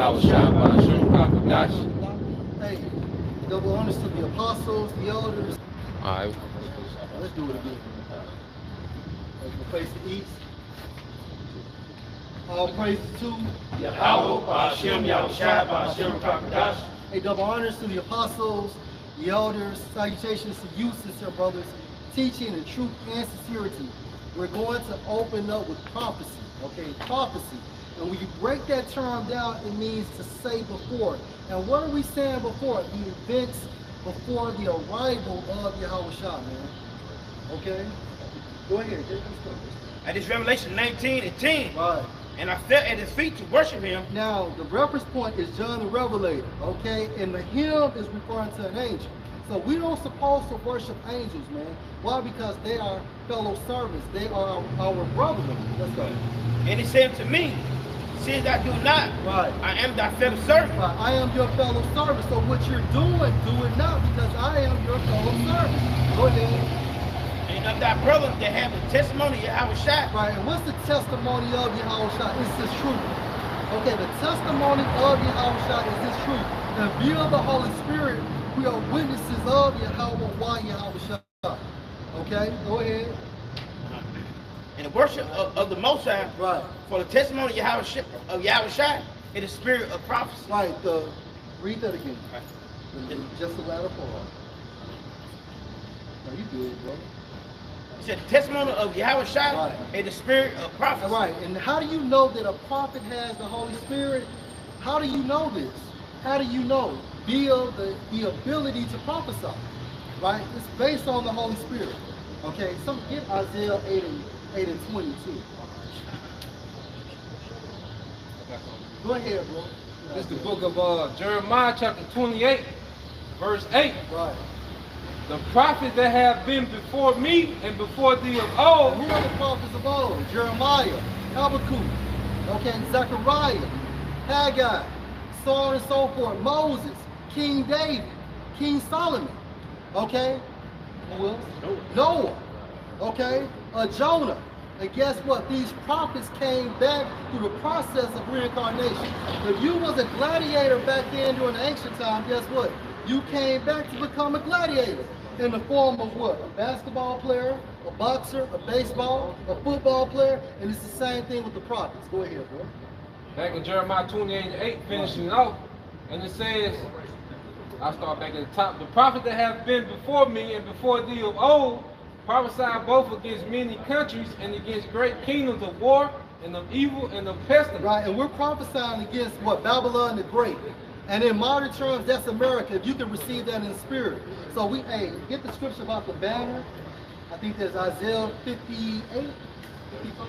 Hey, double honors to the apostles, the elders. All right. Let's do it again. We'll face the east. All praises to Hey, double honors to the apostles, the elders. Salutations to you, sister brothers, teaching in truth and sincerity. We're going to open up with prophecy, okay? Prophecy. And when you break that term down, it means to say before. And what are we saying before? The events before the arrival of Yahushua, man. Okay? Go ahead, get this going. And it's Revelation 19:10. Right. And I fell at his feet to worship him. Now, the reference point is John the Revelator, okay? And the hymn is referring to an angel. So we don't supposed to worship angels, man. Why? Because they are fellow servants. They are our brethren. Let's go. And he said to me, since I do not, right, I am thy fellow servant. Right. I am your fellow servant. So what you're doing, do it not, because I am your fellow servant. Go ahead. And of thy brother that have the testimony of Yahushua. Right, and what's the testimony of Yahushua? It's this truth. Okay, the testimony of Yahushua is this truth. And via the Holy Spirit, we are witnesses of Yahweh Yahushua. Okay, go ahead. And the worship of the Most High, right, for the testimony of Yahushua is the spirit of prophecy. Right, read that again. Right. Just the latter part. No, you good, bro. He said the testimony of Yahushua right, is the spirit of prophecy. Right, and how do you know that a prophet has the Holy Spirit? How do you know this? How do you know? Via the ability to prophesy, right? It's based on the Holy Spirit. Okay, so get Isaiah 8 and 22. Go ahead, bro. This is the book of Jeremiah chapter 28, verse 8. Right. The prophets that have been before me and before thee of old. Who are the prophets of old? Jeremiah, Habakkuk, okay, Zechariah, Haggai, so on and so forth. Moses, King David, King Solomon, okay? Who else? Noah, okay? Jonah. And guess what? These prophets came back through the process of reincarnation. If you was a gladiator back then during the ancient time, guess what? You came back to become a gladiator in the form of what? A basketball player, a boxer, a baseball, a football player, and it's the same thing with the prophets. Go ahead, bro. Back in Jeremiah 28:8, finishing off, and it says, I'll start back at the top. The prophets that have been before me and before thee of old, prophesied both against many countries and against great kingdoms of war and of evil and of pestilence. Right, and we're prophesying against what? Babylon the Great. And in modern terms, that's America, if you can receive that in spirit. So we, hey, get the scripture about the banner. I think there's Isaiah 58, 55.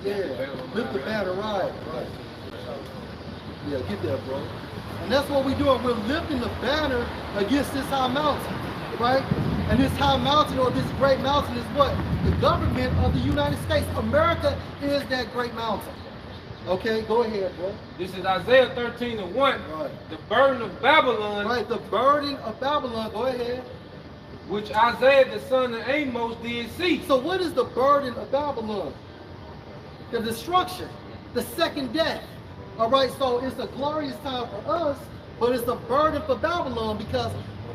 Yeah, lift the banner, right. Yeah, get that, bro. And that's what we're doing. We're lifting the banner against this high mountain, right? And this high mountain, or this great mountain, is what? The government of the United States. America is that great mountain. Okay, go ahead, bro. This is Isaiah 13:1. Right. The burden of Babylon. Right, the burden of Babylon. Go ahead. Which Isaiah the son of Amos did see. So what is the burden of Babylon? The destruction, the second death. All right, so it's a glorious time for us, but it's a burden for Babylon, because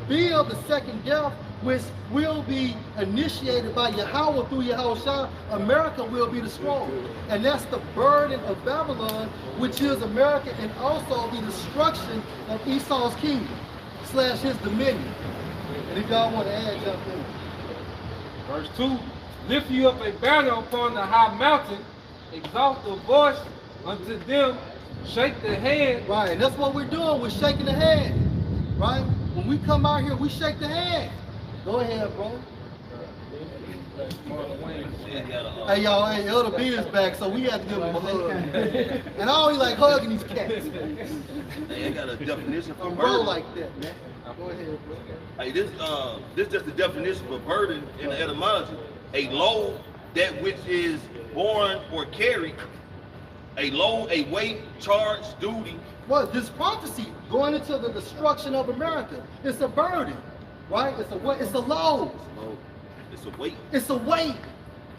via the second death, which will be initiated by Yahweh through Yahushua, America will be destroyed. And that's the burden of Babylon, which is America, and also the destruction of Esau's kingdom / his dominion. And if y'all want to add, jump in. Verse 2, lift you up a banner upon the high mountain, exalt the voice unto them, shake the hand. Right, and that's what we're doing. We're shaking the hand, right? When we come out here, we shake the hand. Go ahead, bro. Hey, y'all, hey, Elder B is back, so we have to give him a hug. And I always like hugging these cats. Hey, I got a definition for I'm burden. bro like that, man. Go ahead, bro. Hey, this is just the definition for burden in the etymology. A load, that which is borne or carried. A load, a weight, charge, duty. Well, this prophecy going into the destruction of America. It's a burden, right? It's a weight. It's a load. It's a weight. It's a weight.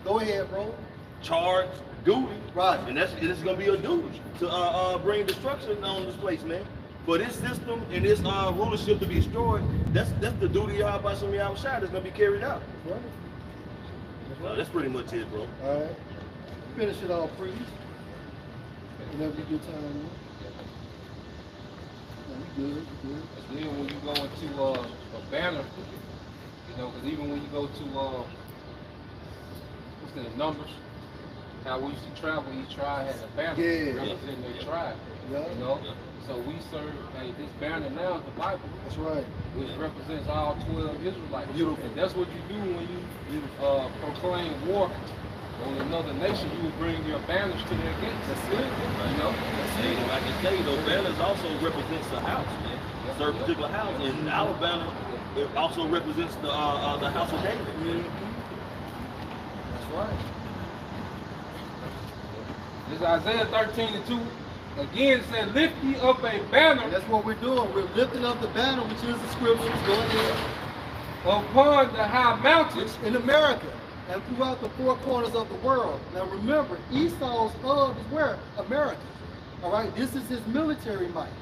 Go ahead, bro. Charge, duty. Right. And it's gonna be a duty to bring destruction on this place, man. For this system and this rulership to be destroyed, that's the duty of Yahweh Shem Yahweh Shai that's gonna be carried out. Right. That's pretty much it, bro. All right. Finish it all, please. Whenever you get time. Good. And then when you go into a banner, you know, because even when you go to what's the numbers, how we used to travel, each tribe had a banner representing their tribe. Yeah. You know, so we serve this banner now is the Bible. That's right. Which represents all 12 Israelites. Beautiful. And that's what you do when you proclaim war on another nation. You will bring your banners to their gates. That's it. You know. Hey, I can tell you, those banners also represents the house, man. A certain particular house. And our banner, it also represents the house of David. That's right. This is Isaiah 13:2. Again, it said, lift ye up a banner. And that's what we're doing. We're lifting up the banner, which is the scriptures, going in upon the high mountains in America and throughout the four corners of the world. Now remember, Esau's hub is where? America. All right, this is his military might.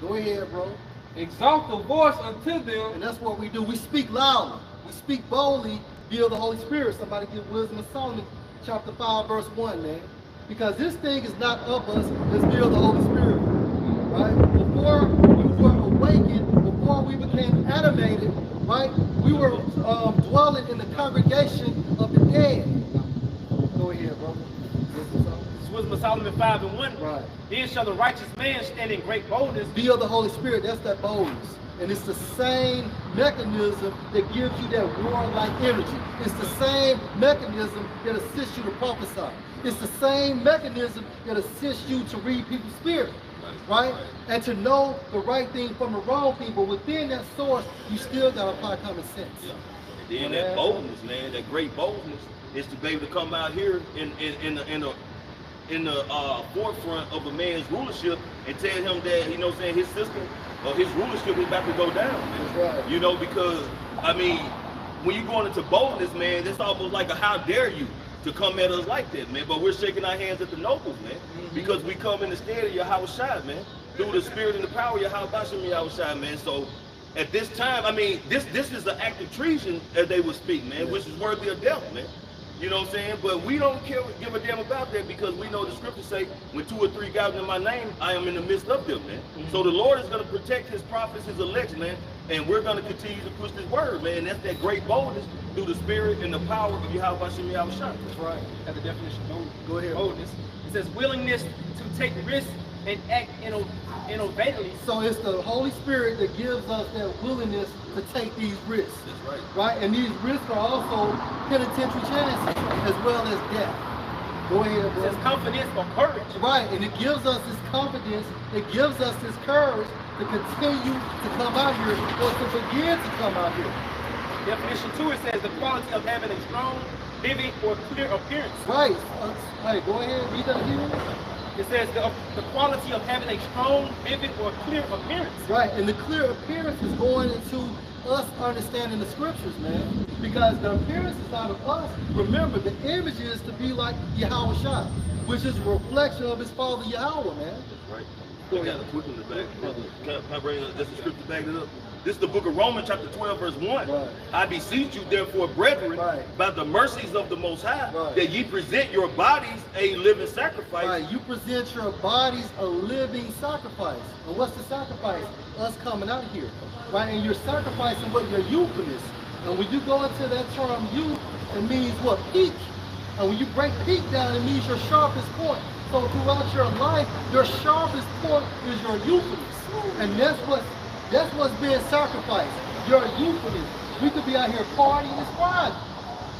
Go ahead, bro. Exalt the voice unto them. And that's what we do. We speak loudly. We speak boldly via the Holy Spirit. Somebody give Wisdom of Solomon, chapter 5, verse 1, man. Because this thing is not of us, it's via the Holy Spirit. Right? Before we were awakened, before we became animated, right? We were dwelling in the congregation of the dead. Go ahead, brother. Wisdom of Solomon 5:1. Right. Then shall the righteous man stand in great boldness. Via the Holy Spirit, that's that boldness. And it's the same mechanism that gives you that warlike energy. It's the same mechanism that assists you to prophesy. It's the same mechanism that assists you to read people's spirit, right? And to know the right thing from the wrong thing. But within that source, you still got to apply common sense. Yeah. And then that boldness, man, that great boldness is to be able to come out here in the forefront of a man's rulership and tell him that, you know what I'm saying, his system or his rulership is about to go down, man. That's right. You know, because, I mean, when you're going into boldness, man, it's almost like a how dare you to come at us like that, man. But we're shaking our hands at the nobles, man, because we come in the stead of Yahweh Shai, man, through the spirit and the power of Yahweh Shai, man. So at this time, I mean, this is an act of treason, as they would speak, man, which is worthy of death, man. You know what I'm saying? But we don't give a damn about that because we know the scriptures say, when 2 or 3 gather in my name, I am in the midst of them, man. So the Lord is going to protect his prophets, his elect, man, and we're going to continue to push this word, man. And that's that great boldness through the spirit and the power of Yahweh Shem Yahweh Shai. That's right. At the definition of Go ahead. boldness. It says willingness to take risks and act innovatively. So it's the Holy Spirit that gives us that willingness to take these risks. That's right. Right? And these risks are also penitentiary chances as well as death. Go ahead, It bro. says confidence or courage. Right, and it gives us this confidence, it gives us this courage to continue to come out here or to begin to come out here. Definition 2, it says the quality of having a strong, vivid, or clear appearance. Right. Hey, go ahead, read that here. It says the quality of having a strong, vivid, or clear appearance. Right, and the clear appearance is going into us understanding the scriptures, man. Because the appearance is not of us. Remember, the image is to be like Yahweh Shai, which is a reflection of his father Yahweh, man. That's right. I got a quick one to back. Can I bring this scripture to back it up? This is the book of Romans, chapter 12, verse 1. Right. I beseech you, therefore, brethren, Right. by the mercies of the Most High, Right. that ye present your bodies a living sacrifice. Right, you present your bodies a living sacrifice. And what's the sacrifice? Us coming out here. Right, and you're sacrificing what your youthfulness. And when you go into that term youth, it means what? Peak. And when you break peak down, it means your sharpest point. So throughout your life, your sharpest point is your youthfulness. And that's what's being sacrificed. Your youthfulness. We could be out here partying this Friday.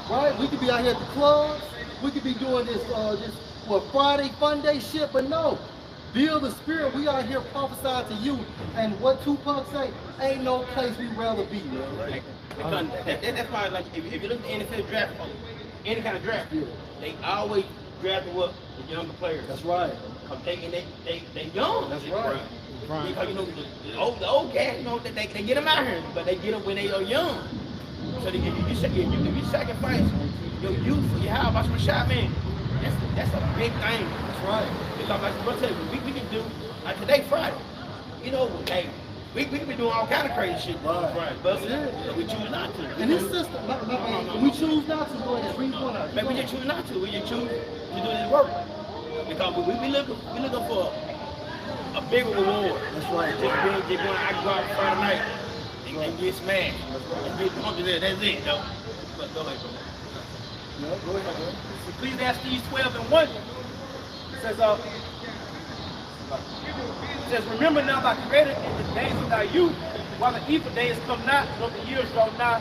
Right? We could be out here at the clubs. We could be doing this Friday fun day shit, but no. Build the spirit. We out here prophesying to you. And what Tupac say, ain't no place we'd rather be, man. Right. That's why, like, if you look at the NFL draft, any kind of draft, they always draft the younger players. That's right. Cause they young. That's right. Because you know the old cats, you know, they get them out here, but they get them when they are young. So if you sacrifice your youth for your house, that's what shot, man. That's a big thing. That's right. Because like I said, we can do like today Friday. You know, hey, we can be doing all kind of crazy shit on Friday, but we choose not to. And this system, we choose not to go ahead. Bring point out. But we just choose not to. We just choose to do this work because we looking for a bigger reward. That's right. Just going. I can go out Friday night and get smashed. And get drunk there. That's it, though. But go ahead, bro. Yeah, go ahead, bro. Ecclesiastes 12:1 says, remember now thy creator in the days of thy youth, while the evil days come not, nor the years draw nigh,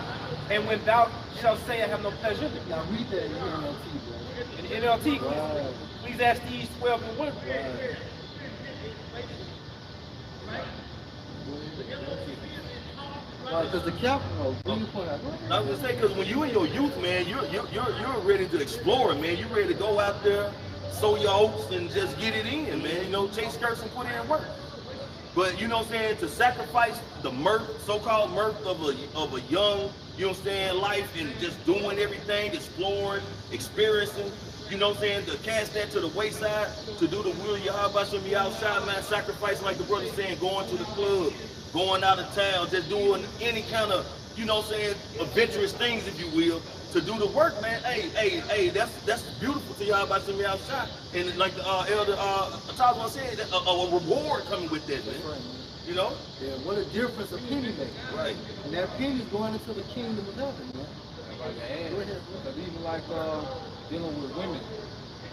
and when thou shalt say, I have no pleasure. Now read that in NLT, bro. In NLT, Right. Ecclesiastes 12:1. Right, because the capital, bring your point out. I was gonna say, because when you in your youth, man, you're ready to explore, man. You're ready to go out there, sow your oats, and just get it in, man. You know, chase skirts and put in work. But you know what I'm saying, to sacrifice the mirth, so-called mirth of a young, you know what I'm saying, life, and just doing everything, exploring, experiencing, you know what I'm saying, to cast that to the wayside, to do the will of Yahweh Shem be outside, man, sacrificing, like the brother saying, going to the club, going out of town, just doing any kind of, you know what I'm saying, adventurous things, if you will, to do the work, man. Hey, that's beautiful to Yahweh Shem be outside. And like the elder Atazwa said, a reward coming with that, man. Right. You know? Yeah, what a difference a penny makes. Right. And that penny's going into the kingdom of heaven, man. Like to add, Go ahead, bro. because even like dealing with women,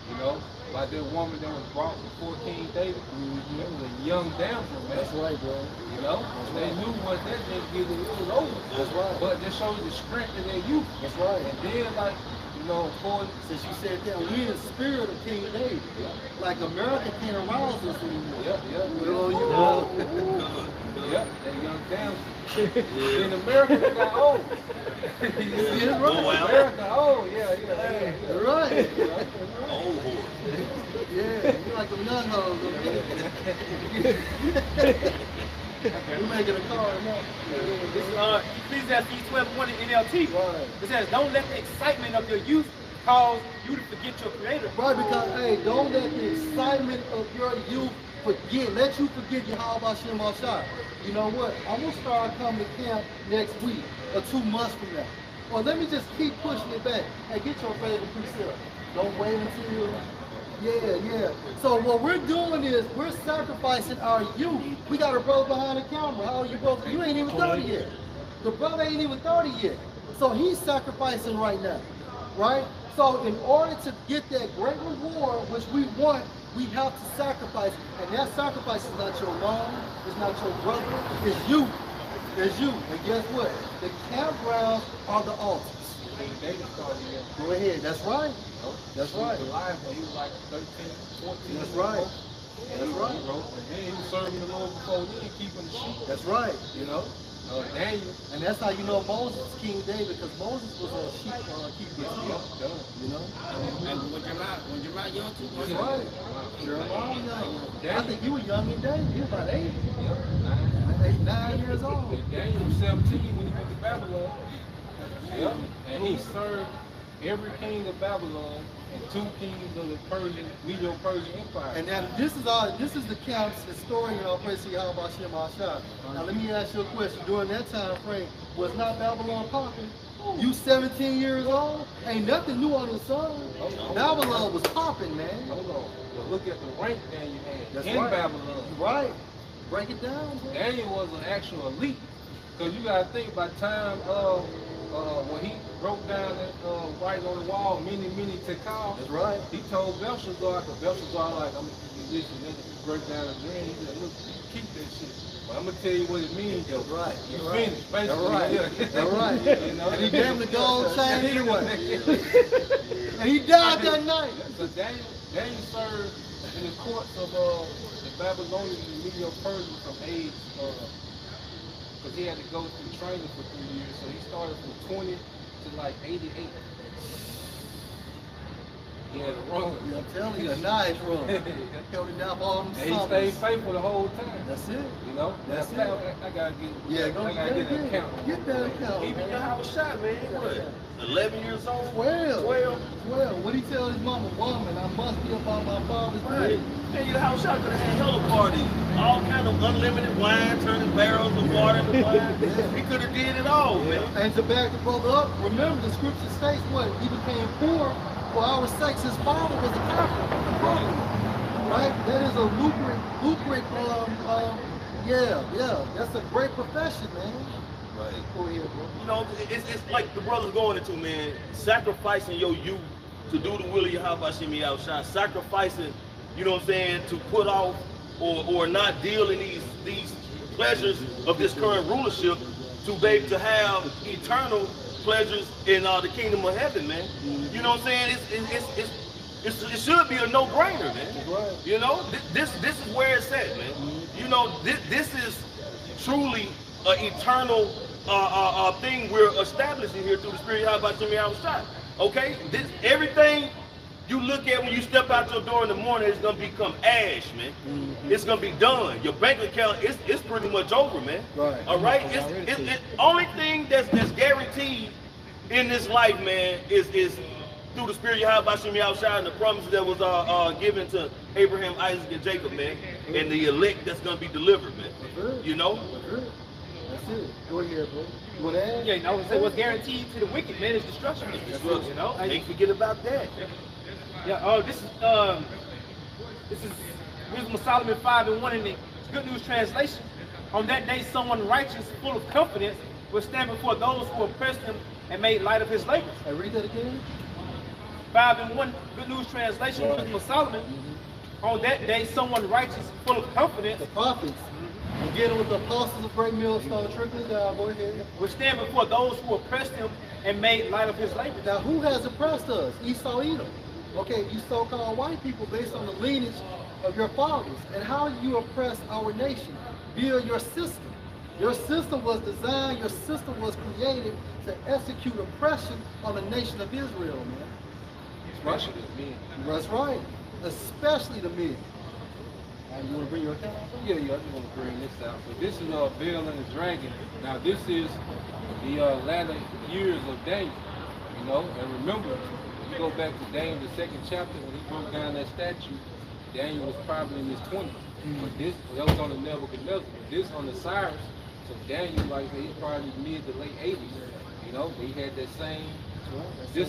you know, like that woman that was brought before King David, it was a young damsel, man. That's right, bro. You know, they knew once that didn't get it, it was over. That's right. But that shows the strength of their youth. That's right. And then, like, you know, according Since you said that, we in the spirit of King David. Like America can't arouse us anymore. Yep, that young damsel. In America, they got old. Yeah, right. America, old, yeah. Right. Oh, Yeah, you like them nut hoes. We making a car now. This is Ecclesiastes 12:1 in NLT. Right. It says, don't let the excitement of your youth cause you to forget your creator. Right, because, hey, don't let the excitement of your youth let you forget Yahweh Shem Shah. You know what? I'm going to start coming to camp next week or 2 months from now. Or let me just keep pushing it back. Hey, get your favorite precept. Don't wait until Yeah. So what we're doing is we're sacrificing our youth. We got a brother behind the camera. How old are you, brother? You ain't even 30 yet. The brother ain't even 30 yet. So he's sacrificing right now, right? So in order to get that great reward, which we want, we have to sacrifice. And that sacrifice is not your mom, it's not your brother, it's you. It's you. And guess what? The campgrounds are the altars. David started here. Go ahead. That's right. That's He was right. alive when he was like 13, 14. That's right. And That's he right. wrote, and then he was serving the Lord before then, keeping the sheep. That's right. You know, Daniel. And that's how you know Moses is King David, because Moses was a sheep keeper. You know? And when Jeremiah young too. That's right. Jeremiah young. I think you were young in David. You were about 8. Yeah, 9 years old. And Daniel was 17 when he went to Babylon. Yep. And he served every king of Babylon and 2 kings of the Medo-Persian Empire. And now this is the camp's historian, praise to Yahweh Shem Shah. Now let me ask you a question. During that time frame, was not Babylon popping? You 17 years old? Ain't nothing new under the sun. Babylon was popping, man. Hold on. But look at the rank Daniel had That's in right. Babylon. Right. Break it down, bro. Daniel was an actual elite. Because you got to think by the time when he broke down that writing on the wall, many tekal. That's right. He told Belshazzar, because Belshazzar like, I'm going to give you this and then he break down the dream. He said, look, keep that shit. But I'm going to tell you what it means, though. That's right. You That's right. finished, basically. That's right. Yeah. That's right. You know? And he damn the gold chain anyway. And he died that night. So Daniel served in the courts of the Babylonians and Medo-Persians from age, because he had to go through training for 3 years. So he started from 20 to like 88. He had a run. Yeah, I'm telling you, a nice run. Held it down for all them And he summers. stayed faithful the whole time. That's it. You know? That's it. I gotta get, Yeah, go I gotta get an account. Get that account. Even your house shot, man. What? 11 years old? 12. 12. 12. What he tell his mama, woman, I must be about my father's Right. business. Man, your house shot could have had hella parties. All kind of unlimited wine, turning barrels of water into wine. He could have did it all, man. And to back the brother up, remember the scripture states what? He became poor for our sakes. His father was a carpenter. Right? That is a lucrative, yeah. That's a great profession, man. Right. Go ahead, bro. You know, it's like the brothers going into, man, sacrificing your youth to do the will of Yahweh Shemi outside, sacrificing, you know what I'm saying, to put off or not deal in these pleasures of this current rulership to be able to have eternal pleasures in the kingdom of heaven, man. You know what I'm saying? It should be a no-brainer, man. Right. You know, this is where it's at, man. You know, this is truly an eternal thing we're establishing here through the Spirit of Yahweh. Okay? Everything you look at when you step out your door in the morning is going to become ash, man. It's going to be done. Your bank account is pretty much over, man. Right. All right? It's only thing that's guaranteed in this life, man, is through the Spirit of Yahweh and the promises that was given to Abraham, Isaac, and Jacob, man, and the elect that's going to be delivered, man. You know? That's it. Go ahead, bro. You want to add? Yeah, I would say what's guaranteed to the wicked, man, is destruction. You know? Ain't forget about that. Yeah, this is Wisdom of Solomon 5:1 in the Good News Translation. On that day, someone righteous, full of confidence, will stand before those who oppressed him and made light of his labors. Hey, read that again. 5:1 Good News Translation, Wisdom of Solomon. On that day, someone righteous, full of confidence, The prophets. Beginning with the apostles of great millstone, trickling down. Go ahead. will stand before those who oppressed him and made light of his labors. Now, who has oppressed us? Esau, Edom. Okay, you so-called white people based on the lineage of your fathers. And how you oppress our nation via your system. Your system was designed, your system was created to execute oppression on the nation of Israel, man. Especially the men. That's right. Especially the men. And you want to bring your account? Yeah, I just want to bring this out. So this is Baal and the Dragon. Now this is the latter years of Daniel. You know, and remember, if you go back to Daniel, the 2nd chapter, when he broke down that statue, Daniel was probably in his 20s. But that was on the Nebuchadnezzar. But this on the Cyrus. So Daniel, like I said, he's probably mid to late 80s. You know, he had that same. This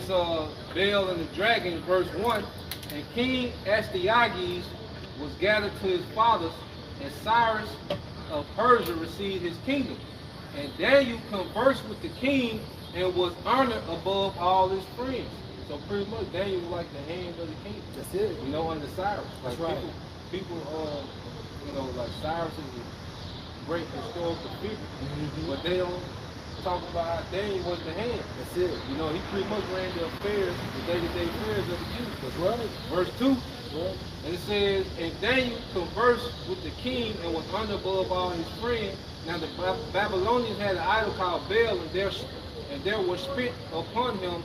Baal and the Dragon, verse 1. And King Astyages was gathered to his fathers, and Cyrus of Persia received his kingdom. And Daniel conversed with the king and was honored above all his friends. So pretty much Daniel was like the hand of the king. That's it. You know, under Cyrus. Like That's right. People, you know, like Cyrus is a great historical figure, but they don't talk about how Daniel was the hand. That's it. You know, he pretty much ran the affairs, the day-to-day affairs of the Jews. That's right. Verse 2, Right. and it says, and Daniel conversed with the king and was honored above all his friends. Now the Babylonians had an idol called Baal, and there was spit upon him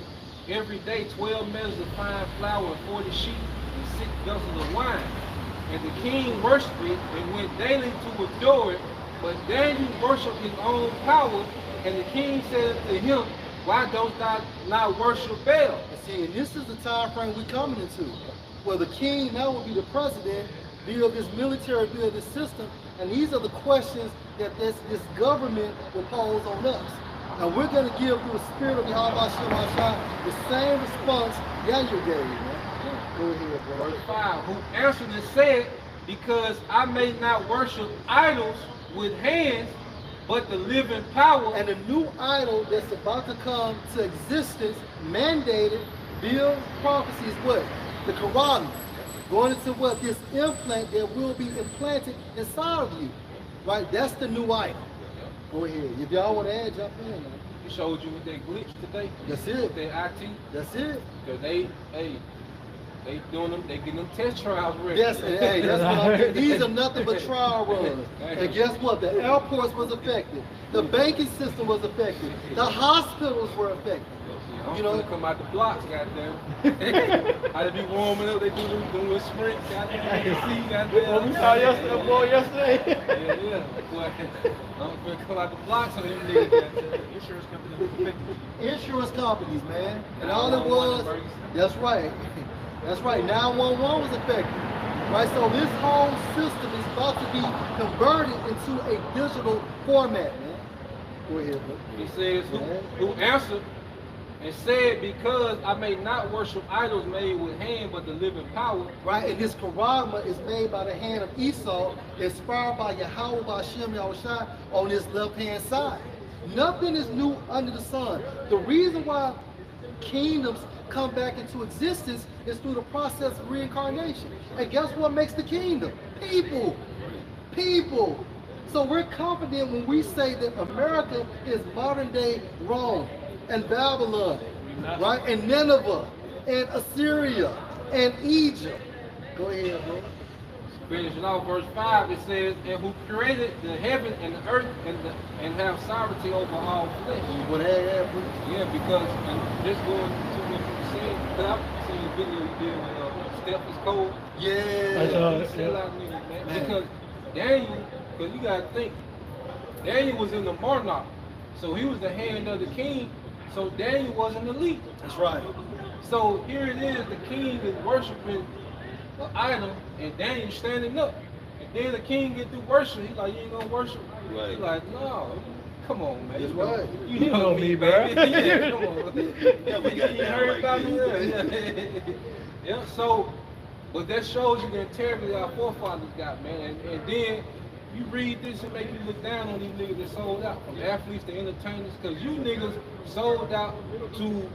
every day 12 measures of fine flour and 40 sheep and 6 vessels of wine. And the king worshipped it and went daily to adore it, but Daniel worshipped his own power. And the king said to him, why don't thou not worship Baal? And see, and this is the time frame we're coming into, where the king now will be the president, build this military, build this system, and these are the questions that this government will pose on us. And we're going to give through the Spirit of Yahweh the same response Daniel gave, man. Go ahead, bro. Verse 5, who answered and said, because I may not worship idols with hands, but the living power. And the new idol that's about to come to existence, mandated, Bill's prophecy is what? The Quran. Going into what? This implant that will be implanted inside of you. Right? That's the new idol. Go ahead. If y'all want to add, jump in. Man. He showed you with that glitch today. That's With it. that IT. That's it. Because they, hey, They doing them. They getting them test trials ready. Yes, and hey, that's what I'm getting. These are nothing but trial runs. And guess what? The airports was affected. The banking system was affected. The hospitals were affected. You know, come out the blocks, goddamn. How they be warming up? They do little sprints, goddamn. I can see, goddamn. We saw yesterday. Yeah. Boy, I'm gonna come out the blocks on them niggas, goddamn. Insurance companies. Insurance companies, man. And all it was, that's right. That's right. 911 was affected. Right? So this whole system is about to be converted into a digital format, man. Go ahead, bro. He says, who answered and said, because I may not worship idols made with hand, but the living power. Right, and this karama is made by the hand of Esau, inspired by Yahweh Hashem Yahushua on his left-hand side. Nothing is new under the sun. The reason why kingdoms come back into existence is through the process of reincarnation. And guess what makes the kingdom? People. People. So we're confident when we say that America is modern-day Rome and Babylon, right? And Nineveh, and Assyria, and Egypt. Go ahead, bro. Finishing off verse 5, it says, and who created the heaven and the earth and have sovereignty over all flesh. What happened? Yeah, because, and just going to what you were saying, because I've seen a video you did when Steph is cold. Yeah. Sell out niggas, man. Because Daniel, because you got to think, Daniel was in the monarch, so he was the hand of the king, so Daniel wasn't elite. That's right. So here it is, the king is worshiping an idol, and Daniel standing up. And then the king get through worship, he's like, you ain't gonna worship? Right. He's like, no, come on, man. That's right. You know me, baby. Yeah, come on. Yeah, we got You that heard right about me? Yeah. Yeah, so, but that shows you the integrity our forefathers got, man. And then you read this and make you look down on these niggas that sold out, from athletes to entertainers, because you niggas sold out to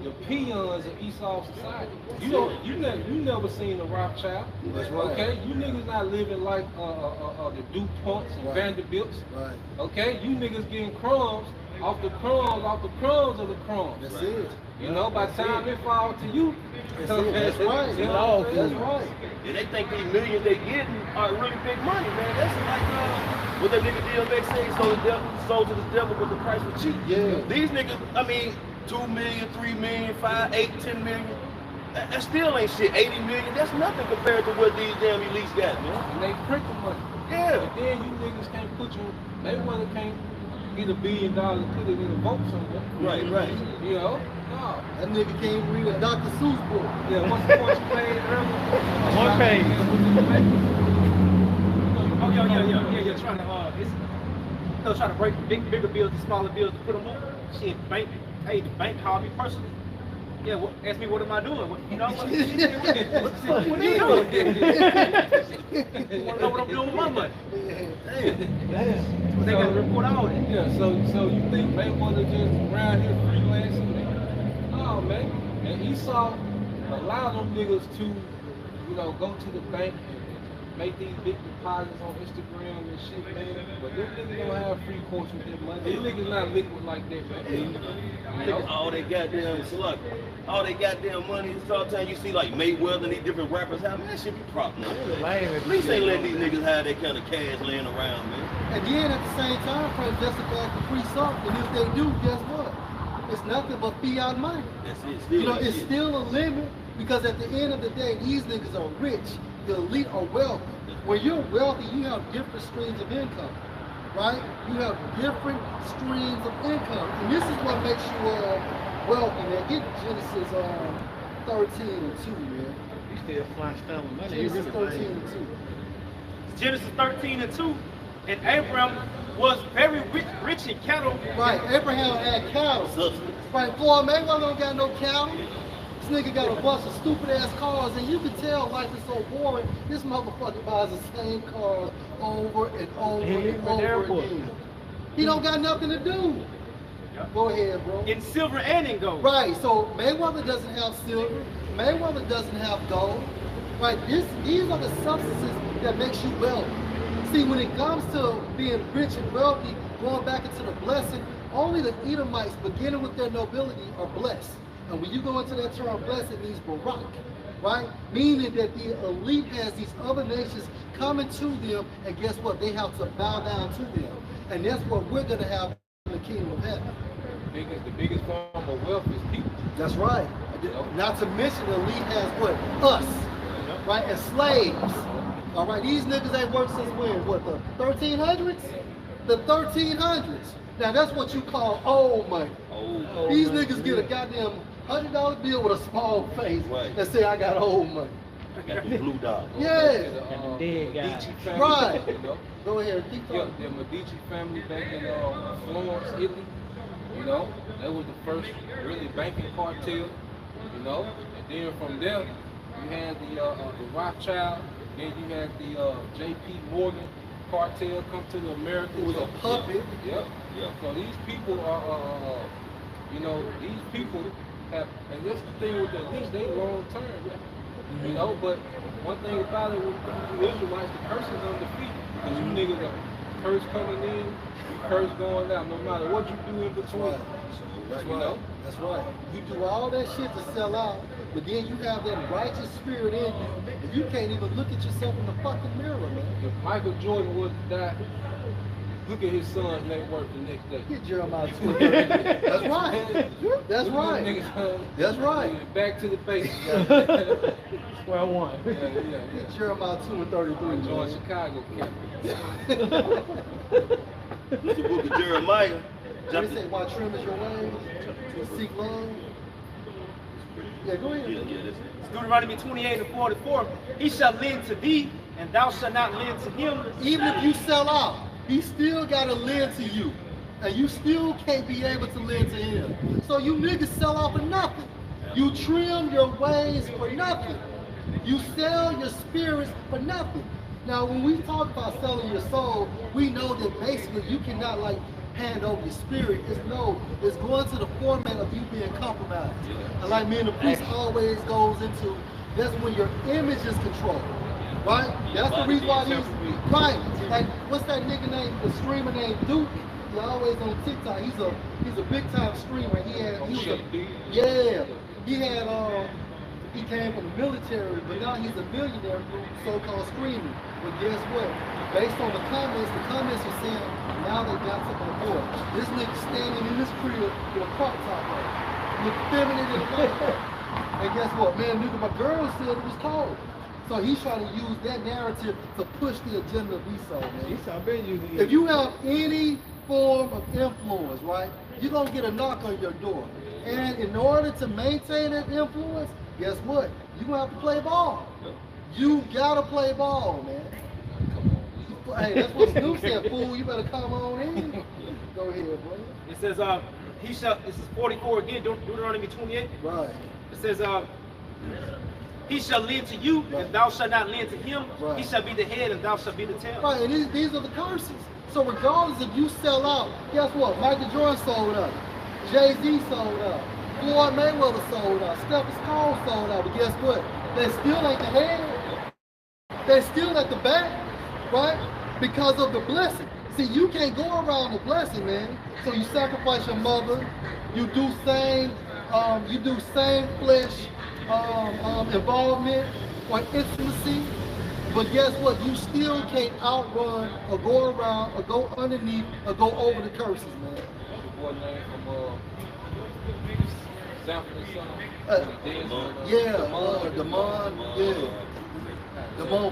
the peons of Esau society. You never seen a Rothschild. That's right. Okay, you niggas not living like the DuPonts and Right. Vanderbilts. Right. Okay, you niggas getting crumbs off the crumbs of the crumbs. That's it. You know, by the time it fall to you, That's it. That's right. You know, That's right. And they think these millions they getting are really big money, man. That's like what that nigga DMX said, sold to the devil, but the price was cheap. Yeah. These niggas, I mean, 2 million, 3 million, 5, 8, 10 million. That still ain't shit. 80 million, that's nothing compared to what these damn elites got, man. and they print the money. Yeah. And then you niggas can't put you, Mayweather can't get $1 billion and put it in a vote somewhere. Right. You know? No. That nigga can't read a Dr. Seuss book. Yeah, what's the point you played earlier? One page. Oh, Yeah. Trying to, trying to break bigger bills to smaller bills to put them up. Shit, the bank called me personally. Yeah, ask me what am I doing? What are you doing? You want to know what I'm doing with my money? They got to report all that. Yeah, so you think Mayweather just around here freelancing? No, man. And Esau allowed them niggas to, go to the bank and make these big deposits on Instagram and shit, man. But them niggas don't have free course with their money. These niggas not liquid like that, man. All they goddamn sluck. All they goddamn money. Sometimes you see like Mayweather and these different rappers, how man, that shit be propping up. At least ain't letting these niggas have that kind of cash laying around, man. And then at the same time, President Justin to free something. And if they do, guess what? It's nothing but fiat money. That's it. Still it's still a limit, because at the end of the day, these niggas are rich. The elite are wealthy. When you're wealthy, you have different streams of income, right? You have different streams of income. And this is what makes you wealthy, man. Get Genesis 13 and 2, man. You still flying stolen money. Genesis 13 and 2. Genesis 13 and 2. And Abraham was very rich in cattle. Right, Abraham had cattle. Right, Floyd Mayweather don't got no cattle. This nigga got a bunch of stupid ass cars, and you can tell life is so boring. This motherfucker buys the same cars over and over and over again. He don't got nothing to do. Go ahead, bro. In silver and in gold. Right, so Mayweather doesn't have silver. Mayweather doesn't have gold. Right, these are the substances that makes you wealthy. See, when it comes to being rich and wealthy, going back into the blessing, only the Edomites, beginning with their nobility, are blessed. And when you go into that term blessed, it means Barak. right? Meaning that the elite has these other nations coming to them, and guess what? They have to bow down to them. And that's what we're going to have in the kingdom of heaven. The biggest form of wealth is people. That's right. Not to mention the elite has what? Us, right? As slaves. All right, these niggas ain't worked since when? What, the 1300s? The 1300s. Now that's what you call old money. These niggas get a goddamn $100 bill with a small face and say, I got old money. I got the blue dot. Yeah. Dead guy. Right. You know? Go ahead, keep talking. The Medici family back in Florence, Italy. You know, that was the first really banking cartel. You know, and then from there you had the Rothschild. Then you had the J.P. Morgan cartel come to the Americas. It was a puppet. Yep. So these people are, you know, these people have, and that's the thing with the elites, they long term. You know, but one thing about it with the Israelites, the curse is undefeated. Because you niggas are curse coming in, you curse going out, no matter what you do in between. That's You right. know? That's right. You do all that shit to sell out, but then you have that righteous spirit in you, and you can't even look at yourself in the fucking mirror, man. If Michael Jordan was to die, look at his son's net worth the next day. Get Jeremiah 2:33. That's right. That's right. That's right. Back to the basics. Square one. Get Jeremiah 2:33. Join man. Chicago, The book of Jeremiah. They say, why trim is your ways? To seek love. Yeah, go ahead. Deuteronomy 28:44. He shall lend to thee, and thou shalt not lend to him. Even if you sell out, he still got to lend to you. And you still can't be able to lend to him. So you niggas sell out for nothing. You trim your ways for nothing. You sell your spirits for nothing. Now, when we talk about selling your soul, we know that basically you cannot like hand over your spirit. It's going to the format of you being compromised. And like me and the priest always goes into, that's when your image is controlled. Right? That's the reason why these, right. Like, what's that nigga name, the streamer named Duke? He's always on TikTok. He's a big time streamer. He came from the military, but now he's a millionaire through so-called streaming. But guess what? Based on the comments are saying now they got something on board. This nigga standing in this crib with a crop top on. Look feminine and light. And guess what? Man, nigga, my girl said it was cold. So he's trying to use that narrative to push the agenda of Esau, man. Esau been using it. If you have any form of influence, right, you're going to get a knock on your door. And in order to maintain that influence, guess what? You're going to have to play ball. You got to play ball, man. Hey, that's what Snoop said, fool. You better come on in. Go ahead, boy. It says, he shall, this is 44 again, Deuteronomy 28. Right. It says, he shall lend to you, and thou shalt not lend to him. Right. He shall be the head, and thou shalt be the tail. Right, and these are the curses. So regardless if you sell out, guess what? Michael Jordan sold out. Jay-Z sold out. Floyd Mayweather sold out. Stephen Curry sold out. But guess what? They still ain't the head. They still at the back, right? Because of the blessing. See, you can't go around the blessing, man. So you sacrifice your mother. You do same flesh involvement or intimacy. But guess what? You still can't outrun or go around or go underneath or go over the curses, man. What's the boy name from Sanford and Son? Damon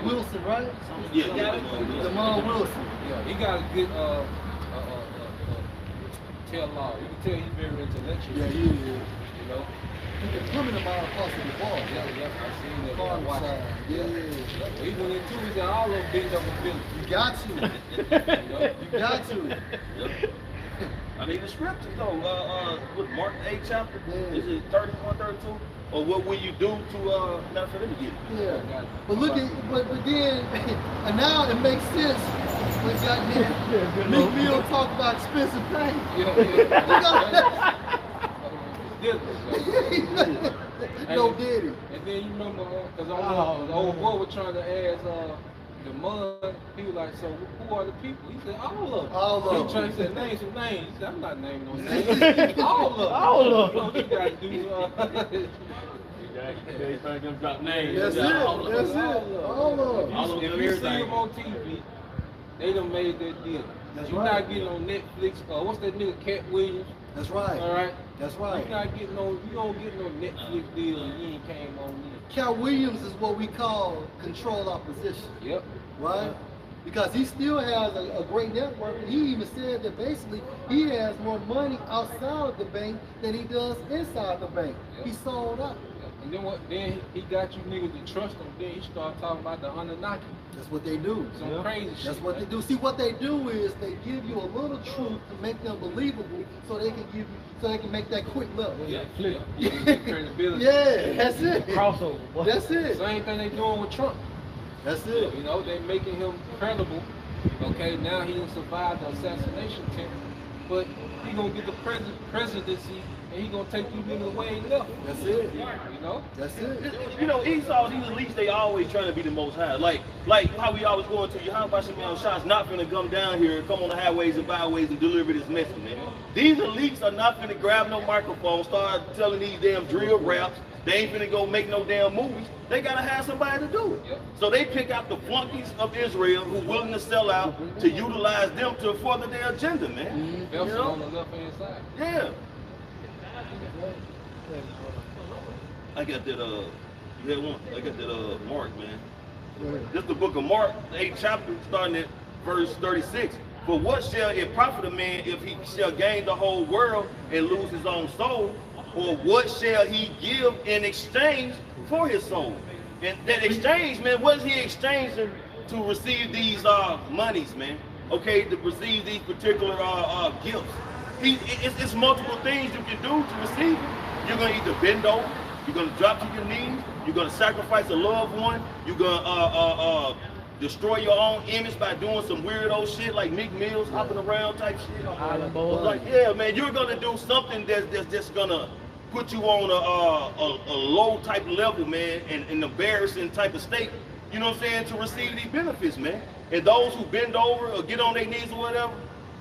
Wilson, right? Yeah. Damon Wilson. Yeah, he got a good tell-all. You can tell he's very intellectual. Yeah, he is. You know? Coming to my possible ball. Yeah, I seen that. Farm Watch side. it. Yeah. He went into it, and all those big double Billy. You got to. You got to. I mean, the scriptures though, with Mark 8 chapter, Yeah. is it 31, 32? Or what will you do to, not for them to get it? Yeah. But look at, but then, and now it makes sense when goddamn Meek Mill talk about expensive pain. No Diddy. And then you remember, because the old boy was trying to ask the mud, he was like, so who are the people? He said, all of them. All of He trying to them. say, name some names. He said, I'm not naming no names. All of them. All of them. You know what you got to do. They trying to drop names. That's it. That's it. All of them. If you see them on TV, they done made that deal. That's You're right. not getting on Netflix. What's that nigga, Cat Williams? That's right. All right. That's right. You're not getting on. You don't get no Netflix deal, and you ain't came on there. Cal Williams is what we call control opposition. Yep. Right? Because he still has a great network, and he even said that basically he has more money outside of the bank than he does inside the bank. Yep. He sold out. And then what? Then he got you niggas to trust him. Then he start talking about the Anunnaki. That's what they do. Some crazy shit. That's what they do. See, what they do is they give you a little truth to make them believable, so they can give you, so they can make that quick level. Yeah, credibility. Yeah, that's it. Crossover. Boy. That's it. Same thing they doing with Trump. That's it. You know, they making him credible. Okay, now he didn't survive the assassination attempt, but he gonna get the presidency, and he gonna take you niggas away and left. That's it. You know? That's it. You know, Esau, these elites, they always trying to be the most high. Like how we always going to your house, shots not finna come down here, come on the highways and byways and deliver this message, man. These elites are not finna grab no microphone, start telling these damn drill raps. They ain't finna go make no damn movies. They gotta have somebody to do it. Yep. So they pick out the flunkies of Israel who willing to sell out to utilize them to further their agenda, man. Belson You know? on the left hand side. Yeah. I got that you had one. I got that Mark, man. This is the book of Mark, the 8th chapter, starting at verse 36. For what shall it profit a man if he shall gain the whole world and lose his own soul? Or what shall he give in exchange for his soul? And that exchange, man, what is he exchanging to receive these monies, man? Okay, to receive these particular gifts. It's multiple things you can do to receive it. You're gonna either bend over, you're gonna drop to your knees, you're gonna sacrifice a loved one, you're gonna destroy your own image by doing some weirdo shit like Meek Mills hopping around type shit. Like, yeah, man, you're gonna do something that's just gonna put you on a low type level, man, and an embarrassing type of state, you know what I'm saying, to receive these benefits, man. And those who bend over or get on their knees or whatever,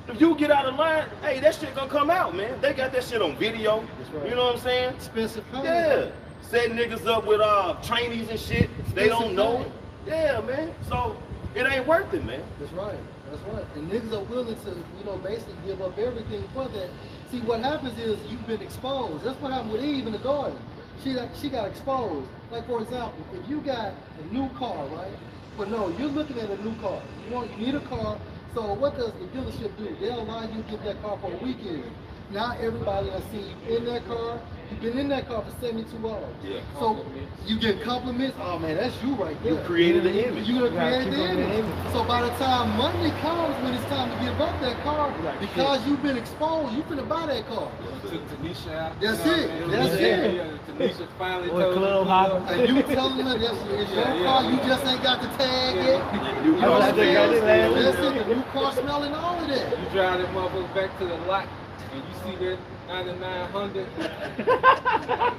if you get out of line, hey, that shit gonna come out, man. They got that shit on video. Right. You know what I'm saying? Expensive car. Yeah. Setting niggas up with trainees and shit. They don't know it. Yeah, man. So it ain't worth it, man. That's right. That's right. And niggas are willing to, you know, basically give up everything for that. See, what happens is you've been exposed. That's what happened with Eve in the garden. She got exposed. Like, for example, if you got a new car, right? But no, you're looking at a new car. You need a car. So what does the dealership do? They'll allow you to get that car for a weekend. Now everybody has seen you in that car. You've been in that car for 72 hours. Yeah. So you get compliments. Oh man, that's you right there. You created the image. You created the image. So by the time Monday comes, when it's time to give up that car, because you've been exposed, you finna buy that car. Took Tanisha out. That's it. That's it. Tanisha finally told club her. hop. And you telling her it's your car, you just ain't got the tag yet. You know what I'm saying? That's it. The new car smelling all of that. You drive that motherfucker back to the lot, and you see that 9900.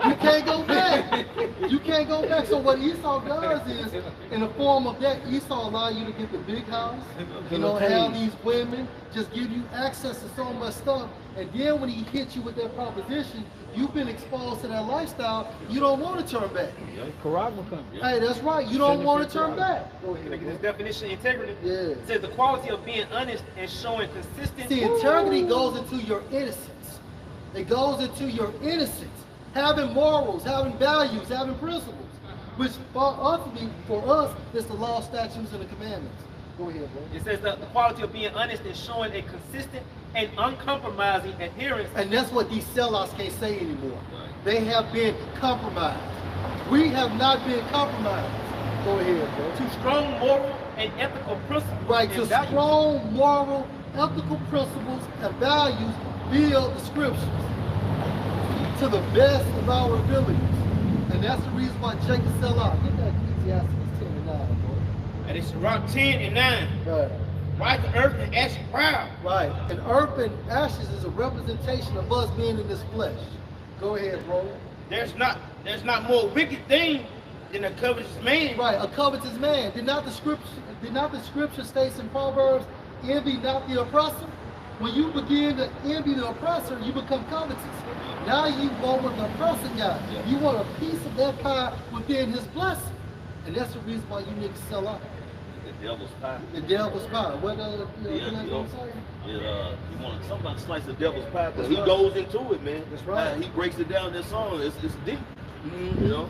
You can't go back. You can't go back. So what Esau does is, in the form of that, Esau allow you to get the big house, you know, have these women, just give you access to so much stuff. And then when he hits you with that proposition, you've been exposed to that lifestyle, you don't want to turn back. Karag will come. Hey, that's right. You don't want to turn back. Go Can I get this ahead. definition? Integrity. Yeah. It says the quality of being honest and showing consistent. See, integrity goes into your innocence. It goes into your innocence. Having morals, having values, having principles. Which for us, is the law, statutes, and the commandments. Go ahead, bro. It says the quality of being honest and showing a consistent and uncompromising adherence. And that's what these sellouts can't say anymore. They have been compromised. We have not been compromised. Go ahead, bro. To strong moral and ethical principles. Right, and to values. strong moral, ethical principles and values build the scriptures to the best of our abilities. And that's the reason why Jacob sell out. Get that Ecclesiastes 10 and 9, boy. And it's around 10 and 9. Right. Why the earth and ash proud? Right. And earth and ashes is a representation of us being in this flesh. Go ahead, bro. There's not more wicked thing than a covetous man. Right, a covetous man. Did not the scripture states in Proverbs, envy not the oppressor? When you begin to envy the oppressor, you become covetous. Now you want what the oppressor got. You want a piece of that pie within his blessing. And that's the reason why you niggas sell out. The devil's pie. The devil's pie. What you want somebody to slice the devil's pie because he right. goes into it, man. That's right. He breaks it down. That song, it's deep. You know.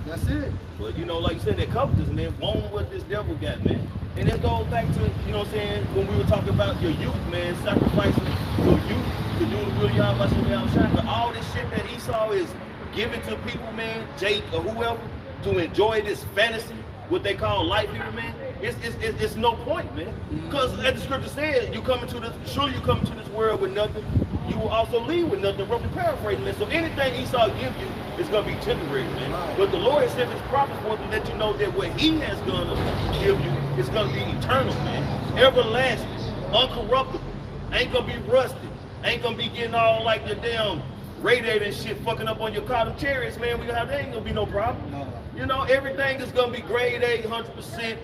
That's it. But you know, like you said, that covetous, man, want what this devil got, man. And that goes back to, you know what I'm saying, when we were talking about your youth, man, sacrificing your youth to do the will y'all about to outside. But all this shit that Esau is giving to people, man, Jake or whoever, to enjoy this fantasy, what they call life here, man, it's no point, man. Because as the scripture says, surely you come into this world with nothing, you will also leave with nothing, roughly paraphrasing, man. So anything Esau gives you is going to be temporary, man. Right. But the Lord has sent his prophets forth to let you know that what he has going to give you is going to be eternal, man. Everlasting, uncorruptible, ain't going to be rusty, ain't going to be getting all like your damn radiator and shit fucking up on your car. Them chariots, man, there ain't going to be no problem. No. You know, everything is going to be grade A, 100%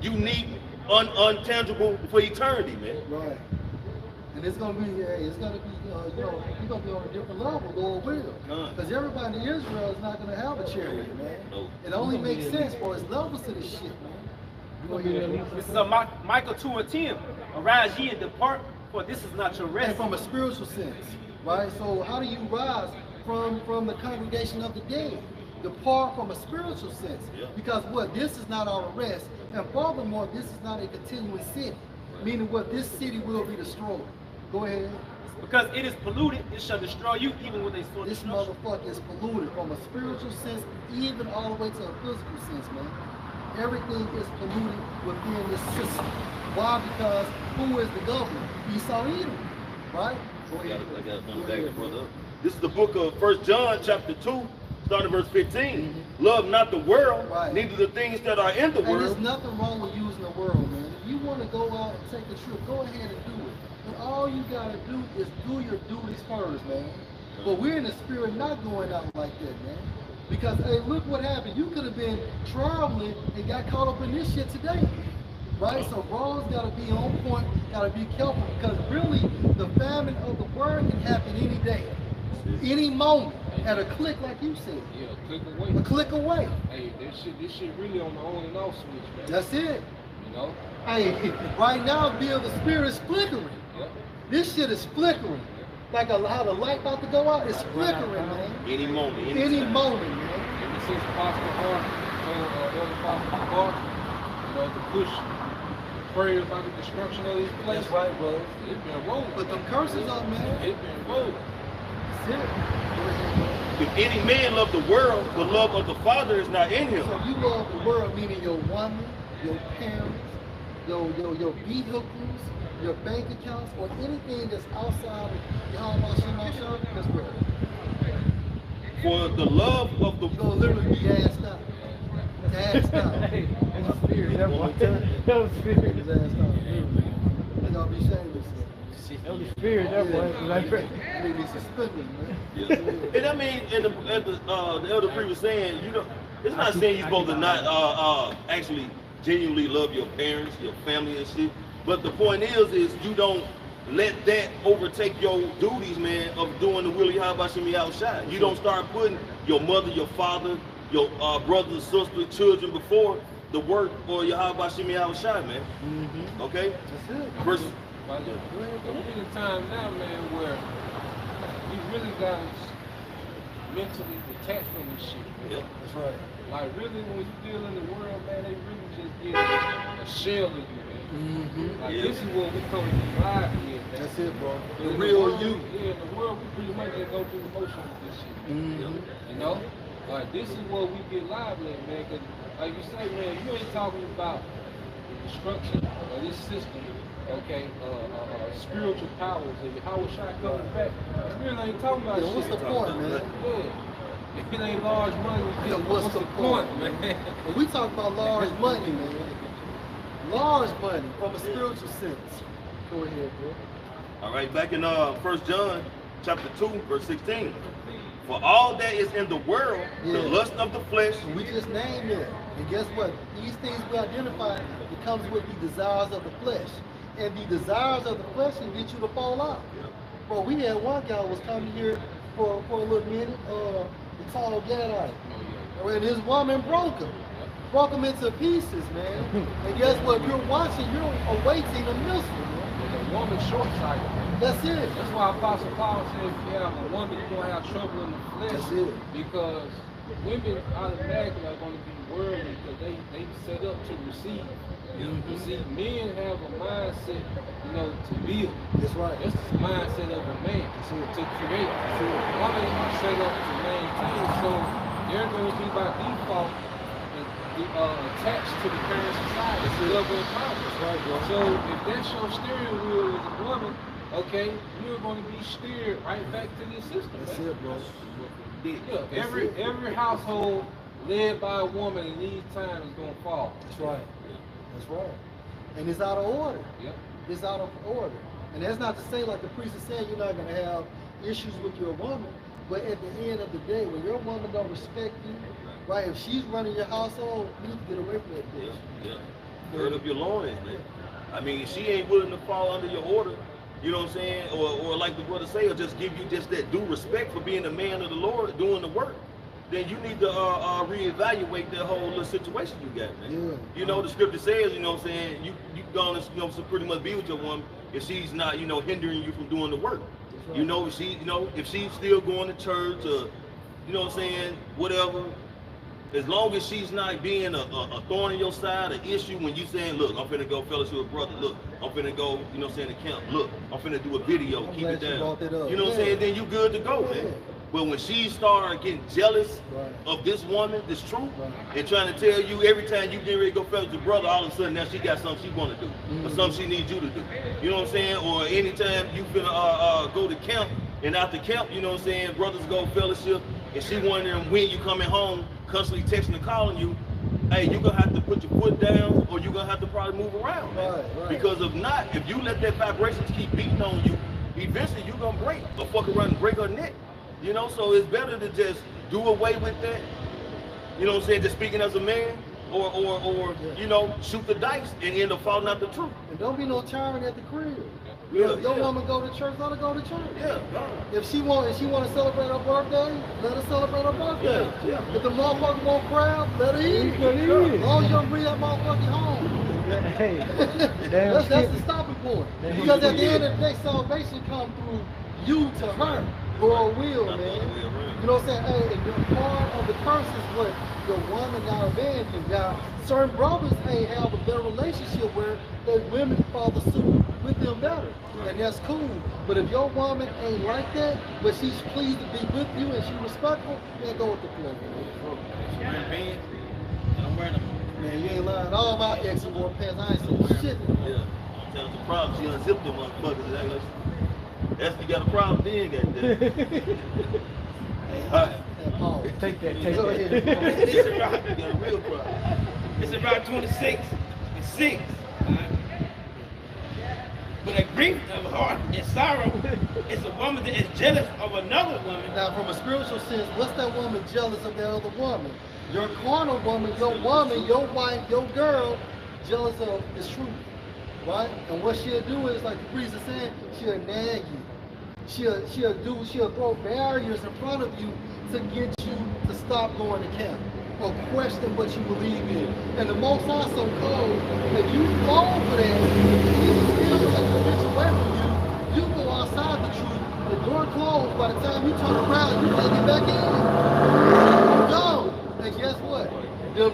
unique, untangible for eternity, man. Right. And it's gonna be, you know, you're gonna be on a different level, Lord will. Because everybody in Israel is not gonna have a chariot, man. No. It only makes sense for its levels to this shit, man. This is Micah 2:10. Arise ye and depart, for this is not your rest. And from a spiritual sense, right? So how do you rise from the congregation of the dead? Depart from a spiritual sense. Because what? This is not our rest. And furthermore, this is not a continuing city. Meaning what? This city will be destroyed. Go ahead. Because it is polluted, it shall destroy you even with a sword. This motherfucker is polluted from a spiritual sense, even all the way to a physical sense, man. Everything is polluted within this system. Why? Because who is the governor? Esau Edom, right? I got brother. This is the book of 1 John chapter 2, starting verse 15. Love not the world, neither the things that are in the world. And there's nothing wrong with using the world, man. If you want to go out and take a trip, go ahead and do it. But all you gotta do is do your duties first, man. But we're in the spirit not going out like that, man. Because, hey, look what happened. You could have been traveling and got caught up in this shit today. Right? So bros gotta be on point, gotta be careful, because really the famine of the word can happen any day. Any moment. At a click, like you said. Yeah, a click away. A click away. Hey, this shit really on the on and off switch, man. That's it. You know? Hey, right now, Bill, the spirit is flickering. Yep. This shit is flickering. Like how the light about to go out, it's flickering, man. Any moment. Any moment, man. Ever since Apostle Hart told Apostle Hart, you know, to push prayers about the destruction of this place. That's right, bro. It's been rolling. But them curses up, man. It's been rolling. That's it. If any man love the world, the love of the Father is not in him. So you love the world, meaning your woman, your parents, your vehicles, your bank accounts, or anything that's outside of your home, that's where. For the love of the you're gonna literally be gassed out. Gassed out. Hey, that's the spirit. That was the spirit. His ass out. They're gonna be shameless. That was the spirit. That was. They be suspended, man. Yeah. And I mean, and the elder priest was saying, you know, it's not saying you're supposed to not actually genuinely love your parents, your family and shit. But the point is you don't let that overtake your duties, man, of doing the will of Yahweh outside. You don't start putting your mother, your father, your brothers, sisters, children before the work or Yahweh outside, man. Okay? That's it. Versus, But we're in a time now, man, where we really got mentally detached from this shit. yeah, That's right. Like really, when you deal in the world, man, they really just get a shell of you, man. Like this is what we come to be live here, man. That's it, bro. The In real world, you. Yeah, in the world, we pretty much just go through the motion with this shit. You know? Like this is what we get live in, man. Cause like you say, man, you ain't talking about the destruction of this system. Okay, spiritual powers, and how was shot coming back? We really ain't talking about shit. What's the point, man? Yeah. If it ain't large money, What's the point, man? When we talk about large money, man. Large money from a spiritual sense. Go ahead, bro. all right, back in 1 John chapter 2, verse 16. For all that is in the world, the lust of the flesh. And we just named it. And guess what? These things we identify, it comes with the desires of the flesh. and the desires of the flesh can get you to fall out. Bro, we had one guy was coming here for a little minute, the tall Gadite. And his woman broke him into pieces, man. And guess what? You're watching, you're awaiting a missile, man. The woman's short-sighted. That's it. That's why Apostle Paul says if you have a woman, you're going to have trouble in the flesh. That's it. Because women automatically are going to be worldly because they set up to receive. You see, men have a mindset, to build. That's right. That's the mindset of a man, to create. Women are set up to maintain, so they're going to be by default attached to the current society. It's love and power. That's right, bro. So if that's your steering wheel as a woman, okay, you're going to be steered right back to this system. That's man. it, bro. Yeah, every household led by a woman in these times is going to fall. That's right. That's right. And it's out of order. Yep. It's out of order. And that's not to say, like the priest is saying, you're not going to have issues with your woman. But at the end of the day, when your woman don't respect you, right, if she's running your household, you need to get away from that bitch. Yeah. Gird up your loins, man. I mean, if she ain't willing to fall under your order, you know what I'm saying? Or like the brother say, or just give you just that due respect for being a man of the Lord, doing the work, then you need to reevaluate that whole little situation you got, man. Yeah. You know, the scripture says, you know what I'm saying, you gonna, pretty much be with your woman if she's not, hindering you from doing the work. Right. If she's still going to church or, you know what I'm saying, whatever, as long as she's not being a thorn in your side, an issue when you saying, look, I'm finna go fellowship with brother, look, I'm finna go, to camp, look, I'm finna do a video, keep it down. You know what I'm saying? Then you good to go, man. But when she start getting jealous of this woman, this truth, and trying to tell you every time you get ready to go fellowship with brother, all of a sudden now she got something she want to do, or something she needs you to do. You know what I'm saying? Or anytime you finna go to camp, and after camp, you know what I'm saying, brothers go fellowship, and she wondering when you coming home, constantly texting and calling you, hey, you're gonna have to put your foot down, or you're gonna have to probably move around, man. Right. Because if not, if you let that vibrations keep beating on you, eventually you're gonna break, or fuck around and break her neck. So it's better to just do away with that. You know what I'm saying? Just speaking as a man, or shoot the dice and end up falling out the truth. And don't be no tyrant at the crib. Yeah, if your woman go to church, let her go to church. Yeah. If she want to celebrate her birthday, let her celebrate her birthday. Yeah. If the motherfucker won't crab, let her eat. As long as you don't bring that motherfucker home. Hey, that's the stopping point. Because at the end of the day, salvation comes through you to her. Or will, man. You know what I'm saying? Hey, and part of the curse is what your woman now abandoned you. Now, certain brothers have a better relationship where the women follow suit with them better. And that's cool. But if your woman ain't like that, but she's pleased to be with you and she's respectful, then go with the flow. She's wearing pants, and I'm wearing them. Man, you ain't lying. All my exes wore pants. I ain't seen shit. Yeah. That's the problem. She unzipped them motherfuckers. That's you got a problem then, goddamn. Take that. It's You got a real problem. It's about 26 and 6. But a grief of heart and sorrow is a woman that is jealous of another woman. Now, from a spiritual sense, what's that woman jealous of the other woman? Your carnal woman, your wife, your girl, jealous of the truth. Right? And what she'll do is, like the priest is saying, she'll nag you. She'll throw barriers in front of you to get you to stop going to camp or question what you believe in. And the Most High so cold, if you fall for that, He still take the bitch away from you. You go outside the truth, the door closed. By the time you turn around, you can't get back in. Go. And guess what? The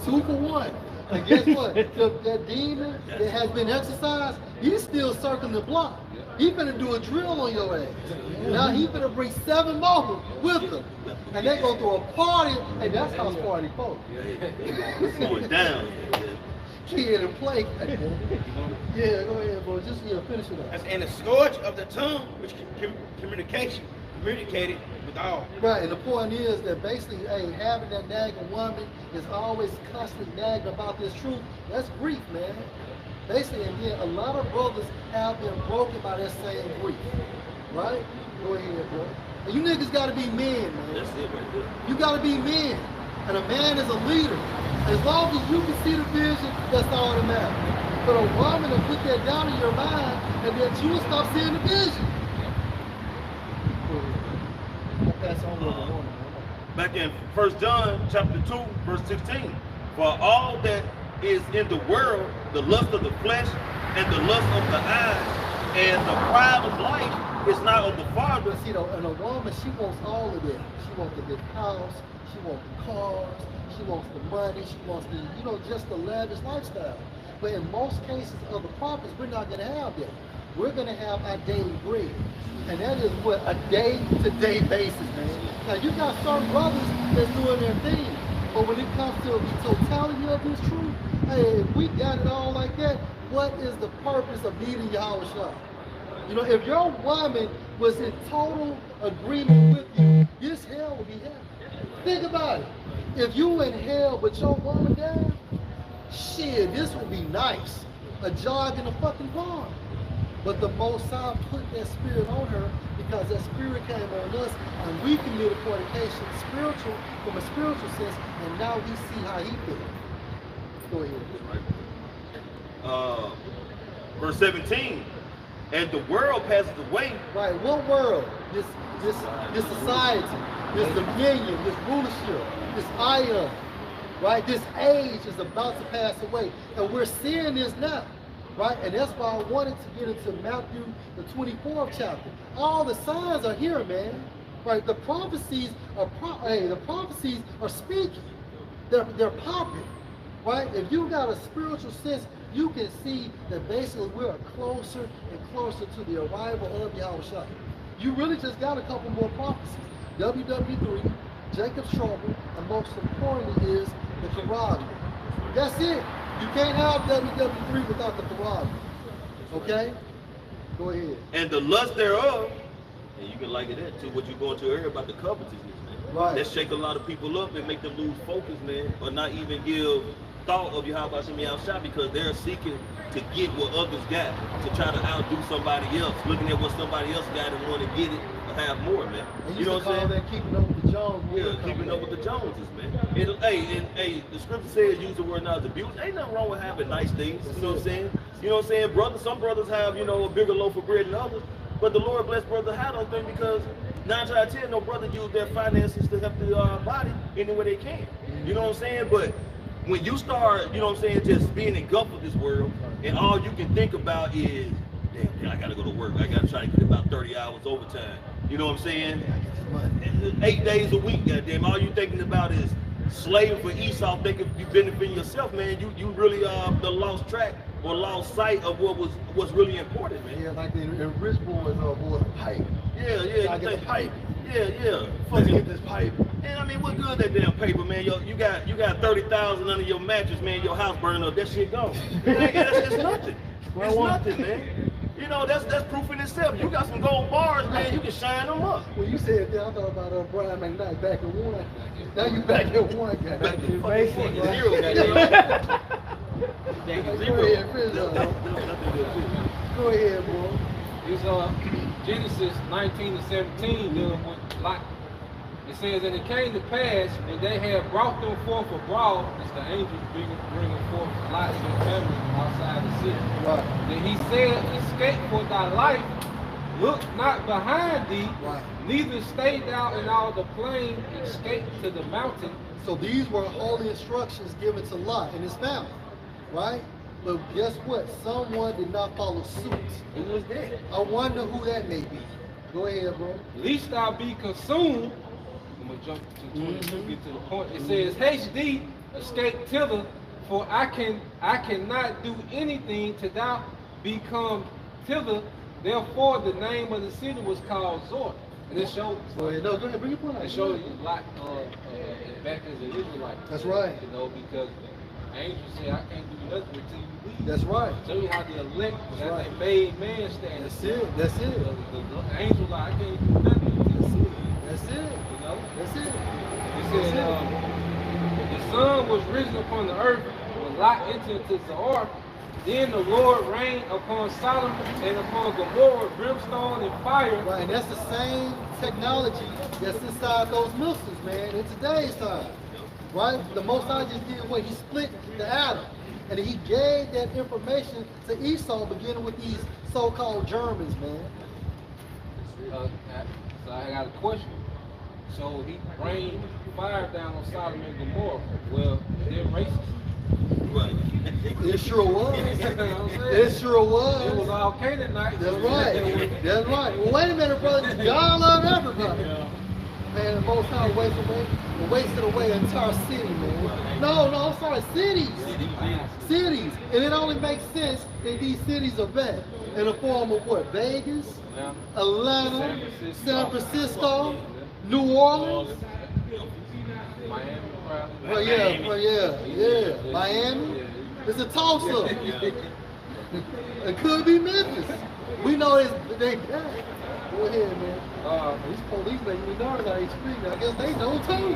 2 for 1. And guess what? That demon that has been exercised, he's still circling the block. He finna do a drill on your ass. Now he finna bring 7 more with him. And they go through a party. Hey, that's house party, folks. It's going down. Kid and play. Yeah, go ahead, bro. Just finish it up. And the scourge of the tongue, which communicated with all. Right, and the point is that basically, hey, having that nagging woman is always constantly nagging about this truth. That's grief, man. Basically, and then a lot of brothers have been broken by that same grief. Right? Go ahead, bro. And you niggas gotta be men, man. That's it right there. You gotta be men. And a man is a leader. As long as you can see the vision, that's all that matters. But a woman will put that down in your mind, and then you will stop seeing the vision. I'll pass on to the woman. Back in 1 John chapter 2, verse 16. For all that is in the world, the lust of the flesh and the lust of the eyes and the pride of life is not of the Father. But see, and a woman, she wants all of that. She wants the big house, she wants the cars, she wants the money, she wants the, just the lavish lifestyle. But in most cases of the prophets, we're not going to have that. We're going to have our daily bread. And that is what a day-to-day basis, man. Now, you got some brothers that's doing their thing. But when it comes to the totality of this truth, hey, if we got it all like that, what is the purpose of needing Yahweh Shah? If your woman was in total agreement with you, this hell would be heaven. Think about it. If you in hell with your woman down, shit, this would be nice. A jog in a fucking pond. But the Most High put that spirit on her because that spirit came on us and we committed fornication from a spiritual sense, and now we see how he did it. Go ahead. Verse 17. And the world passes away. Right, what world? This society, this dominion, this rulership, this iron, right? This age is about to pass away. And we're seeing this now. Right, and that's why I wanted to get into Matthew, the 24th chapter. All the signs are here, man. Right, the prophecies are speaking. They're popping. Right, if you got a spiritual sense, you can see that basically we're closer and closer to the arrival of Yahweh Shah. You really just got a couple more prophecies. WW3, Jacob's trouble, and most importantly is the Quran. That's it. You can't have WW3 without the Quran. Okay? Go ahead. And the lust thereof, and you can liken that to what you're going to earlier about the covetousness, man. Right. That shake a lot of people up and make them lose focus, man, or not even give thought of Yahweh Hashem Yahushua because they're seeking to get what others got, to try to outdo somebody else, looking at what somebody else got and want to get it or have more, man. And you know what I'm saying? That keeping up with the Jones. Yeah, keeping up with the Joneses, man. Hey, the scripture says use the word not to abuse. Ain't nothing wrong with having nice things. You know what I'm saying? You know what I'm saying? Brothers, some brothers have, a bigger loaf of bread than others. But the Lord bless brother had on thing because 9 times out of 10, no brother use their finances to help the body any way they can. You know what I'm saying? But when you start, just being engulfed with this world, and all you can think about is, damn, I gotta go to work. I gotta try to get about 30 hours overtime. You know what I'm saying? 8 days a week, goddamn. All you thinking about is slaving for Esau, thinking you benefiting yourself, man. You really lost track or lost sight of what's really important, man. Yeah, like the rich boys pipe. Yeah. I get a pipe. Yeah. Fucking get this pipe. And I mean, what good that damn paper, man? You got 30,000 under your mattress, man. Your house burning up. That shit gone. It's nothing. It's nothing, man. That's proof in itself. You got some gold bars, man. You can shine them up. When you said that, I thought about Brian McKnight back in one. Now you back in one, guy. Back in basic, zero, right? Go ahead, Go ahead, boy. It's Genesis 19 and 17 dealing with Lot. It says, and it came to pass when they had brought them forth abroad, it's the angels bringing forth Lot and his family outside the city. Right. Then he said, escape for thy life, look not behind thee, Right. neither stay thou in all the plain, escape to the mountain. So these were holy instructions given to Lot and his family, right? But guess what? Someone did not follow suit. Who was that? I wonder who that may be. Go ahead, bro. Lest thou be consumed. I'm gonna jump to 22, get to the point. It says, haste thee, escape thither, for I cannot do anything till thou be come thither. Therefore the name of the city was called Zor. And it shows. Go ahead. No, go ahead. Bring your point out. It shows Lot back as an Israelite. That's right. Because the angel said, I can't do nothing until you leave. That's right. Show you how the elect, That's right. they made man stand. That's it. That's it. The angel like, I can't do nothing until you leave. That's it. That's it. It said, the sun was risen upon the earth when Lot entered into Zoar. Then the Lord rained upon Sodom and upon Gomorrah brimstone and fire. Right, and that's the same technology that's inside those missiles, man, in today's time. Right? The Most High just did what? He split the atom. And he gave that information to Esau, beginning with these so-called Germans, man. So I got a question. So he rained fire down on Sodom and Gomorrah. Well, they're racist. Right. It sure was. You know what I'm saying? It sure was. It was all Canaanites. That's right. That's right. Well, wait a minute, brother. God love everybody. Man, the Most High wasted away an entire city, man. No, I'm sorry, cities. Cities. And it only makes sense if these cities are bad. In the form of what? Vegas, Atlanta, San Francisco, New Orleans. Miami, Well, yeah. Miami. It's a toss-up. It could be Memphis. We know they bad. Go ahead, man. These police making me nervous out of street. I guess they know too.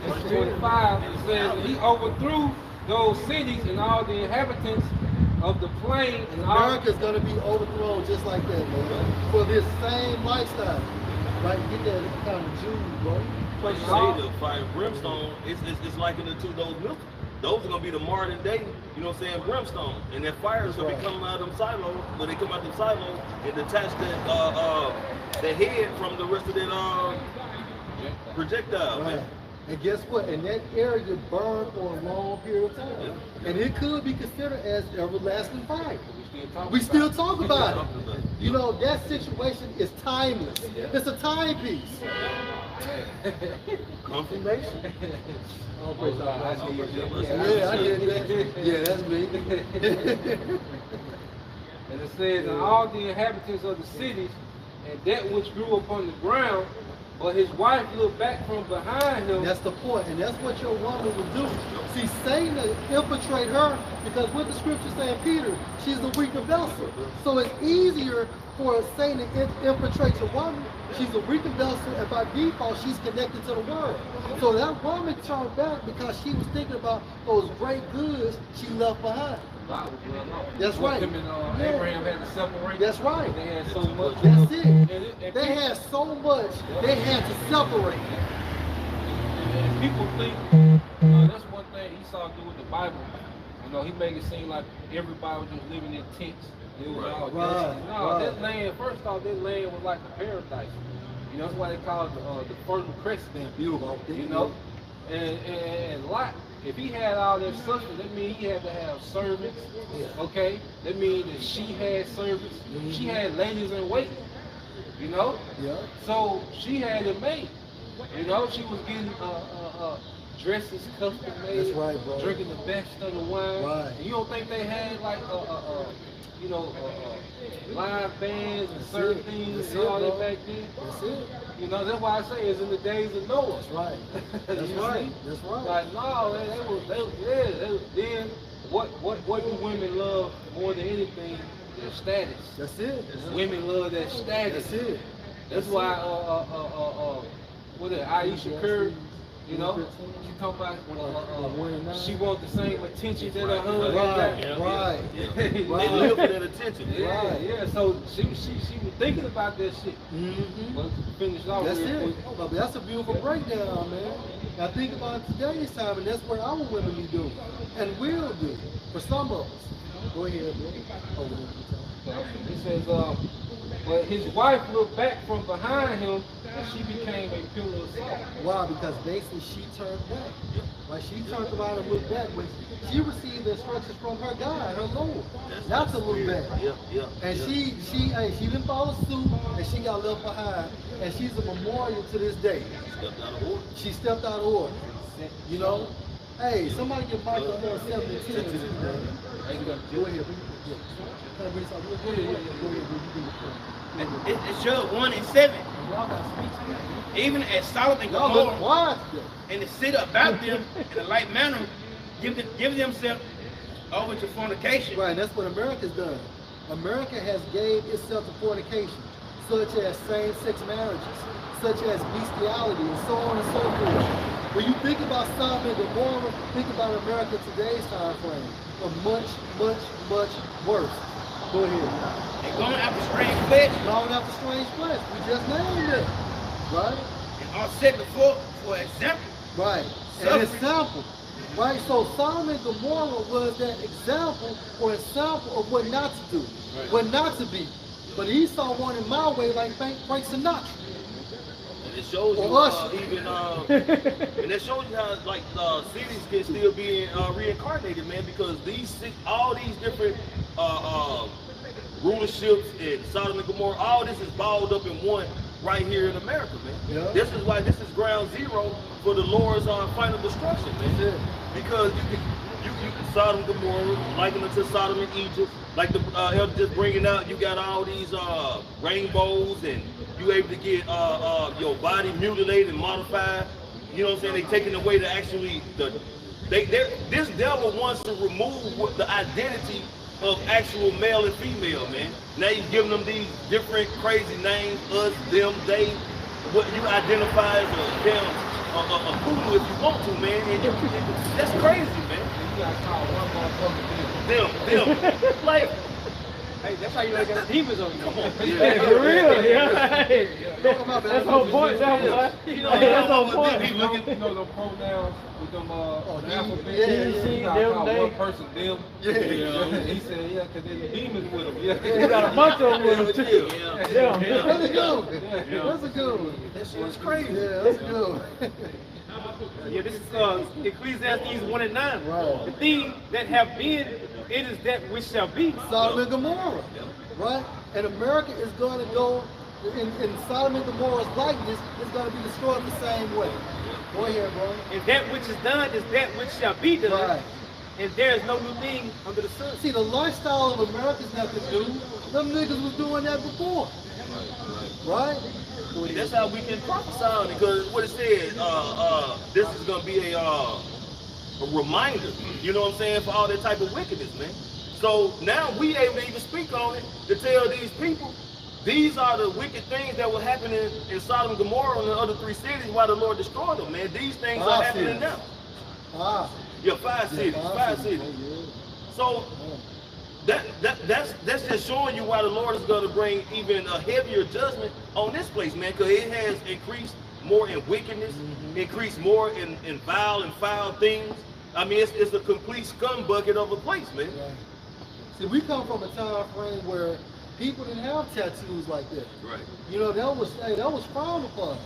Verse 25, it says he overthrew those cities and all the inhabitants of the plain. And America's going to be overthrown just like that, man. For this same lifestyle. Right? Get that kind of Jews, bro. Like you say, the fire and brimstone, it's likened to those milk. Those are going to be the modern day, you know what I'm saying, brimstone. And that fire is going to be coming out of them silos. When they come out of them silos, and detach the head from the rest of that projectile. Right. Man. And guess what? And that area burned for a long period of time. Yeah. And it could be considered as everlasting fire. We still talk We still talk about it. You know, that situation is timeless. It's a timepiece. Confirmation. Oh, praise God. I see you. Yeah, I did that. Yeah, that's me. And it says, and all the inhabitants of the cities, and that which grew upon the ground, but his wife looked back from behind him. That's the point, and that's what your woman will do. See, Satan will infiltrate her because what the scripture saying, Peter, she's the weaker vessel. So it's easier for Satan to infiltrate your woman. She's a weaker vessel, and by default, she's connected to the world. So that woman turned back because she was thinking about those great goods she left behind. That's right. Him and Abraham had to separate. That's right. They had so much. That's it. And They had so much, they had to separate. And people think that's one thing Esau do with the Bible. You know, he make it seem like everybody was just living in tents. It was all that land. First off, that land was like a paradise. You know, that's why they call it the Fertile Crescent. You know, and Lot, if he had all that substance, that means he had to have servants. Okay, that means that she had servants. She had ladies in waiting. You know, so she had it made. You know, she was getting dresses custom made. That's right, bro. Drinking the best of the wine. Right. And you don't think they had like live bands and certain things and all that back then? That's it. You know, that's why I say it's in the days of Noah. That's right. That's You right. see? That's right. Like no, then what do women love more than anything? Their status. That's it. Women love that status. That's it. That's why Aisha Curry, you know, she talk about she wants the same attention that her husband got. Right. They live for that attention. Yeah. So she was thinking about that shit. But to finish off, That's real it. quick, But that's a beautiful breakdown, man. Now think about today's time, and that's what our women be doing, and will do for some of us. Go ahead, bro. It says, but his wife looked back from behind him, and she became a pillar of salt. Why? Because basically she turned back. Like she turned around and looked back, but she received the instructions from her God, her Lord, not to look back. And she didn't follow suit, and she got left behind, and she's a memorial to this day. She stepped out of order. You know? Hey, somebody get Michael 7:10. Go ahead. It's Job 1:7. Even as Solomon and Gomorrah and the city about them in a like manner, give themselves over to fornication. Right, and that's what America's done. America has gave itself to fornication, such as same-sex marriages, such as bestiality, and so on and so forth. When you think about Sodom and Gomorrah, think about America today's time frame, but much, much, much worse. Go ahead. And going after strange flesh. Going after strange flesh. We just named it. Right? And all set before for example. Right. An example. Right? So Sodom and Gomorrah was that example or a sample of what not to do, what not to be. But Esau wanted my way like Frank Sinatra. And it shows you and it shows you how like cities can still be reincarnated, man, because all these different rulerships in Sodom and Gomorrah, all this is balled up in one right here in America, man. Yeah. This is why this is ground zero for the Lord's final destruction, man. Because you Sodom and Gomorrah, liken it to Sodom and Egypt, like the elder just bringing out, you got all these rainbows, and you able to get your body mutilated and modified. You know what I'm saying? They taking away the actually this devil wants to remove the identity of actual male and female, man. Now you're giving them these different crazy names, us, them, they, what you identify as a poodle if you want to, man. And that's crazy, man. You gotta call one motherfucker Them. Like, Hey, that's how you look at demons on you. come on. Hey, for real, yeah. Hey, that's on point, that boy. You know, That's on he point. looking, you know, the pronouns with them the alphabet. yeah, You yeah. gotta call Them, one they. person them. Yeah. He said, yeah, because there's demons with them. You Yeah. got a bunch of them with him, too. Yeah. Yeah. That's a good one. That's a good one. That shit is crazy. Yeah, that's a good one. Yeah, this is Ecclesiastes 1 and 9. Right. The thing that have been, it is that which shall be. Sodom and Gomorrah, right? And America is going to go in Sodom and Gomorrah's likeness. Is going to be destroyed the same way. Go ahead, bro. And that which is done is that which shall be done. Right. And there is no new thing under the sun. See, the lifestyle of America's nothing new. Them niggas was doing that before, right? And that's how we can prophesy on it, because what it said, this is gonna be a reminder, you know what I'm saying, for all that type of wickedness, man. So now we able to even speak on it to tell these people, these are the wicked things that were happening in Sodom and Gomorrah and the other 3 cities while the Lord destroyed them, man. These things are happening now. Yeah, 5 cities, 5 cities. So that's just showing you why the Lord is going to bring even a heavier judgment on this place, man, because it has increased more in wickedness, increased more in vile and foul things. I mean, it's a complete scum bucket of a place, man. Right. See, we come from a time frame where people didn't have tattoos like that. Right. You know, that was frowned upon.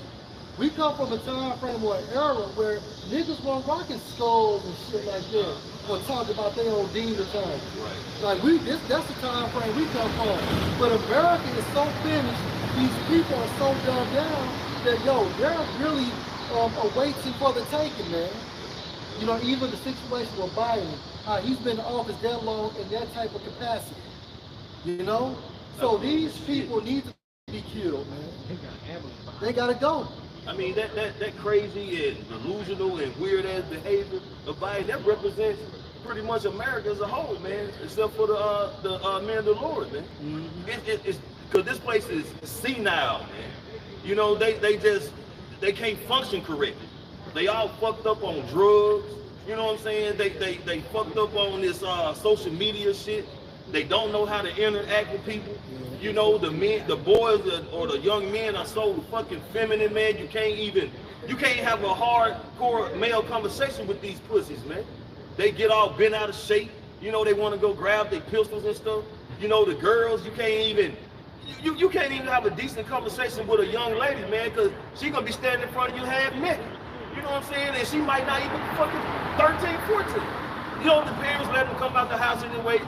We come from a time frame or an era where niggas weren't rocking skulls and shit like that, or talk about their own demon times. Right. Like that's the time frame we come from. But America is so finished. These people are so dumbed down that they're really awaiting for the taking, man. You know, even the situation with Biden, he's been in office that long in that type of capacity. You know, so these people need to be killed, man. They gotta go. I mean, that crazy and delusional and weird ass behavior of Biden, that represents pretty much America as a whole, man, except for the men of the Lord, man. It's because this place is senile, man. You know, they can't function correctly. They all fucked up on drugs. You know what I'm saying? They fucked up on this social media shit. They don't know how to interact with people. You know, the boys or the young men are so fucking feminine, man. You can't have a hardcore male conversation with these pussies, man. They get all bent out of shape. You know, they want to go grab their pistols and stuff. You know, the girls, you can't even have a decent conversation with a young lady, man, because she gonna be standing in front of you half naked. You know what I'm saying? And she might not even fucking 13, 14. You know, the parents let them come out the house anyway.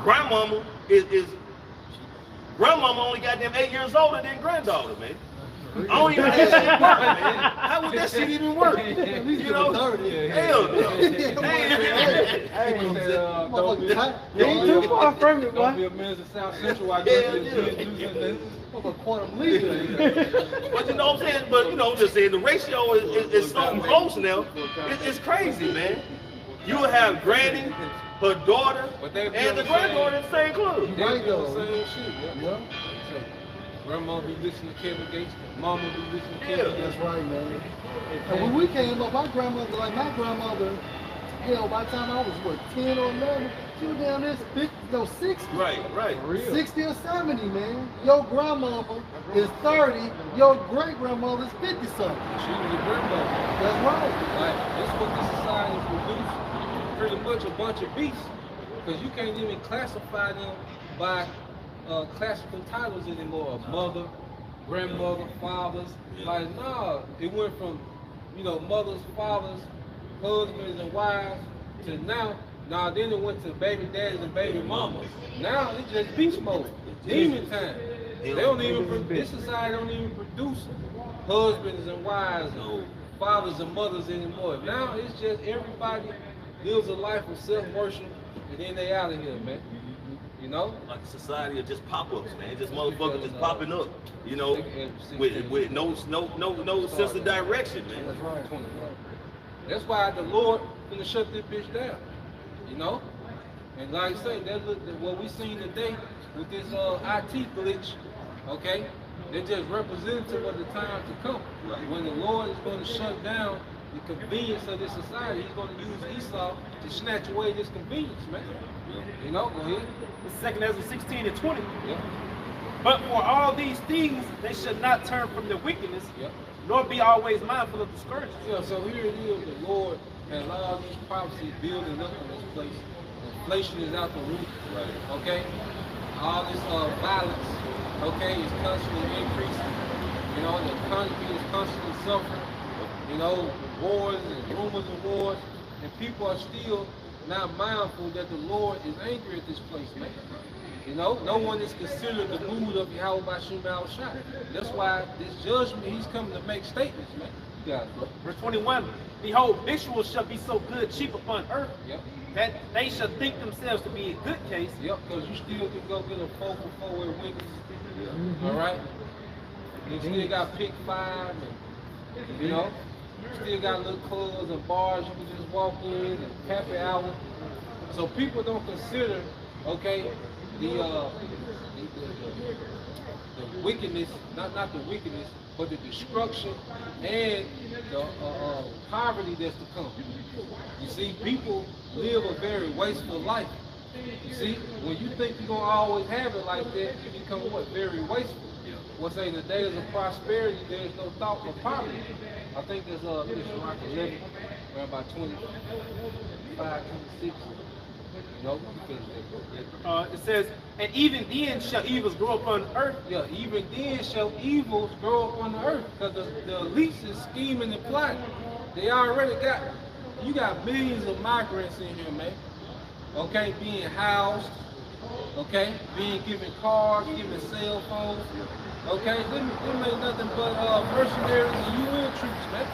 Grandmama grandmama only got them 8 years older than granddaughter, man. I don't even know how that shit work, man. How would that shit even work? You know? Hell no. You ain't too far from it, Don't be boy. a minister of South Central. I guess A quantum leap. But you know what I'm saying? But you know, just saying the ratio is so close now. It's crazy, man. You will have Granny, her daughter, and the granddaughter in the same club. Right, though. Same shit. Yeah. Grandma be listening to Kevin Gates. Mama be listening to Kevin Gates. That's right, man. And when we came up, my grandmother, hell, by the time I was, 10 or 11, You down there 50, no 60. Right. 60 or 70, man. Your grandmother is 30, your great grandmother is 50 something. She was a grandmother. That's right. Like, this is what this society produced. Pretty much a bunch of beasts. Because you can't even classify them by classical titles anymore. Mother, grandmother, fathers. Like, nah, it went from, mothers, fathers, husbands, and wives to now. Now then it went to baby daddies and baby mamas. Now it's just beast mode, demon time. They don't even. This society don't even produce husbands and wives, and fathers and mothers anymore. Now it's just everybody lives a life of self-worship, and then they out of here, man. Like a society of just pop-ups, man. Just motherfuckers just popping up, with no sense of direction, man. That's right. That's why the Lord gonna shut this bitch down. And like I say, that's what we seen today with this IT glitch, okay? They're just representative of the time to come. When the Lord is going to shut down the convenience of this society, he's going to use Esau to snatch away this convenience, man. Go ahead. The 2 Ezra 16 and 20. Yep. But for all these things, they should not turn from their wickedness, nor be always mindful of the scourges. Yeah, so here it is, the Lord and a lot of these prophecies building up in this place. Inflation is out the roof, okay? All this violence, okay, is constantly increasing. The economy is constantly suffering. Wars and rumors of wars, and people are still not mindful that the Lord is angry at this place, man. No one is considered the mood of Yahweh Bashim Al-Shai. That's why this judgment, he's coming to make statements, man. Verse 21, behold, victuals shall be so good cheap upon earth, that they shall think themselves to be in good case. Because you still can go get a 4 for 4 with Winkers. All right? You still got Pick 5, and, you still got little clubs and bars you can just walk in, and happy hour. So people don't consider, okay, the wickedness, not the wickedness, but the destruction and the poverty that's to come. You see, people live a very wasteful life. You see, when you think you're going to always have it like that, you become what? Very wasteful. What's saying the days of prosperity, there's no thought of poverty. I think there's Rock 11, around about 25, 26. It says, and even then shall evils grow upon earth. Yeah, even then shall evils grow upon the earth. Because the elites is scheming and plotting. They already you got millions of migrants in here, man. Okay, being housed. Okay, being given cars, given cell phones. Okay, them ain't nothing but mercenaries and UN troops, man.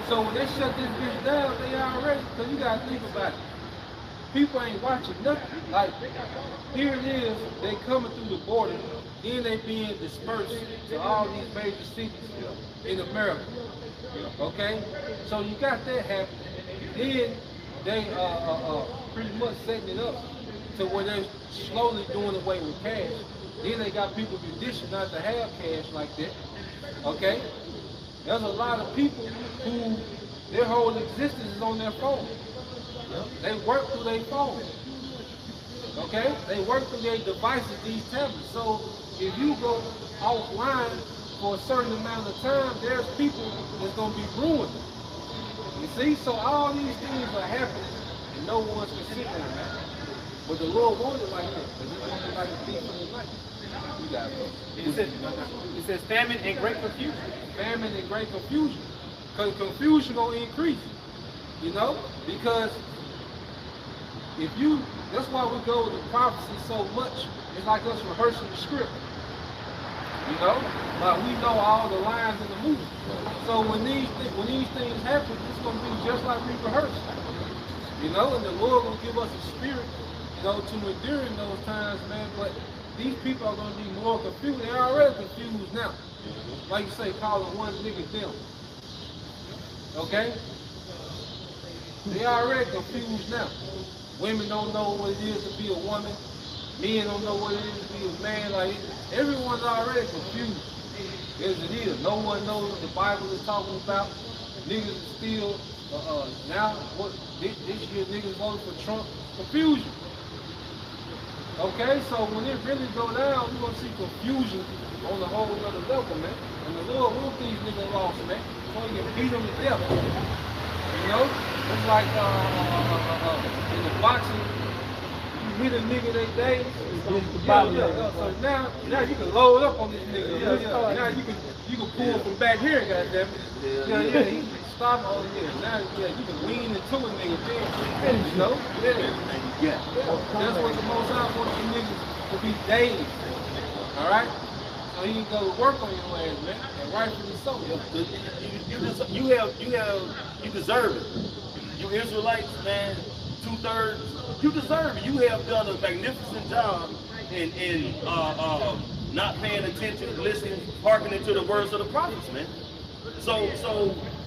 So when they shut this bitch down, they already, because you gotta think about it. People ain't watching nothing. Like, here it is, they coming through the border, then they being dispersed to all these major cities in America. Okay? So you got that happening. Then they pretty much setting it up to where they're slowly doing away with cash. Then they got people conditioned not to have cash like that. Okay? There's a lot of people who their whole existence is on their phone. They work through their phone. Okay? They work through their devices, these tablets. So if you go offline for a certain amount of time, there's people that's going to be ruined. You see? So all these things are happening and no one's considering that. But the Lord wanted it like that. Because He wanted it like a thief in the night. You got it. It says famine and great confusion. Famine and great confusion. Because confusion going to increase. Because if you, that's why we go with the prophecy so much. It's like us rehearsing the script. Like we know all the lines in the movie. So when these things happen, it's going to be just like we rehearsed. And the Lord will give us a spirit, to endure in those times, man. But these people are going to be more confused. They're already confused now. Like you say, calling one nigga them. Okay? They already confused now. Women don't know what it is to be a woman. Men don't know what it is to be a man. Like, everyone's already confused. As it is. No one knows what the Bible is talking about. Niggas is still, now, this year niggas voted for Trump. Confusion. Okay, so when it really go down, we're gonna see confusion on a whole other level, man. And the Lord wants these niggas lost, man. So he can beat them to death. You know? It's like in the boxing, you hit a nigga that day. Yeah. So now you can load up on this nigga. Yeah. Now you can pull from back here, goddamn it. Yeah. He stop. Oh yeah. Now you can lean into a nigga. Then you know. Yeah. That's what the Most High wants you niggas to be daily. All right. So he can go work on your ass, man. And rightfully so. You deserve it. You Israelites, man, 2/3, you deserve it. You have done a magnificent job in not paying attention, listening, hearkening to the words of the prophets, man. So,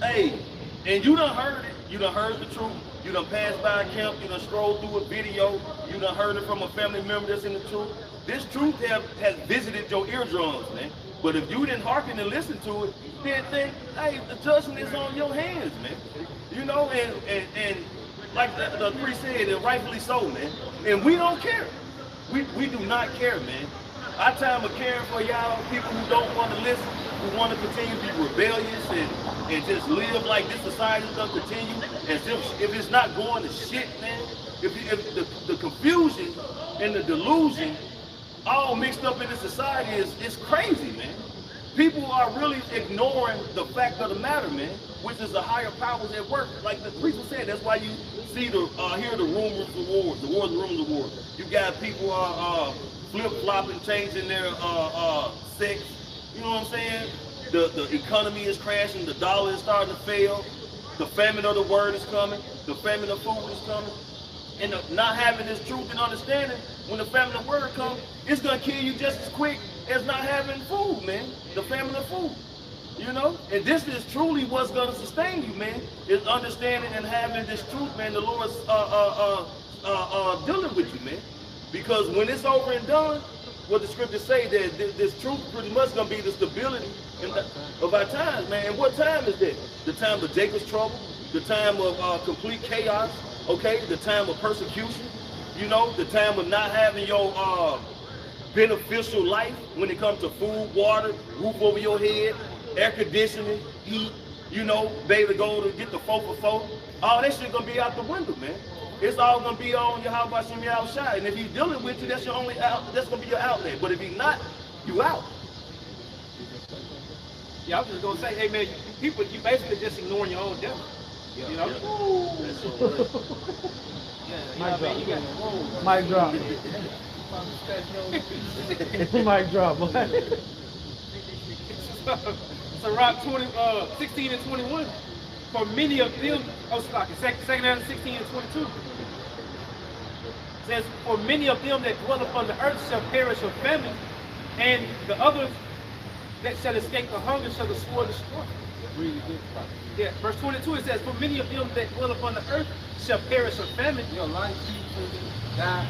hey, and you done heard it. You done heard the truth. You done passed by a camp. You done strolled through a video. You done heard it from a family member that's in the truth. This truth has visited your eardrums, man. But if you didn't hearken and listen to it, then hey, the judgment is on your hands, man. You know, and like the priest said, and rightfully so, man. And we don't care. We do not care, man. Our time of caring for y'all, people who don't want to listen, who want to continue to be rebellious and just live like this society is going to continue, as if it's not going to shit, man. If the confusion and the delusion all mixed up in this society is crazy, man. People are really ignoring the fact of the matter, man, which is the higher powers at work. Like the priest was saying, that's why you see hear the rumors of wars, the wars, the rumors of wars. You got people flip-flopping, changing their sex. You know what I'm saying? The economy is crashing, the dollar is starting to fail, the famine of the word is coming, the famine of food is coming. And not having this truth and understanding, when the famine of word comes, it's gonna kill you just as quick as not having food, man. The famine of food. You know? And this is truly what's gonna sustain you, man. Is understanding and having this truth, man. The Lord's dealing with you, man. Because when it's over and done, what the scriptures say, that this truth pretty much gonna be the stability of our times, man. And what time is that? The time of Jacob's trouble, the time of complete chaos, okay? The time of persecution, you know, the time of not having your beneficial life when it comes to food, water, roof over your head, air conditioning, heat, you know, be able to go to get the 4 for 4. All that shit gonna be out the window, man. It's all gonna be on your how about you outside. And if he's dealing with you, that's your only out. That's gonna be your outlet. But if he's not, you out. Yeah, I was just gonna say, hey man, you basically just ignoring your own devil. You know? Mic drop. Mic drop. So Rock 16 and 21. For many of them, second half 16 and 22. Says, for many of them that dwell upon the earth shall perish of famine, and the others that shall escape the hunger shall the sword destroy. Yeah, verse 22 it says, for many of them that dwell upon the earth shall perish of famine. You know, a lot of people die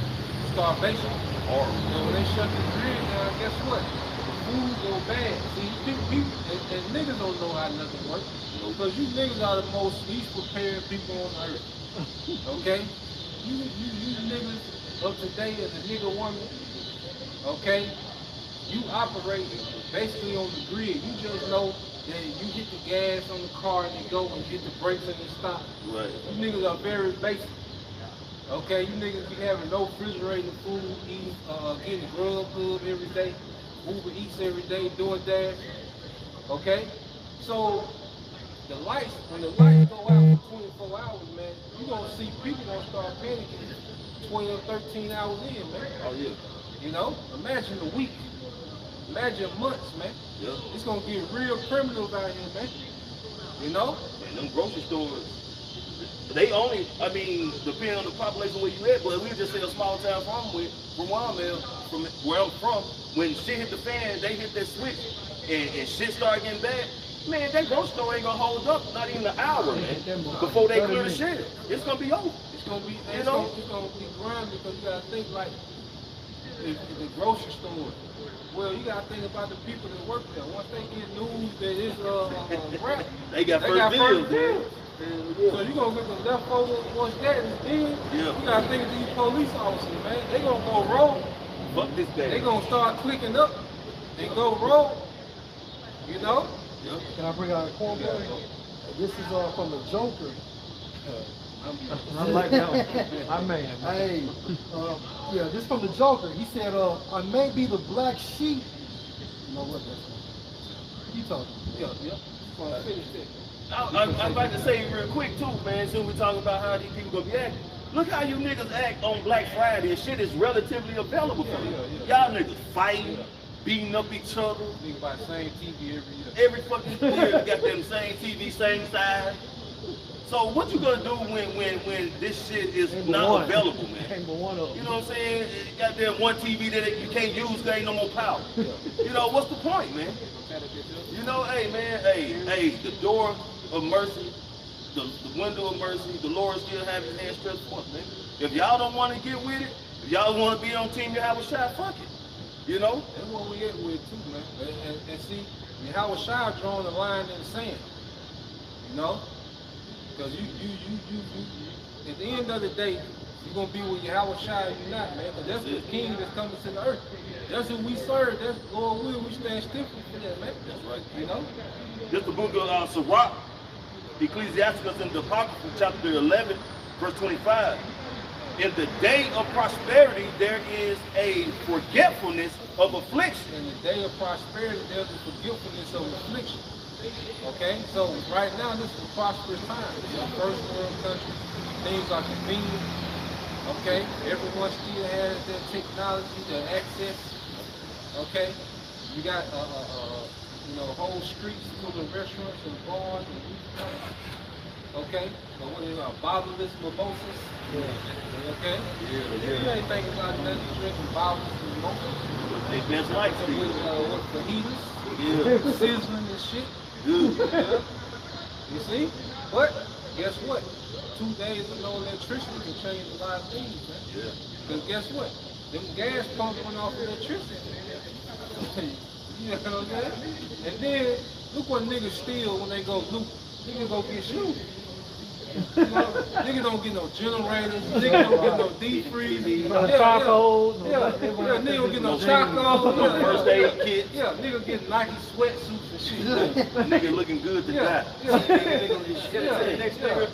starvation. Or when they shut the grid down, guess what? The food go bad. See, people and niggas don't know how nothing works. Because you niggas are the most least prepared people on earth. Okay? You niggas of today as a nigga woman, okay? You operate basically on the grid. You just know that you hit the gas on the car and you go and hit the brakes and you stop. Right. You niggas are very basic. Okay, you niggas be having no refrigerated food, eating, getting Grubhub every day, Uber Eats every day, DoorDash. Okay? So the lights, when the lights go out for 24 hours, man, you gonna see people gonna start panicking 12, 13 hours in, man. Oh yeah. You know? Imagine a week. Imagine months, man. Yeah. It's gonna get real primitive out here, man. You know? And them grocery stores, they only, I mean, depending on the population where you at, but we just say a small town from where I'm at, from where I'm from, when shit hit the fan, they hit that switch, and shit start getting bad, man, that grocery store ain't gonna hold up not even an hour, man, before they clear the shit. It's gonna be over. It's gonna be, you know? It's gonna be grind because you gotta think like the grocery store. Well, you gotta think about the people that work there. Once they get news that it's rap, they got first deals. So you gonna get the leftover once that is in. Yeah. You gotta think of these police officers, man. They gonna go rogue. Fuck this day. They gonna start clicking up and go rogue. You know? Yep. Can I bring out a quote? This is from the Joker. I like that one. I mean, Hey, yeah, this from the Joker. He said, I may be the black sheep. You know what that's? You talking? Yeah. Well, finish that. I'm about to say real quick too, man. Soon we talking about how these people gonna be acting. Look how you niggas act on Black Friday and shit is relatively available for you. Y'all niggas fighting, beating up each other. Nigga buy the same TV every year. Every fucking year, you got them same TV, same size. So what you gonna do when this shit is not available, man? You know what I'm saying? You got that one TV that you can't use because ain't no more power. You know, what's the point, man? You know, hey man, hey, the door of mercy, the window of mercy, the Lord still have his hand stretched forth, man. If y'all don't want to get with it, if y'all want to be on team Yahweh Shai, fuck it. You know? That's what we at with too, man. And see, Yahweh Shai drawing the line in the sand. You know? Because you, at the end of the day, you're going to be with Yahweh Shai or you're not, man. Because that's the king that's coming to the earth. That's who we serve. That's Lord will. We stand stiff for that, man. That's right. You know? This the book of Sirach, Ecclesiasticus in the Apocrypha, chapter 11, verse 25. In the day of prosperity, there is a forgetfulness of affliction. In the day of prosperity, there's a forgetfulness of affliction. Okay, so right now this is a prosperous time. This is a first world country. Things are convenient. Okay, everyone still has their technology, their access. Okay, you got whole streets full of restaurants and bars and restaurants. Okay, so what is bottomless mimosas? Yeah. Okay. You ain't thinking about nothing drinking bottomless mimosas. They best like with fajitas, sizzling and shit. Yeah. You see? But guess what? 2 days of no electricity can change a lot of things, man. Yeah. Because guess what? Them gas pumps went off electricity. You know what I'm saying? And then look what niggas steal when they go loot. Niggas go get shoes. You know, niggas don't get no generators, niggas don't get no deep freezing. Charcoal. Niggas don't get no charcoal. No first aid kits. Yeah, niggas get Nike sweatsuits and shit. Nigga looking good to die. Next day.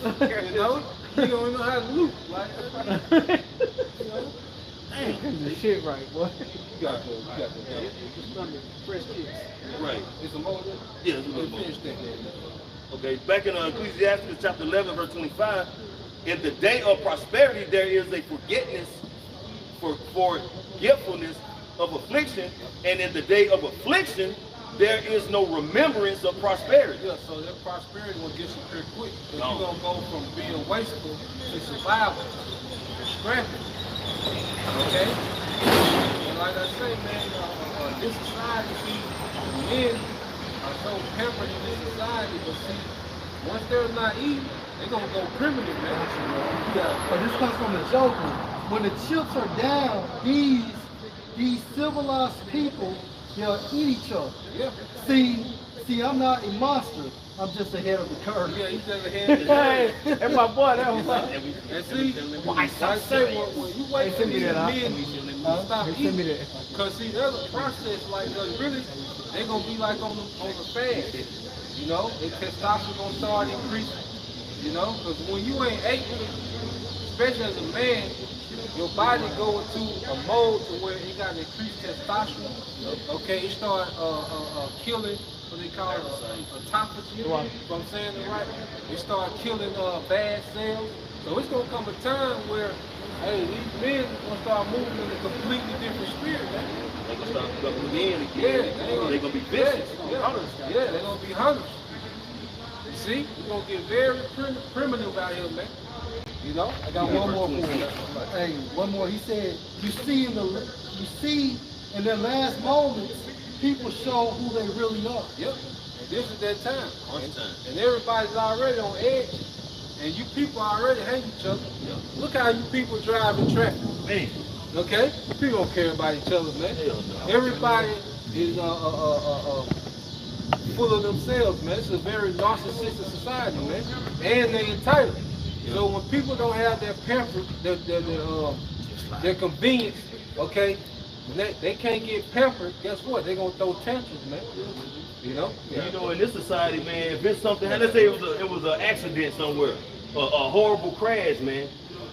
You know? You don't know how to loot. Like, you know? Damn. The shit right, boy. You got to. Fresh kicks. Right. It's a more. Yeah, it's a little finish that. Okay, back in Ecclesiastes chapter 11, verse 25, in the day of prosperity there is a forgetfulness of affliction, and in the day of affliction there is no remembrance of prosperity. Yeah, so that prosperity will get you pretty quick. So you're going to go from being wasteful to survival, to scrapping. Okay? And like I say, man, this society, see, men are so pampered in this society, but see, once they're not eating, they're going to go primitive, man. Yeah, but this comes from the Joker. When the chips are down, these civilized people, they'll eat each other. Yeah. See, I'm not a monster. I'm just ahead of the curve. Yeah, he's just ahead of the curve. Hey, and my boy, that was like, and see, like I say, when you wait for these men to stop eating, because see, there's a process like really, they're going to be like on the fast. You know, their testosterone going to start increasing. You know, because when you ain't ate, especially as a man, your body go into a mode to where it got increased testosterone. Okay, it start killing what they call autophagy. If I'm saying it right, it start killing bad cells. So it's gonna come a time where, hey, these men are gonna start moving in a completely different spirit, man. They're gonna start coming in again. Yeah, they're gonna be vicious. Yeah, they're gonna be hunters. You see, we're gonna get very primitive out here, man. You know, I got one more for you. Hey, one more. He said, you see in their last moments, people show who they really are. Yep. And this is that time. And everybody's already on edge. And you people already hate each other. Yep. Look how you people drive in traffic. Man. Okay? People don't care about each other, man. Hell no. Everybody is full of themselves, man. It's a very narcissistic society, man. And they entitled. So when people don't have their pamper, their convenience, okay, they can't get pampered, guess what? They're gonna throw tantrums, man. You know? You know, in this society, man, if it's something, let's say it was an accident somewhere, a horrible crash, man.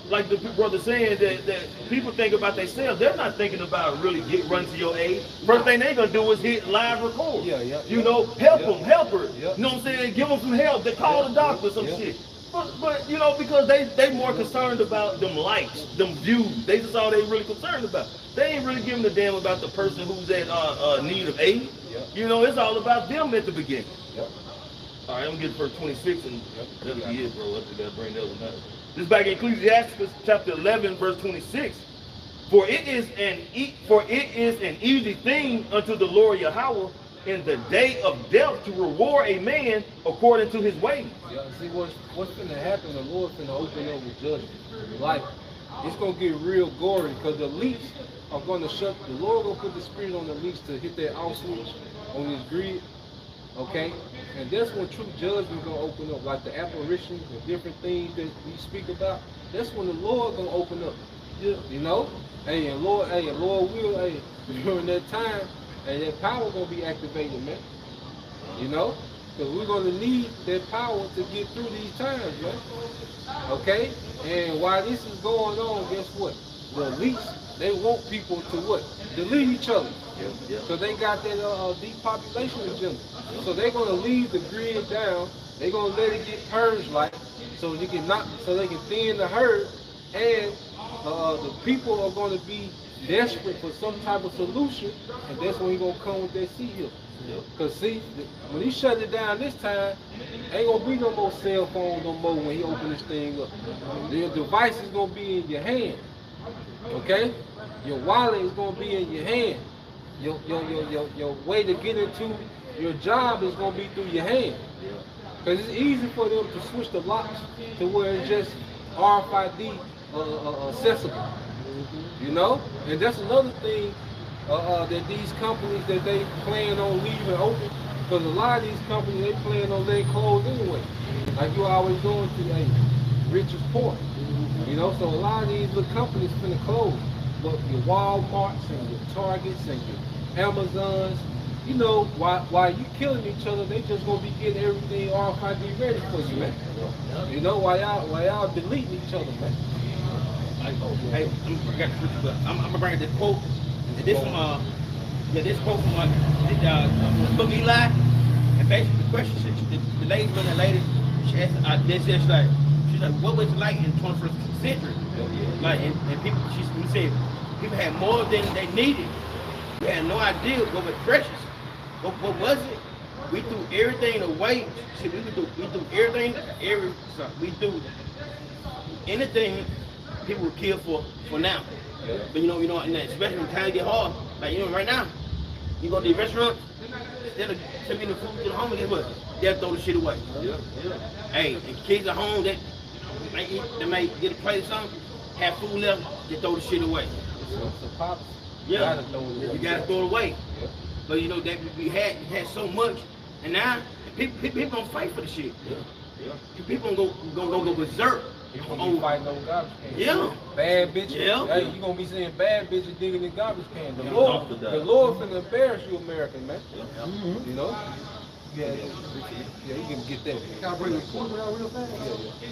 Like the brother saying that people think about themselves, they're not thinking about really run to your aid. First thing they're gonna do is hit live record. You know, help them, help her. You know what I'm saying? Give them some help. They call the doctor, some shit. But you know, because they more concerned about them likes, them views. That's all they really concerned about. They ain't really giving a damn about the person who's at need of aid. You know, it's all about them at the beginning. All right, I'm getting verse 26, and that'll be it, bro. I gotta bring that one out. This is back in Ecclesiastes chapter 11, verse 26. For it is an easy thing unto the Lord Yahweh in the day of death to reward a man according to his ways. Yeah, see what's gonna happen, the Lord's gonna open up with judgment. Like, it's gonna get real gory because the leaks are gonna shut, the Lord gonna put the spirit on the leaks to hit that off switch on his grid, okay? And that's when true judgment gonna open up, like the apparitions and different things that we speak about. That's when the Lord gonna open up. You know? And Lord will, during that time, and that power gonna be activated, man. You know? Because we're gonna need that power to get through these times, man. Okay? And while this is going on, guess what? The least, they want people to what? Delete each other. So they got that depopulation agenda. So they're gonna leave the grid down. They're gonna let it get purged, like, so they can thin the herd, and the people are gonna be desperate for some type of solution, and that's when he's gonna come with that sea hill. Cause see, when he shut it down this time, ain't gonna be no more cell phones no more when he open this thing up. The device is gonna be in your hand. Okay? Your wallet is gonna be in your hand. Your way to get into your job is gonna be through your hand. Cause it's easy for them to switch the locks to where it's just RFID accessible. You know? And that's another thing that these companies that they plan on leaving open, because a lot of these companies, they plan on letting close anyway. Like you always doing today, rich is poor. You know, so a lot of these little companies finna close. But your Walmarts and your Targets and your Amazons, you know, while you killing each other, they just gonna be getting everything RFID ready for you, man. You know, while y'all deleting each other, man. Hey, I'm gonna bring this quote. This from this quote from the book Eli. And basically the question, the lady, she asked, she's like, what was it like in the 21st century? Like, and people, she said, people had more than they needed. We had no idea what was precious. What was it? We threw everything away. See, we do everything, we do anything people would kill for now. But you know, and especially when times get hard, like, you know, right now, you go to the restaurant, instead of sending the food to the home, guess what? They'll throw the shit away. Hey, and kids at home that they may get a plate or something, have food left, they throw the shit away. You gotta throw it away. But you know that we had so much, and now people gonna fight for the shit. People gonna go berserk. You gonna be fighting over garbage cans. Bad bitches. Hey, you gonna be seeing bad bitches digging in garbage cans. The Lord finna embarrass you, American, man. You know? Yeah, you can get that. Can I bring the quote out real fast?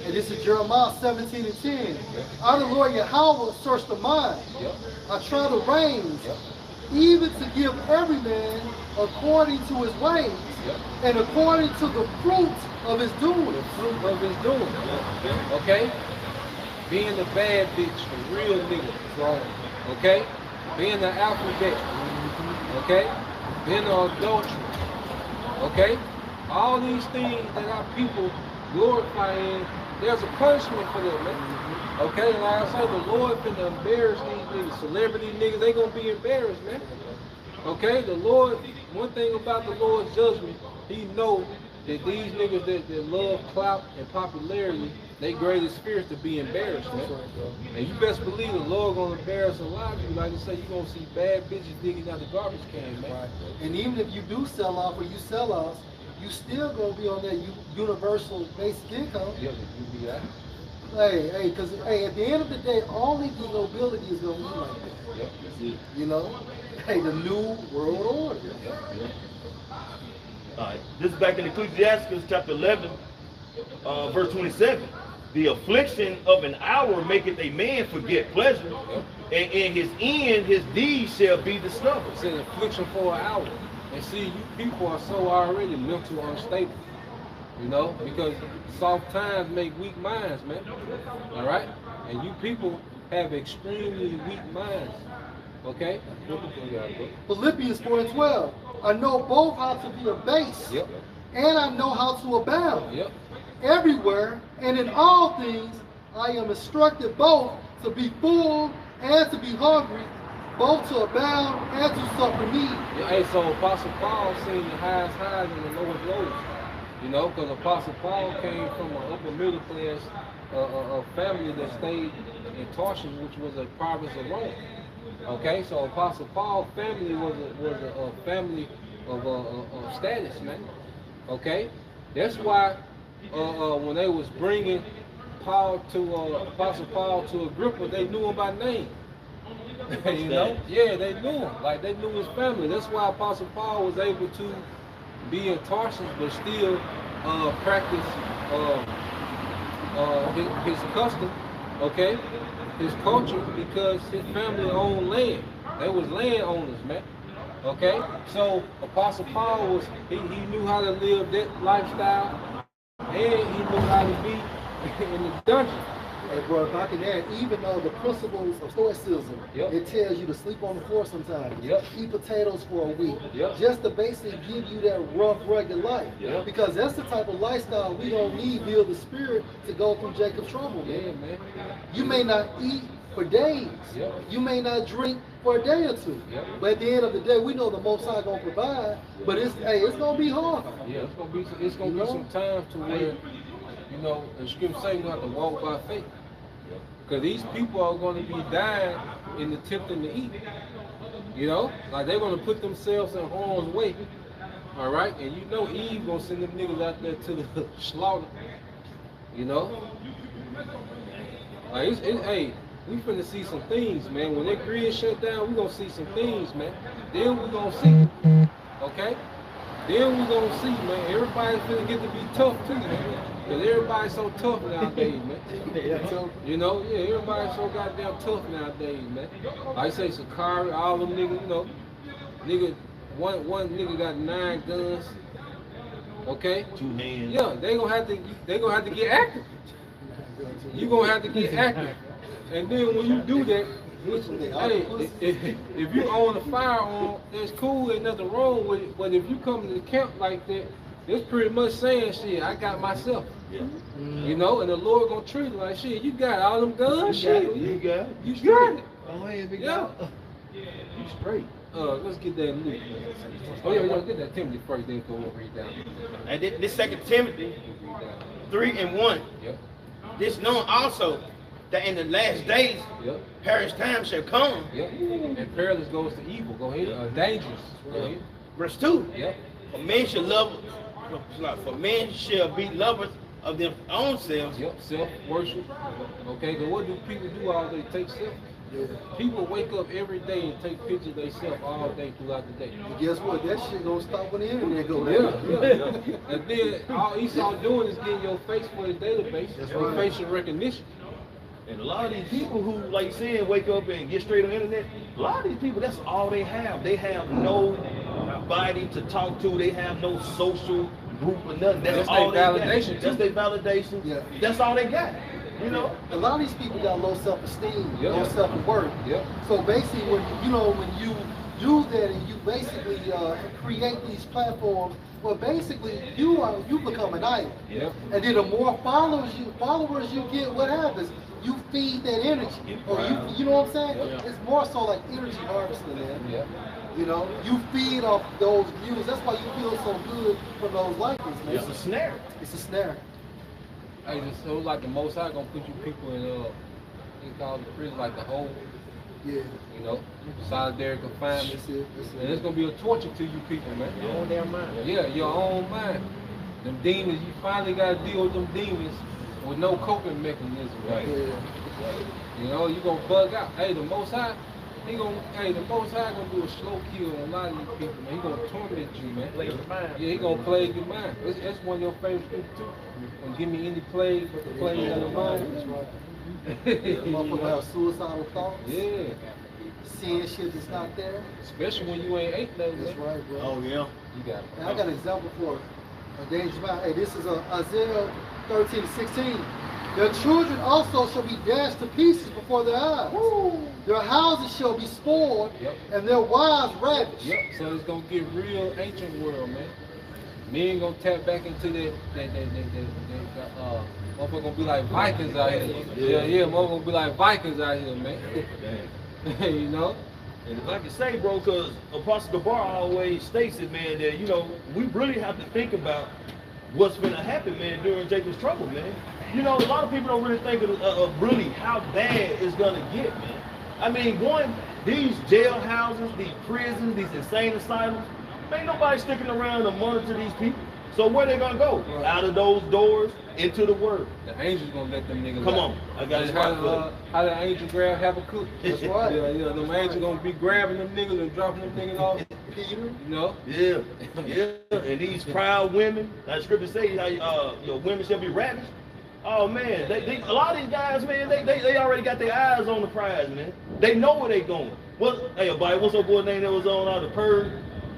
And this is Jeremiah 17:10. I, the Lord Yahweh, search the mind. I try the reins, even to give every man according to his ways, and according to the fruit of his doing. Okay? Being a bad bitch, a real nigga, wrong. Okay? Being an alphabet. Okay? Being an adulterer. Okay? All these things that our people glorify in, there's a punishment for them, man. Okay? Like I say, the Lord finna embarrass these niggas. Celebrity niggas, they gonna be embarrassed, man. Okay? The Lord, one thing about the Lord's judgment, he knows that these niggas that love clout and popularity, they greatest fear is to be embarrassed, man. And you best believe the Lord gonna embarrass a lot of you. Like I say, you gonna see bad bitches digging out the garbage can, man. And even if you do sell off or you sell us, you still gonna be on that universal basic income. Yeah, you be that. Hey, because hey, at the end of the day, only the nobility is gonna be like that. Yep, that's it. You know, hey, the new world order. Yep. All right. This is back in Ecclesiastes chapter 11, verse 27. The affliction of an hour maketh a man forget pleasure, and in his end his deeds shall be discovered. It's an affliction for an hour. And see, you people are so already mental unstable. You know, because soft times make weak minds, man. All right? And you people have extremely weak minds. Okay? Philippians 4:12. I know both how to be abased, Yep. and I know how to abound. Yep. Everywhere and in all things, I am instructed both to be full and to be hungry, both to abound and to suffer need. Yeah, hey, so Apostle Paul seen the highest highs and the lowest lows. You know, because Apostle Paul came from an upper middle class family that stayed in Tarshish, which was a province of Rome. Okay, so Apostle Paul's family was a family of status, man. Okay, that's why when they was bringing Apostle Paul to Agrippa, they knew him by name. You know, yeah, they knew him. Like they knew his family. That's why Apostle Paul was able to be in Tarshish, but still practice his custom, okay, his culture, because his family owned land. They was landowners, man. Okay, so Apostle Paul he knew how to live that lifestyle, and he knew how to be in the dungeon. Hey, bro, if I can add, even the principles of Stoicism, Yep. it tells you to sleep on the floor sometimes, Yep. eat potatoes for a week, Yep. just to basically give you that rough, rugged life. Yep. Because that's the type of lifestyle we don't need, build the spirit to go through Jacob's trouble, man. Yeah, man. You may not eat for days. Yep. You may not drink for a day or two. Yep. But at the end of the day, we know the Most High gonna provide. But it's gonna be hard. Yeah, it's gonna be some time to where, you know, the scripture say you have to walk by faith. Because these people are going to be dying in attempting to eat. You know, like they're going to put themselves in harm's way. All right, and you know Eve gonna send them niggas out there to the slaughter. You know, like hey, we finna see some things, man. When that grid shut down, we gonna see some things, man. Then we gonna see, okay? Then we gonna see, man. Everybody's finna get to be tough too, man. Cause everybody's so tough nowadays, man. You know, yeah, everybody's so goddamn tough nowadays, man. Like I say, Sakari, all them niggas, you know, one nigga got 9 guns. Okay. 2 hands. Yeah, they gonna have to get active. You gonna have to get active. And then when you do that, hey, if you own a firearm, that's cool, ain't nothing wrong with it. But if you come to the camp like that, it's pretty much saying, shit, I got myself. Yeah. You know, and the Lord gonna treat it like, shit, you got all them guns, You got shit. it. You got it. You got it. Oh, hey, big Yeah. dog. You straight. Let's get that Luke. Oh yeah, get that Timothy first, then go read down. And this 2 Timothy 3:1. Yep. This known also that in the last days Yep. perilous times shall come. Yep. And perilous goes to evil. Go ahead. Dangerous. Go ahead. Verse 2. Yep. For men shall be lovers of their own selves. Yep. Self-worship. Okay, but what do people do all day? Take selfies. People wake up every day and take pictures of themselves all day throughout the day. And guess what? That shit gonna stop when the internet go down. Yeah. And then all Esau doing is getting your face for his database, That's your right. facial recognition. And a lot of these people who, like you said, wake up and get straight on the internet, a lot of these people, that's all they have. They have nobody to talk to. They have no social group or nothing. That's all their they validation, got. That's their validation. Yeah. That's all they got. You know? A lot of these people got low self-esteem, Yeah. low self-worth. Yep. So basically, when you use that and you basically create these platforms, well, basically you become an idol. Yep. And then the more followers you get, what happens? You feed that energy, or you know what I'm saying? Yeah. It's more so like energy harvesting, man. Yep. You know, you feed off those views. That's why you feel so good from those likes, man. It's a snare. It's a snare. Hey, so like the Most High gonna put you people in he calls the prison like the hole. Yeah. You know, solitary confinement. That's it. And it's gonna be a torture to you people, man. Your own damn mind. Yeah, your own mind. Them demons, you finally gotta deal with them demons with no coping mechanism, right? Yeah. You know, you gonna bug out. Hey, the Most High, the Most High gonna do a slow kill on a lot of these people, man. He gonna torment you, man. Plague your mind. Yeah, he gonna plague your mind. That's one of your favorite scriptures too. Gonna give me any plague but the plague of the mind. That's right. You Motherfucker know? have suicidal thoughts. Yeah, Seeing shit that's not there. especially when you ain't ate nothing. That's man. right, bro. Oh yeah. You got And I got an example for a dangerous mind. Hey, this is Isaiah 13:16. Their children also shall be dashed to pieces before their eyes. Their houses shall be spoiled, Yep. and their wives ravished. Yep, so it's gonna get real ancient world, man. Men gonna tap back into that motherfucker gonna be like Vikings out here. Yeah, motherfucker gonna be like Vikings out here, man. You know? And if I can say, bro, because Apostle Gabar always states it, man, that, you know, we really have to think about what's going to happen, man, during Jacob's trouble, man. You know, a lot of people don't really think of really how bad it's going to get, man. I mean, these jailhouses, these prisons, these insane asylums, ain't nobody sticking around to monitor these people. So where they going to go? Right. Out of those doors, into the word. The angel's gonna let them niggas Come out. on, I got it. How the angel grab Habakkuk? That's right. Yeah, them angels gonna be grabbing them niggas and dropping them niggas off. Peter. You know? Yeah, yeah. And these proud women, like scripture say, how your women shall be ravished. Oh man, a lot of these guys, man, they already got their eyes on the prize, man. They know where they going. Hey, everybody, what's up boy name that was on the Purge?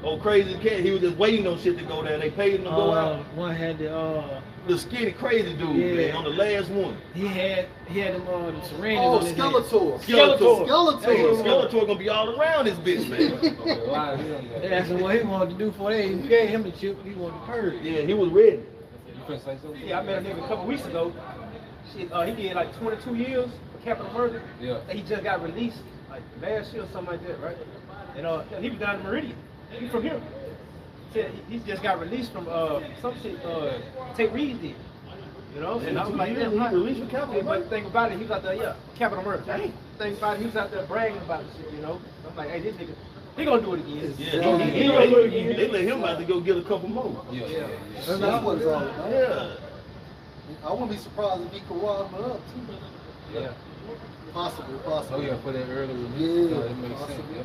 Oh, crazy cat. He was just waiting on shit to go there. They paid him to go out. One had The skinny crazy dude, yeah. man, on the last one. he had them syringes Oh, on his head. Skeletor. Skeletor. Hey, Skeletor. Skeletor gonna be all around this bitch, man. They asked him what he wanted to do for they even gave him the chip. He wanted to purge. Yeah, he was ready. You finna say something? Yeah, I met a nigga a couple weeks ago. Shit, he did like 22 years for capital murder. Yeah. And he just got released like last year or something like that, right? And he was down in Meridian. He from here. Said he just got released from some shit Tate Reed did. You know? And I was like, yeah, he released from capital murder. But the thing about it, he was out there, yeah, capital murder. Dang. The thing about it, he was out there bragging about the shit, you know? I'm like, hey, this nigga, he gonna do it again. Yeah, they let him out to go get a couple more. Yeah. That's what it's all about. Yeah. I wouldn't be surprised if he could rile him up too. Yeah. Possible. Oh yeah, for that early release. Yeah. It makes sense. Possible. Yeah.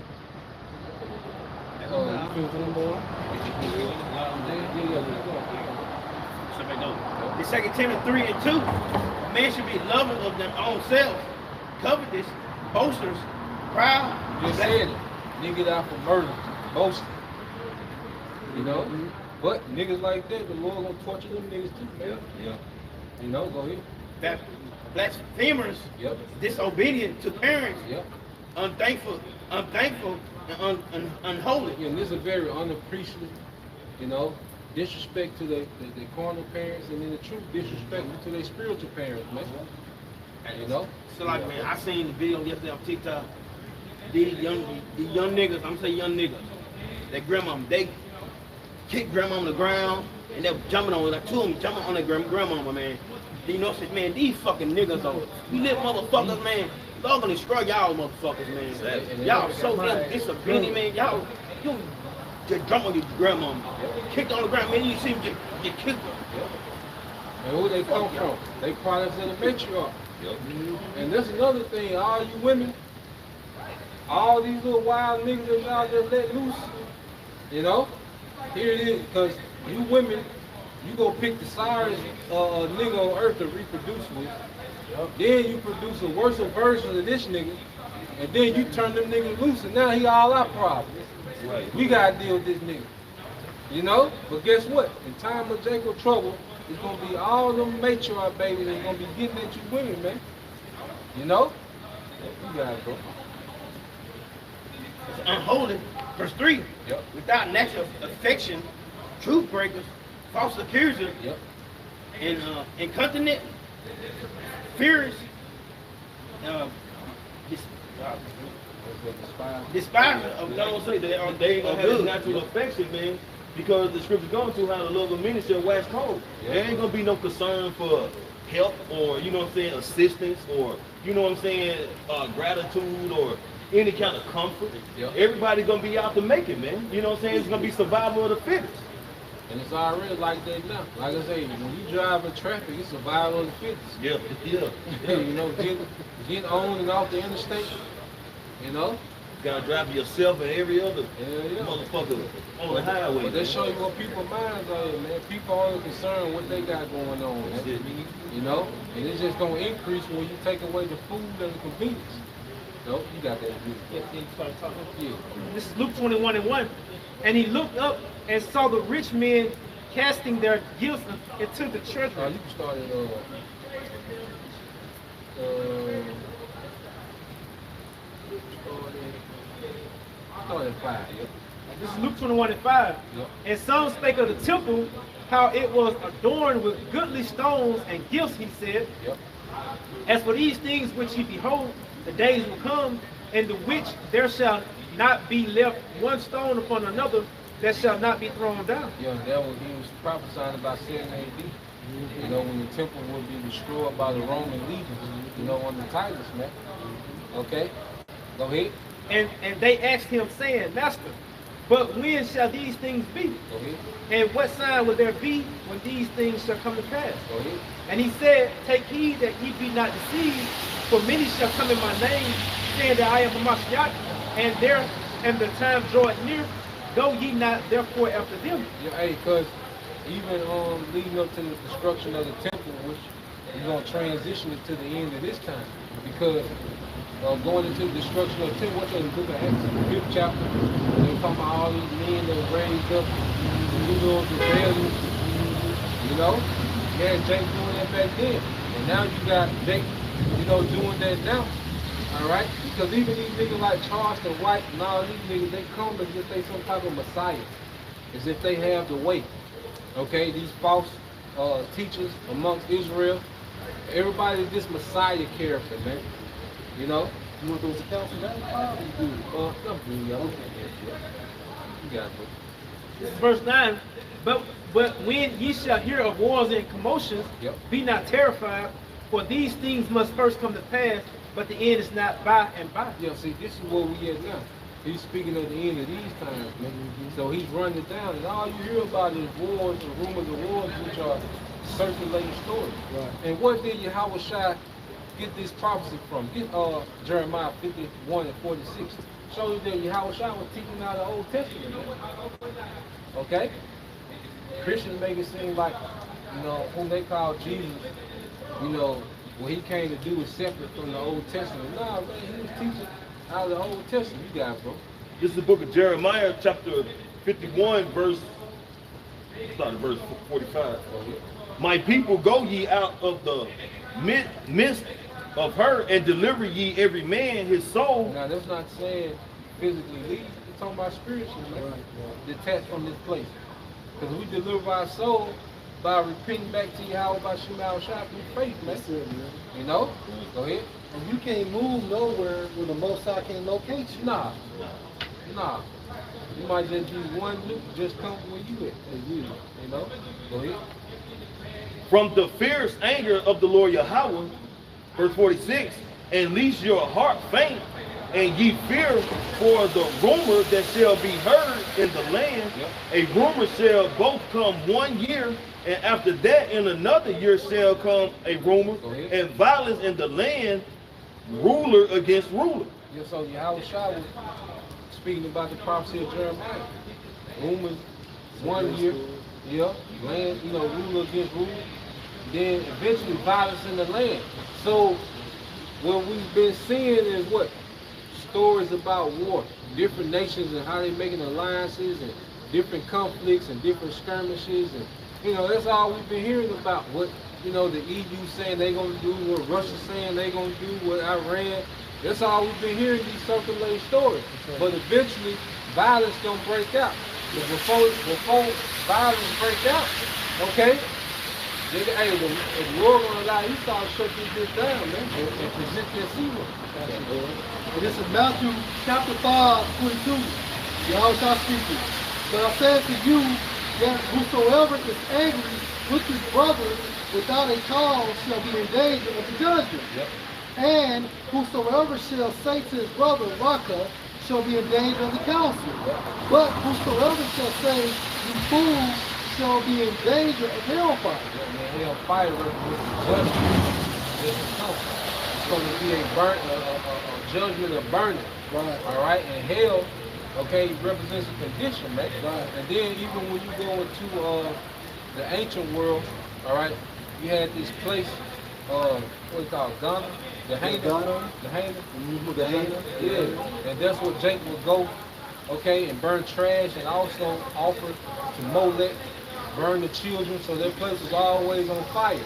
You feel for them boy? In 2 Timothy 3 and 2, men should be lovers of their own selves, covetous, boasters, proud. Just said it. Niggas out for murder, boasting. You know? But niggas like that, the Lord gonna torture them niggas too, man. Yeah. You know, go ahead. Blasphemers, Yep. disobedient to parents, Yep. unthankful, and unholy. Yeah, and this is very unappreciative, you know, disrespect to the carnal parents, and in the truth, disrespect to their spiritual parents, man. You know? So like, man, I seen the video yesterday on TikTok. These young niggas, I'm saying young niggas, their grandmama, they kick grandmama on the ground, and they were jumping on, like two of them jumping on their grandmama, man. You know, said, man, these fucking niggas are, you little motherfuckers, man. Y'all gonna destroy y'all motherfuckers, man. Y'all so damn disobedient, man. Y'all, you just jump on your grandmama. Kicked on the ground, man, you see them get kicked. And who they come from? They products of the matriarch. And that's another thing, all you women, all these little wild niggas that y'all just let loose, you know, here it is, because you women, you go pick the sorriest nigga on earth to reproduce with, then you produce a worse version of this nigga, and then you turn them niggas loose, and now he all our problems. Right. We gotta deal with this nigga, you know? But guess what? In time of Jacob trouble, it's gonna be all them matriarch babies that's gonna be getting at you women, man. You know? You got it, bro. Unholy, verse 3, Yep. without natural affection, truth breakers, false accusers, Yep. and incontinent, fierce, despiser of Don't those say they ain't gonna have this natural affection, man, because the scripture going to how the love of many shall wax cold. Yeah. There ain't gonna be no concern for help or, you know what I'm saying, assistance or, you know what I'm saying, gratitude or any kind of comfort. Yep. Everybody's gonna be out to make it, man. You know what I'm saying? It's gonna be survival of the fittest. And it's already like that now. Like I say, when you drive in traffic, it's survival of the fittest. Yeah, yeah. Yeah, you know, getting on and off the interstate, you know. You gotta drive yourself and every other Yeah. motherfucker on the highway. But they show you what people's minds are, man. People are only concerned what they got going on, man. That's it. You know? And it's just gonna increase when you take away the food and the convenience. So you got that good. Yeah. This is Luke 21:1. And he looked up and saw the rich men casting their gifts into the treasury. You can start at start at 5, yeah. This is Luke 21:5. Yep. And some spake of the temple, how it was adorned with goodly stones and gifts, he said. Yep. As for these things which ye behold, the days will come, in the which there shall not be left one stone upon another that shall not be thrown down. Yeah, that was he was prophesying about 7 AD. You know, when the temple would be destroyed by the Roman legions, you know, under Titus, man. Okay? Go ahead. And they asked him, saying, Master, but when shall these things be? Go ahead. And what sign will there be when these things shall come to pass? Go ahead. And he said, Take heed that ye be not deceived, for many shall come in my name, saying that I am a Mashiach, and the time draweth near. Go ye not therefore after them. Yeah, hey, because even leading up to the destruction of the temple, which is going to transition it to the end of this time, because going into the destruction of the temple, what's in the book of Acts, the 5th chapter, they're talking about all these men that were raised up, rebellion, you know? Yeah, Jake doing that back then. And now you got Jake, you know, doing that now. All right? Because even these niggas like Charleston White and all these niggas, they come as if they some type of messiah. As if they have the way. Okay? These false teachers amongst Israel. Everybody's this messiah character, man. You know? You want those accounts of that? You got it. This is verse 9. But when ye shall hear of wars and commotions, Yep. be not terrified, for these things must first come to pass, but the end is not by and by. Yeah, see, this is where we at now. He's speaking of the end of these times, man. So he's running it down, and all you hear about is wars and rumors of wars, which are circulating stories. Right. And what did Yahweh Shai get this prophecy from? Get Jeremiah 51:46. Show you that Yahweh Shai was teaching out the Old Testament. Okay? Christians make it seem like, you know, whom they call Jesus, you know, what he came to do is separate from the Old Testament. Nah, man, he was teaching out of the Old Testament. You got it, bro. This is the book of Jeremiah, chapter 51, verse 45. My people, go ye out of the midst of her, and deliver ye every man his soul. Now, that's not saying physically leave. It's talking about spiritually, man. Detached from this place. Because we deliver our soul by repenting back to Yahweh by Shema Shai through faith, man. That's it, man. You know? Go ahead. And you can't move nowhere where the Most High can't locate you. Nah. You might just be one nuke, just come where you at. You know? Go ahead. From the fierce anger of the Lord Yahweh, verse 46, and lest your heart faint, and ye fear for the rumor that shall be heard in the land. Yep. A rumor shall both come 1 year, and after that in another year shall come a rumor, and violence in the land, ruler against ruler. Yeah, so Yahweh Shai was speaking about the prophecy of Jeremiah. Rumors 1 year, yeah, land, you know, ruler against ruler. Then eventually violence in the land. So what we've been seeing is what? Stories about war, different nations and how they're making alliances and different conflicts and different skirmishes, and you know, that's all we've been hearing about. What, you know, the EU saying they're gonna do, what Russia saying they're gonna do, what Iran. That's all we've been hearing, these circulating stories. But eventually violence gonna break out. But before violence break out, okay, hey, the Lord gonna allow you start shutting this down, man, and present that season. And this is Matthew chapter 5:22. Yahweh Shai speaking. But I say to you that whosoever is angry with his brother without a cause shall be engaged in the judgment. Yep. And whosoever shall say to his brother, Raka, shall be in danger of the council. But whosoever shall say, you fool, shall be in danger of hellfire. And hellfire represents judgment. It's going to be a judgment of burning. Right. All right, and hell, okay, represents a condition, man. Right. And then even when you go into the ancient world, all right, you had this place, what do you call it, Ghana? The Haina? The Haina? The Haina? Yeah, and that's where Jake would go, okay, and burn trash and also offer to Molech, burn the children, so their place was always on fire.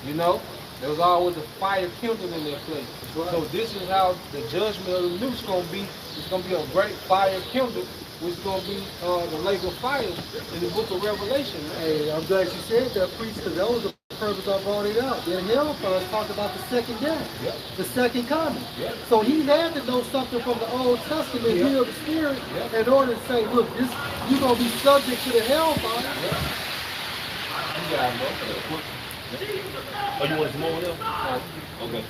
You know? There was always a fire kindled in their place. Right. So this is how the judgment of the new's going to be. It's going to be a great fire kindled, which is going to be the lake of fire in the book of Revelation. Man. Hey, I'm glad you said that, priest, because that was the purpose I brought it out. In hellfire, it's talking about the second death, the second coming. So he had to know something from the Old Testament, heal the spirit, in order to say, look, this you're going to be subject to the hellfire. You got it, Oh, you want some more of them? Okay.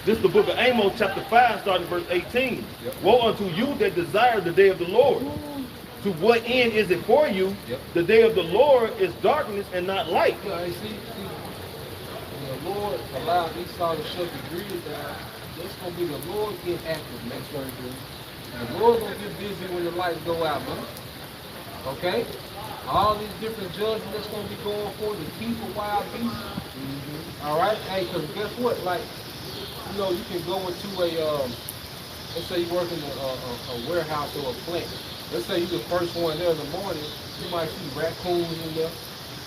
This is the book of Amos, chapter 5, starting verse 18. Woe unto you that desire the day of the Lord. To what end is it for you? The day of the Lord is darkness and not light. Yeah, see, the Lord allowed Esau to shut the grid down. It's going to be the Lord get active next verse. And the Lord going to get busy when the lights go out, man. Okay? All these different judgments that's going to be going for the people, wild beasts. All right? Hey, because guess what? Like, you know, you can go into a, let's say you work in a warehouse or a plant. Let's say you're the first one there in the morning. You might see raccoons in there.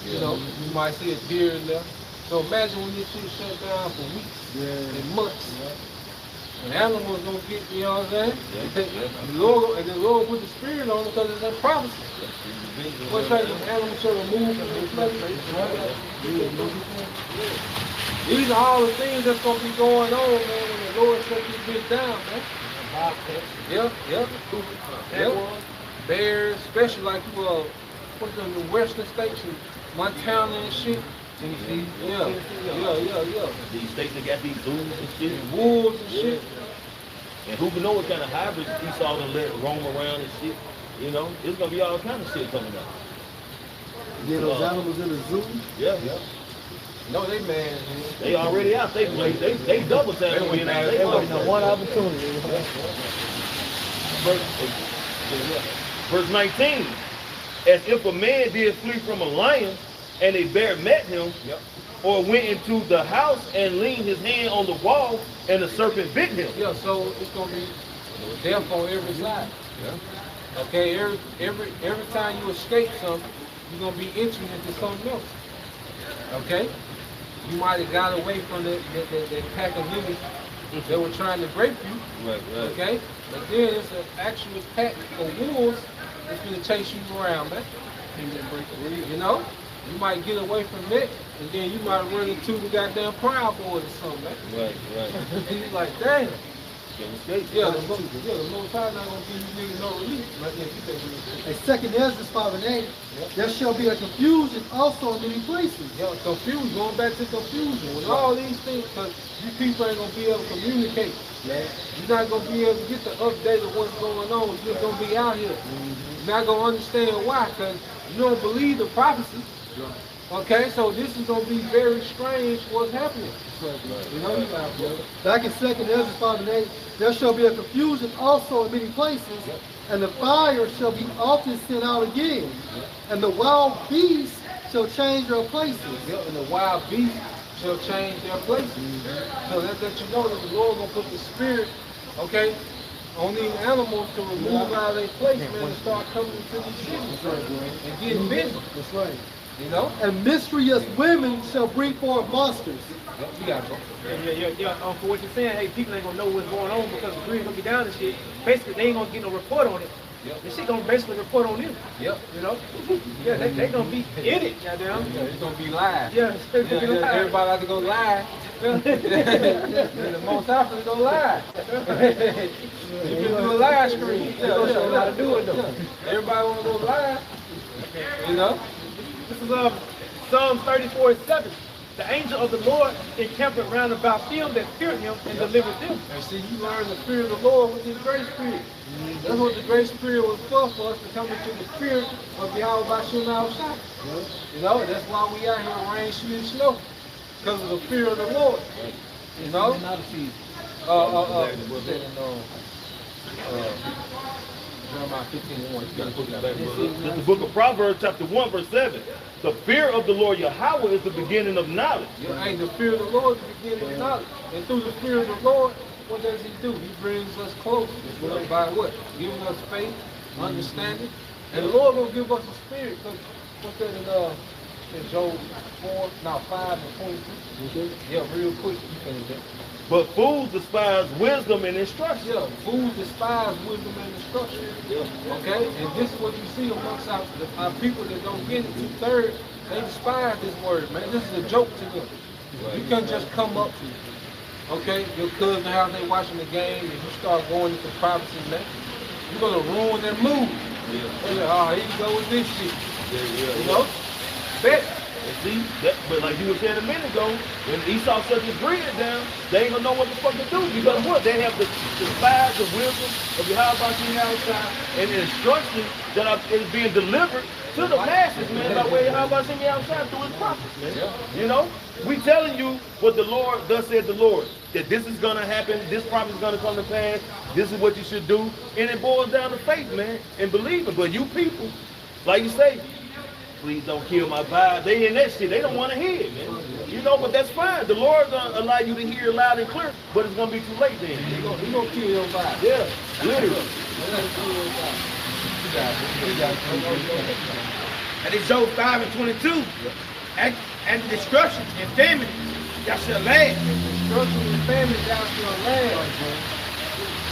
You know, you might see a deer in there. So imagine when this shit shut down for weeks and months. And animals don't get, you know what I'm saying? And the Lord put the spirit on them because it's a prophecy. What's that? The animals shall remove from the flesh. These are all the things that's going to be going on, man, when the Lord shut this bitch down, man. Yep. Bears, especially like what's the western states, Montana and shit. Tennessee. Yeah. These states that got these zoos and shit. And wolves and shit. And who can know what kind of hybrids Esau done let roam around and shit. You know, it's gonna be all kind of shit coming out. Yeah, those animals in the zoo. Yeah. No, they mad. They already out. They double time. They waiting on one opportunity. Verse 19. As if a man did flee from a lion, and a bear met him, or went into the house and leaned his hand on the wall, and the serpent bit him. Yeah, so it's gonna be death on every side. Okay, every time you escape something, you're gonna be entering into something else. Okay, you might have got away from the pack of niggas that were trying to rape you. Right. Okay, but then it's an actual pack of wolves that's gonna chase you around, man. You know. You might get away from that, and then you might run into the goddamn Proud Boys or something, man. Right. You're like, damn. Yeah, the Most High not gonna give you niggas no relief. Like, And second Ezra 5 and 8, there shall be a confusion also in many places. Yeah, confusion, going back to confusion. With all these things, because you people ain't gonna be able to communicate. You're not gonna be able to get the update of what's going on. You're just gonna be out here. You're not gonna understand why, because you don't believe the prophecy. Okay, so this is going to be very strange what's happening. You know, back in 2nd Ezra 5 and 8, there shall be a confusion also in many places, and the fire shall be often sent out again, and the wild beasts shall change their places. And the wild beasts shall change their places. So that you know that the Lord going to put the spirit, okay, on these animals to remove out of their place, man, and start coming into these cities and getting busy. That's right. You know? And mysterious women shall bring forth monsters. You got it, bro. Yeah. For what you're saying, hey, people ain't gonna know what's going on because the grid gonna be down and shit. Basically, they ain't gonna get no report on it. The shit gonna basically report on them. You know? Yeah, they gonna be in it, goddamn. It's gonna be live. Yeah, it's gonna be live. Everybody like to go live. The Most High is go live. You can do a live stream. They gonna show you how to do it though. Everybody wanna go live. You know? This is Psalms 34:7. The angel of the Lord encamped round about them that feared him and delivered them. And see, you learn the fear of the Lord with this grace period. That's what the grace period was for us to come into the spirit of Yahweh Bashim outside. You know, that's why we out here in rain, sleet, and snow. Because of the fear of the Lord. You know? Jeremiah 15:1. This is the book of Proverbs, chapter 1, verse 7. The fear of the Lord Yahweh is the beginning of knowledge. Hey, the fear of the Lord is the beginning of knowledge. And through the fear of the Lord, what does he do? He brings us closer. By what? Giving us faith, understanding. And the Lord will give us a spirit. What's that in Job 5 and 22? Yeah, real quick. You finish that. But fools despise wisdom and instruction. Yeah, fools despise wisdom and instruction. Yeah. Okay? And this is what you see amongst our people that don't get it. 2/3, they despise this word, man. This is a joke to them. You can't just come up to, okay, your cousin house, they watching the game, and you start going into prophecy, man. You're going to ruin their mood. They're like, oh, here you go with this shit. You know? Bet. And see, but like you were saying a minute ago, when Esau shut his grid down, they ain't gonna know what the fuck to do. Because what? They have the spies, the wisdom of Yahweh and the instruction that is being delivered to the masses, man, by way of Yahweh through his prophets, man. You know? We telling you what the Lord, thus said the Lord, that this is gonna happen, this prophet is gonna come to pass, this is what you should do, and it boils down to faith, man, and believing. But you people, like you say, please don't kill my vibe. They in that shit. They don't want to hear it, man. You know, but that's fine. The Lord's going to allow you to hear it loud and clear, but it's going to be too late then. He's going to kill your vibe. Yeah, literally. And it's Job 5 and 22. And destruction and famine, y'all shall last. Destruction and famine, y'all shall last.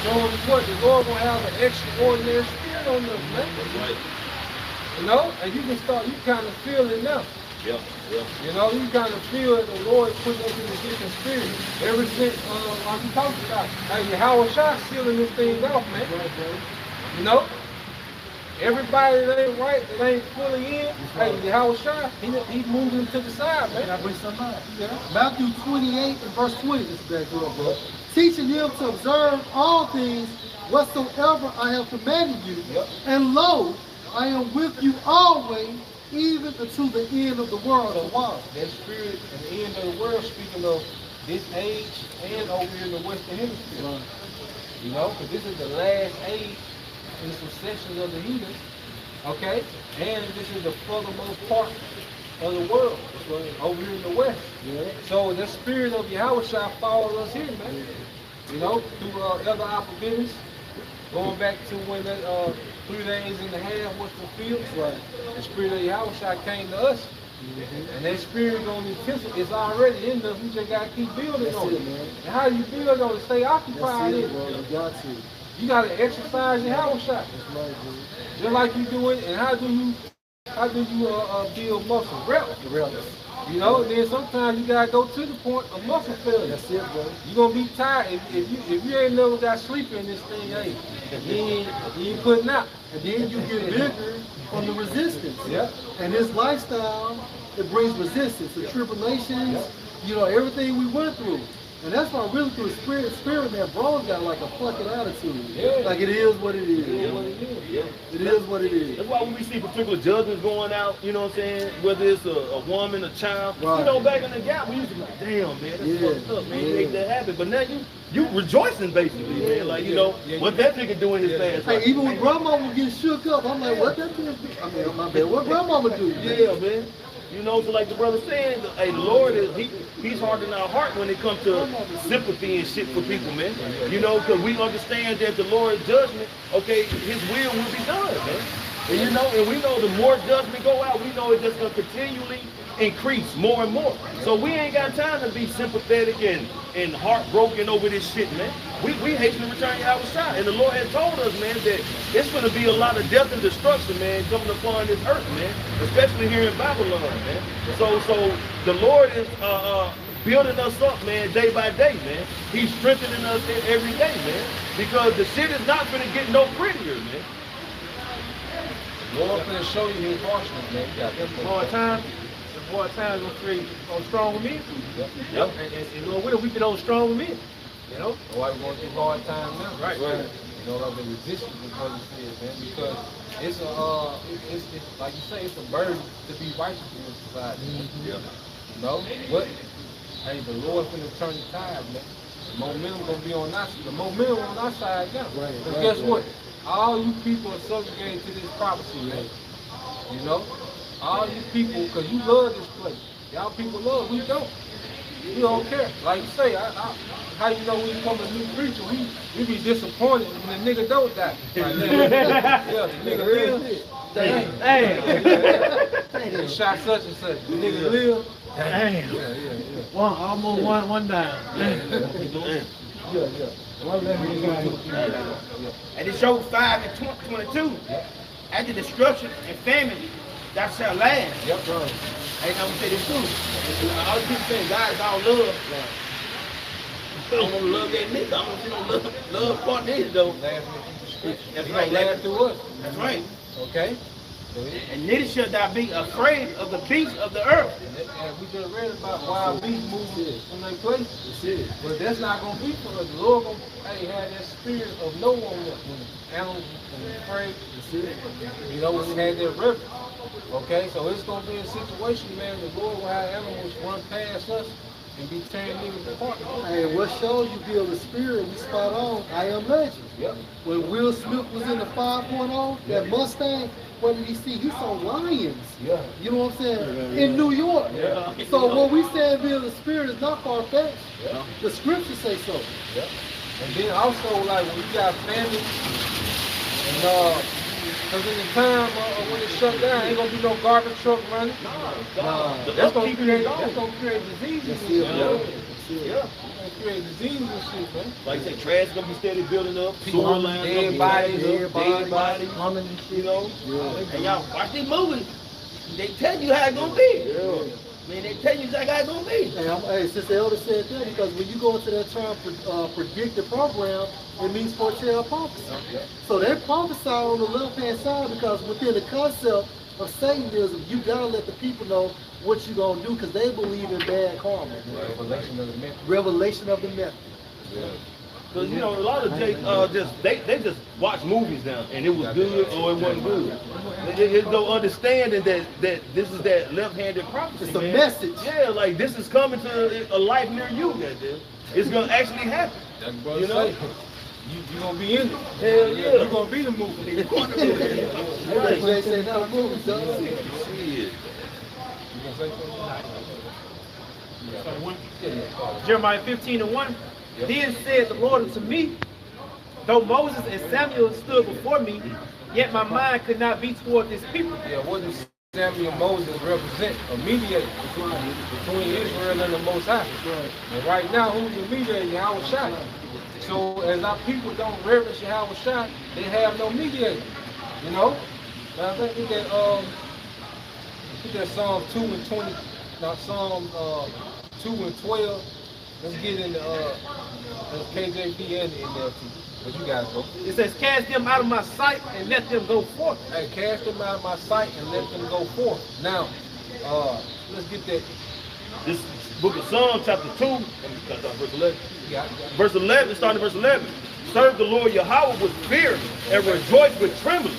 Showing what? The Lord going to have an extraordinary spirit on us, man. Right. You know, and you can start, you kind of feel it now. Yeah. You know, you kind of feel that the Lord put us in a different spirit. Ever since, like we talked about, hey, Howard Shah sealing this thing off, man. You know, everybody that ain't right, that ain't fully in, hey, Howard Shah, he moving them to the side, man. Can I bring something out? Matthew 28 and verse 20, this is back up, bro. Teaching them to observe all things whatsoever I have commanded you. And lo, I am with you always, even unto the end of the world. So wow, that spirit at the end of the world, speaking of this age and over here in the Western Hemisphere. Right. You know, because this is the last age in the succession of the heathen. Okay? And this is the furthermost part of the world. Over here in the West. Yeah. So the spirit of Yahweh shall follow us here, man. You know, through other opportunities. Going back to when that 3 days and a half was fulfilled, right. The spirit of Yahweh came to us. And that spirit on the epistle is already in us. We just got to keep building on it. Man. And how you build on it? Stay occupied in it. You got to. You got to exercise your Yahweh. That's right, dude. Just like you do it. And how do you build muscle? Reps. You know, and then sometimes you gotta go to the point of muscle failure. That's it, bro. You're gonna be tired if you ain't never got sleep in this thing, hey, you ain't putting out. And then you get bigger from the resistance. Yeah. And this lifestyle, it brings resistance, the tribulations, you know, everything we went through. And that's why really through the spirit, man, bro's got like a fucking attitude. Yeah. Like it is what it is. It is what it is. Yeah. It is what it is. That's why when we see particular judgments going out, you know what I'm saying, whether it's a woman, a child, right. You know, back in the gap, we used to be like, damn, man, that's fucked up, man, you make that happen. But now you rejoicing basically, man, like, you know, what that nigga doing his past. Hey, even when grandmama getting shook up, I'm like, what that thing do? I mean, my bad, what grandmama do? Yeah, man. You know, so like the brother said, hey, the Lord is, he's hardening our heart when it comes to sympathy and shit for people, man. You know, because we understand that the Lord's judgment, okay, his will be done, man. And you know, and we know the more judgment go out, we know it's just going to continually increase more and more. So we ain't got time to be sympathetic and heartbroken over this shit, man. We hasten to return Yahweh Shah. And the Lord has told us, man, that it's going to be a lot of death and destruction, man, coming upon this earth, man. Especially here in Babylon, man. So the Lord is building us up, man, day by day, man. He's strengthening us every day, man. Because the shit is not going to get no prettier, man. Lord, I'm going to show you his harshness, man. You got that hard time. hard times gonna create stronger men. Yep. And Lord willing, we can hold stronger men. You know? Why we going through hard times now? Right. You know, like the resistance is what it says, man. Because it's it's like you say, it's a burden to be righteous in this society. Yeah. You know? But hey, the Lord's gonna turn the tide, man. The momentum gonna be on our side. The momentum on our side now. But guess what? All you people are subjugated to this prophecy, man. You know? All you people, because you love this place. Y'all people love, we don't. We don't care. Like you say, how you know when you come a new preacher, we be disappointed when the nigga don't die. Like, yeah, the nigga live. Damn. He shot such and such. The nigga live. Damn. Yeah. Almost one down. And it showed 5 and 22. After destruction and famine, that shall last. Yep, bro. Hey, I'm gonna say this too. All the people saying God is all love. I don't want to love that nigga. I don't want to see no love part niggas though. That's right. Laugh through us. That's right. Okay. And neither shall thou be afraid of the beasts of the earth. And we just read about wild beasts moving from their place. But that's not going to be for us. The Lord going to have that spirit of no one else. When animals are afraid, you know, when we had that reverence. Okay, so it's going to be a situation, man, the Lord will have animals run past us and be tearing niggas apart. And what shows you build the spirit, we spot on, I Am Legend. Yep. When Will Smith was in the 5.0, that Mustang, what did he see? He saw lions. Yeah. You know what I'm saying? In New York. Yeah. So what we saying build the spirit is not far-fetched. Yeah. The scriptures say so. Yep. And then also, like, when you got family, and because in the time when it shut down, ain't gonna be no garbage truck running. That's gonna create diseases and shit. Yeah. That's gonna create diseases and shit, man. Like I say, trash gonna be steady building up. People, Sewer lines gonna dead be bodies, dead bodies, Plumbing and shit. you know. And y'all watch these movies. They tell you how it's gonna be. Man, they tell you exactly how it's gonna be. Hey, since the elder said that, because when you go into that term predictive program, it means foretell prophecy. So they prophesy on the left-hand side because within the concept of Satanism, you gotta let the people know what you're gonna do because they believe in bad karma. Revelation of the myth. Revelation of the method. Because you know a lot of they just watch movies now and it was good or it wasn't good. There's no understanding that this is that left-handed prophecy. It's a man. message. Yeah, like this is coming to a life near you. Goddamn, it's gonna actually happen. You know. You gonna be in it. Hell yeah. You gonna be the movie. That's what they say now, movies, dog. Shit. You gonna say something? Jeremiah 15 and 1. Then said the Lord unto me, though Moses and Samuel stood before me, yet my mind could not be toward this people. Yeah, what does Samuel and Moses represent? A mediator between Israel and the Most High. And right now, who's the mediator? Yahweh Shai. So as our people don't reverence Yahweh Shai, they have no mediator. You know? Now I think that Psalm 2 and 20, not Psalm 2 and 12. Let's get in the KJV and the NLT. What you guys go? It says, cast them out of my sight and let them go forth. Hey, cast them out of my sight and let them go forth. Now, let's get that. This book of Psalms, chapter 2, let me start on verse 11. Yeah. Verse 11, starting at verse 11. Serve the Lord Yahweh with fear and rejoice with trembling.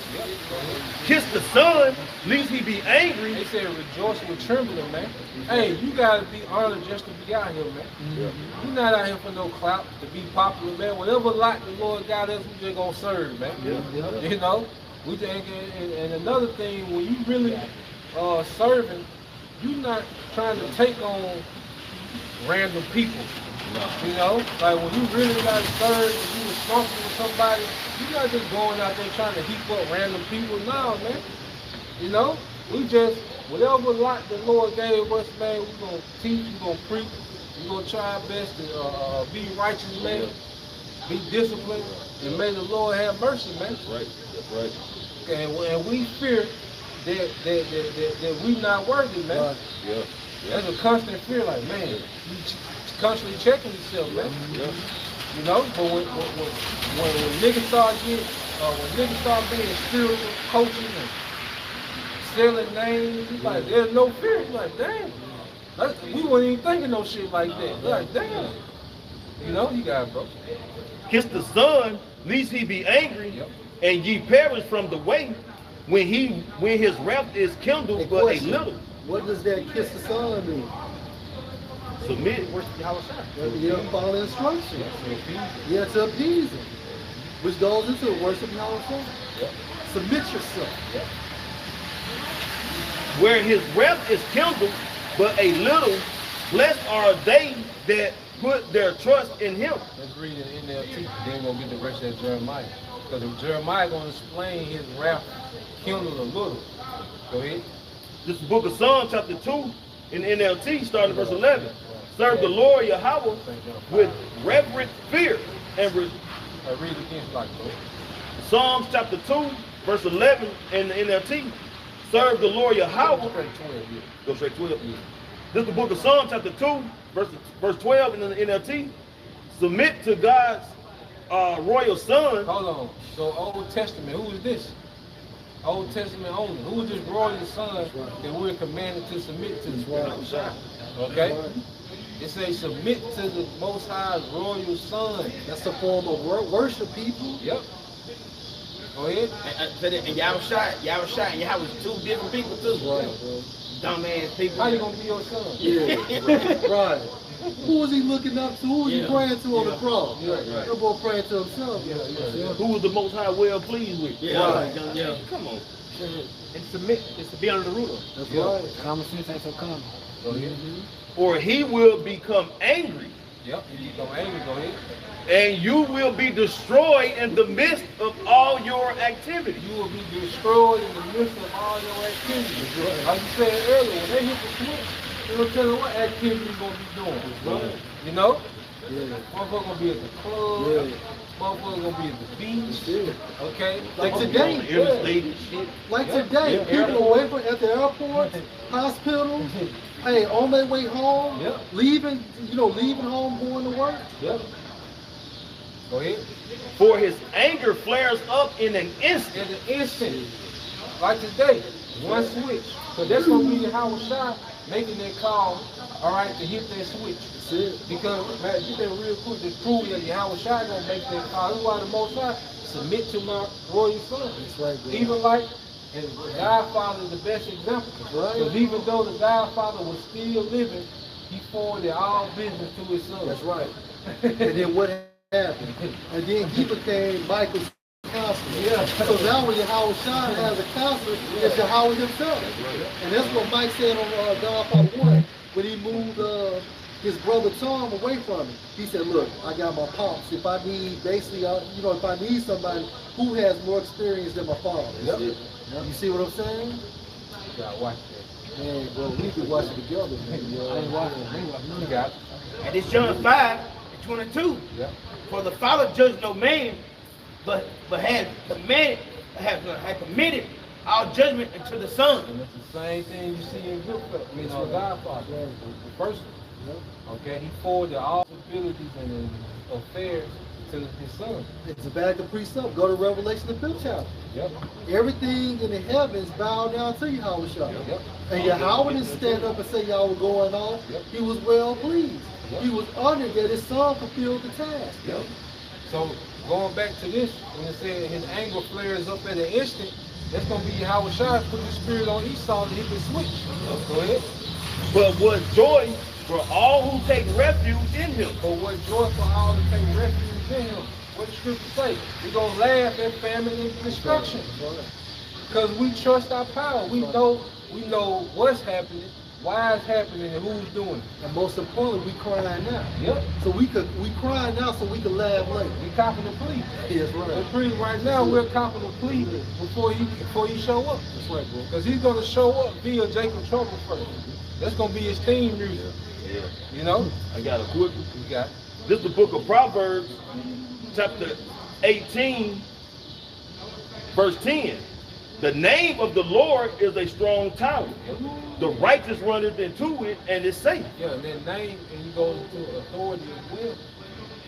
Kiss the Son, lest he be angry. They said rejoice with trembling, man. Hey, you gotta be honored just to be out here, man. You're not out here for no clout, to be popular, man. Whatever lot the Lord got us, we just gonna serve, man. You know? We just, and another thing, when you really serving, you're not trying to take on random people. You know, like when you really got to serve and you responsible with somebody, you're not just going out there trying to heap up random people. No, man. You know, we just, whatever lot the Lord gave us, man, we're going to teach, we're going to preach, we're going to try our best to be righteous, man, be disciplined, and may the Lord have mercy, man. That's right, that's right. Okay, and we fear that we not worthy, man. Right. Yeah. That's a constant fear, like, man, you constantly checking yourself, man. Yeah. You know, but when niggas start getting, when niggas start being spiritual coaches and selling names. He's like, there's no fear. He's like, damn. We weren't even thinking no shit like that. Like, damn. You know, you got it, bro. Kiss the Son, lest he be angry, Yep. and ye perish from the way, when his wrath is kindled but a little. What does that kiss the Son mean? Submit. You don't follow instructions. Yeah, to appease him. Which goes into worship Yahweh. Yep. Submit yourself. Yep. Where his wrath is kindled but a little, blessed are they that put their trust in him. Let's read it in NLT. Then we're going to get the rest of Jeremiah. Because Jeremiah going to explain his wrath kindled a little. Go ahead. This is the book of Psalms, chapter 2, in NLT, starting verse 11. Serve the Lord Yahweh with reverent fear and read it again, like, bro. Psalms chapter 2, verse 11 in the NLT. Serve the Lord Yahweh. Go straight 12. This is the book of Psalms chapter 2, verse 12 in the NLT. Submit to God's royal son. Hold on. So Old Testament, who is this? Old Testament only. Who is this royal son that we're commanded to submit to? Okay? It says submit to the Most High's royal son. That's a form of worship, people. Yep. Go ahead. And Yahweh and Yahweh was two different people too. Right, bro. Dumbass people. How you gonna be your son? Yeah, right. Who was he looking up to? Who was he praying to on the cross? That boy praying to himself. Who was the Most High well pleased with? Come on. And submit is to be under the ruler. That's right. Common sense ain't so common. Go ahead. Or he will become angry, Yep. You become angry. Go ahead. and you will be destroyed in the midst of all your activity. You will be destroyed in the midst of all your activities. Like you said earlier, when they hit the switch, they don't tell them what activity you're going to be doing. Right. You know? Yeah. Motherfucker going to be at the club. Yeah. Motherfucker going to be at the beach. Yeah. Okay? Like On the today. interstate and shit. Like Yeah. today, Yeah. people away from at the airports, hospitals, hey, on their way home, Yep. leaving home, going to work. Yep. Go ahead. For his anger flares up in an instant. In an instant. Like today. One switch. So that's going to be Howard Shah making that call, all right, to hit that switch. That's it. Because, man, you been real quick to prove that Yahweh Shai gonna make that call. That's why the Most High submit to my royal son. That's right, bro. Even like, and the Godfather is the best example. Right. Because even though the Godfather was still living, he forwarded all business to his son. That's right. And then what happened? And then he became Michael's counselor. Yeah. So now when Yahweh Shai has a counselor, it's Yahweh himself. And that's what Mike said on Godfather 1 when he moved his brother Tom away from him. He said, look, I got my pops. If I need, basically, if I need somebody who has more experience than my father. Yep. You see what I'm saying? You gotta watch that. Man, bro, we could watch it together, man. I ain't watching it. You got it. And it's John 5:22. Yep. For the Father judged no man, but had committed all judgment unto the Son. And it's the same thing you see in Godfather. The first one. Okay, he forwarded all abilities and affairs to his son. It's a bag of precept. Go to Revelation, the 5th chapter. Yep. Everything in the heavens bow down to Yahweh Shai. Yep. And Yahweh didn't stand up and say y'all were going off. Yep. He was well pleased. Yep. He was honored that his son fulfilled the task. Yep. So going back to this, when it said his anger flares up in an instant, that's gonna be Howard Shai put his spirit on Esau and he can switch. Go ahead. But what joy for all who take refuge in him. But what joy for all to take refuge in him. What the scripture say? We're gonna laugh at famine and destruction. Because we trust our power. We know what's happening, why it's happening, and who's doing it. And most importantly, we crying now. Yep. So we crying now so we can laugh later. We copping the plea. Yes, The right. plea right now, we're copping the plea before he show up. That's right, bro. Because he's gonna show up via Jacob Trouble first. That's gonna be his theme music. Yeah. You know? I got a quick one. You got it. This is the book of Proverbs, chapter 18, verse 10. The name of the Lord is a strong tower. The righteous runneth into it and is safe. Yeah, and then name, and you go into authority as well.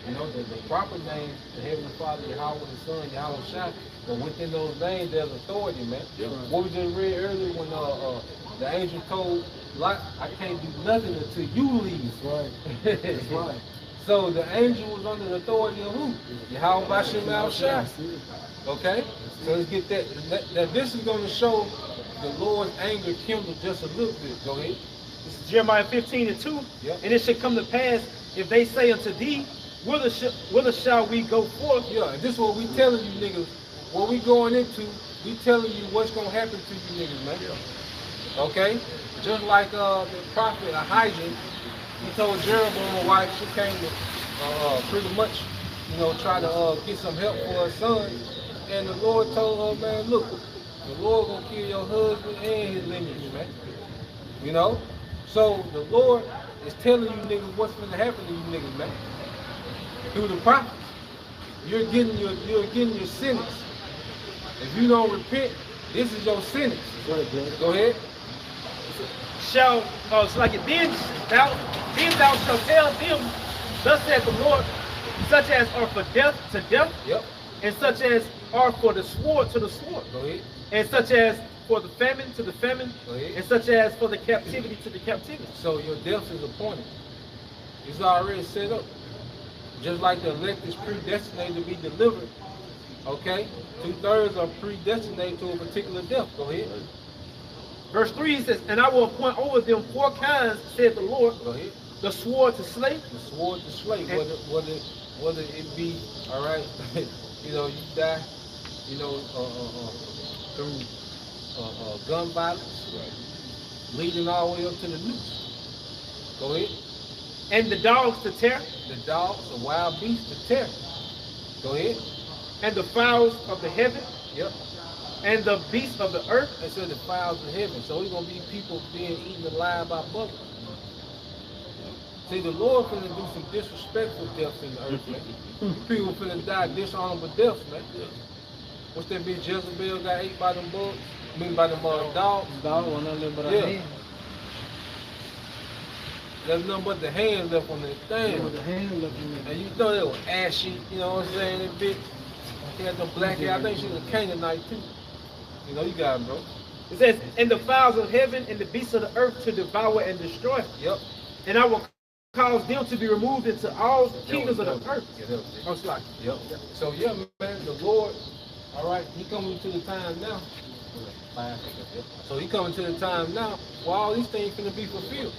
You know, the proper names, the Heavenly Father, Yahweh, the Son, Yahweh Shai, but within those names, there's authority, man. Yeah. What we just read earlier when the angel told Lot, I can't do nothing until you leave. That's right. That's right. So the angel was under the authority of who? Yahweh Bashem Al Shai. Okay? So let's get that. That this is going to show the Lord's anger kindled just a little bit. Go ahead. This is Jeremiah 15:2. Yep. And it shall come to pass, if they say unto thee, whither shall we go forth? Yeah, and this is what we telling you niggas. What we going into, we telling you what's going to happen to you niggas, man. Okay? Just like the prophet Ahijah, he told Jeroboam's wife, she came to pretty much, you know, try to get some help for her son. And the Lord told her, man, look, the Lord gonna kill your husband and his lineage, man. You know? So the Lord is telling you niggas what's gonna happen to you niggas, man. Through the prophets. You're getting your sentence. If you don't repent, this is your sentence. Go ahead. Shall it's like it then thou shalt tell them, thus saith the Lord, such as are for death to death, Yep. and such as are for the sword to the sword, Go ahead. and such as for the famine to the famine, Go ahead. and such as for the captivity to the captivity. So your death is appointed. It's already set up. Just like the elect is predestinated to be delivered. Okay? 2/3 are predestinated to a particular death. Go ahead. Verse 3 says, and I will appoint over them 4 kinds, saith the Lord, Go ahead. the sword to slay, The sword to slay. Whether it be, all right, you know, you die, you know, through gun violence, leading all the way up to the noose. Go ahead. and the dogs to tear, The dogs, the wild beasts to tear. Go ahead. and the fowls of the heaven, Yep. and the beasts of the earth. They said the fowls of heaven. So it's gonna be people being eaten alive by bugs. See, the Lord finna do some disrespectful deaths in the earth, man. People finna die dishonorable deaths, man. What's that bitch Jezebel got ate by them bugs? I mean by them dogs? Dog want nothing but a Yeah. hand. There's nothing but the hands left on that thing. With the hand looking at And you know they were ashy, you know what I'm saying? That bitch, she had the black hair. I think she was a Canaanite too. You know, you got it, bro. It says, and the fowls of heaven and the beasts of the earth to devour and destroy. Yep. And I will cause them to be removed into all kingdoms of the earth. Yeah, that was it. Oh, it's like, Yep. So yeah, man, the Lord, all right, he coming to the time now. So he coming to the time now where all these things finna be fulfilled.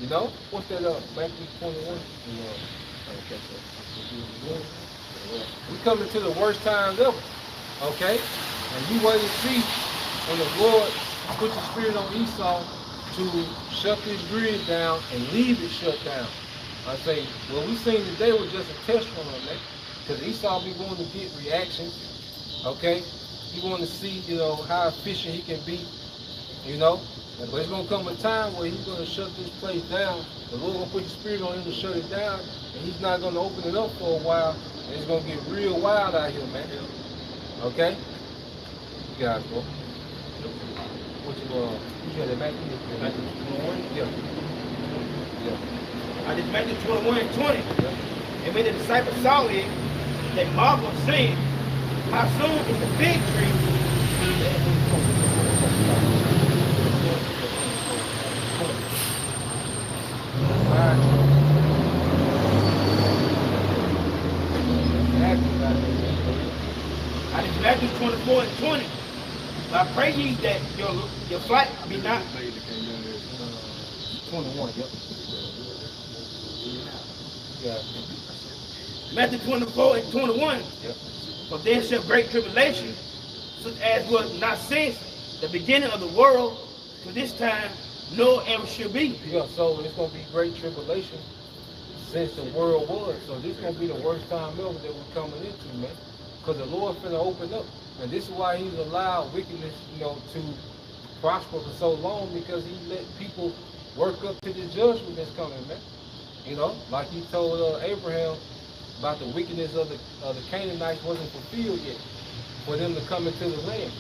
You know? What's that Matthew 21? We coming to the worst times ever. Okay? And you wait to see when the Lord put the spirit on Esau to shut this grid down and leave it shut down. I say, what we seen today was just a test run on that. Because Esau be wanting to get reactions. Okay? He want to see, you know, how efficient he can be. You know? But it's gonna come a time where he's gonna shut this place down. The Lord gonna put the spirit on him to shut it down, and he's not gonna open it up for a while. And it's gonna get real wild out here, man. Okay? You guys, bro. What you got that back? Yeah. Yeah. I just Matthew 21 and 20. Yeah. And when the disciples saw it, they marveled, saying, how soon is the fig tree? I just Matthew 24 and 20. I pray ye that your flight be not 21, yep. Yeah. Matthew 24 and 21. Yep. For there shall great tribulation, such as was not since the beginning of the world to this time, nor ever shall be. Yeah, so it's gonna be great tribulation since the world was. So this is gonna be the worst time ever that we're coming into, man. Because the Lord finna open up. And this is why he's allowed wickedness, you know, to prosper for so long, because he let people work up to the judgment that's coming, man. You know, like he told Abraham about the wickedness of the Canaanites wasn't fulfilled yet for them to come into the land.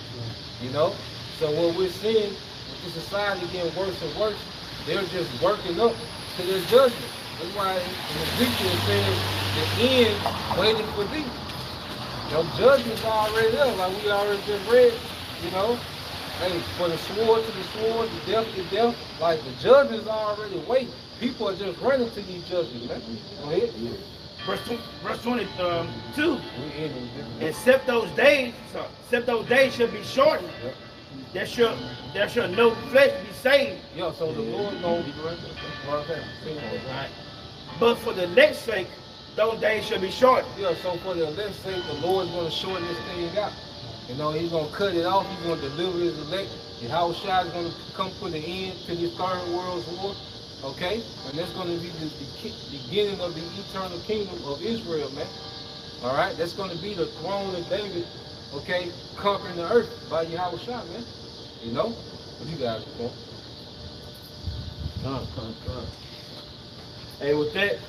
You know? So what we're seeing with the society getting worse and worse, they're just working up to their judgment. That's why in Ezekiel it says the end waiting for thee. Your judgment's already there, like we already just read, you know. Hey, for the sword to the sword, the death to death, like the judgment's already waiting. People are just running to these judgments, man. Go ahead. Verse 22. Except those days shall be shortened. Yep. There shall no flesh be saved. Yeah, so the Lord knows. Right. But for the elect's sake, those days shall be shortened. Yeah, so for the elect's sake, the Lord's going to shorten this thing out. You know, he's going to cut it off. He's going to deliver his elect. And Yahushua is going to come put an end to this third world war. Okay? And that's going to be the beginning of the eternal kingdom of Israel, man. All right? That's going to be the throne of David, okay, conquering the earth by Yahushua, man. You know? What you guys want? Come. Hey, with that,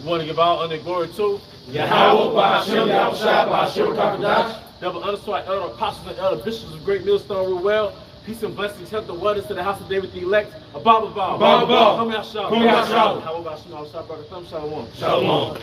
we want to give all honor and glory to Yahweh, Ba'ashem, Yahushua, Ba'ashem, Kakadash. Double underscore elder apostles and elder bishops of Great Millstone rule well. Peace and blessings, health and wonders to the house of David the elect. Abba. Come out, Come out, Shalom. Come out, Shalom. How about Shalom? Shalom. Shalom.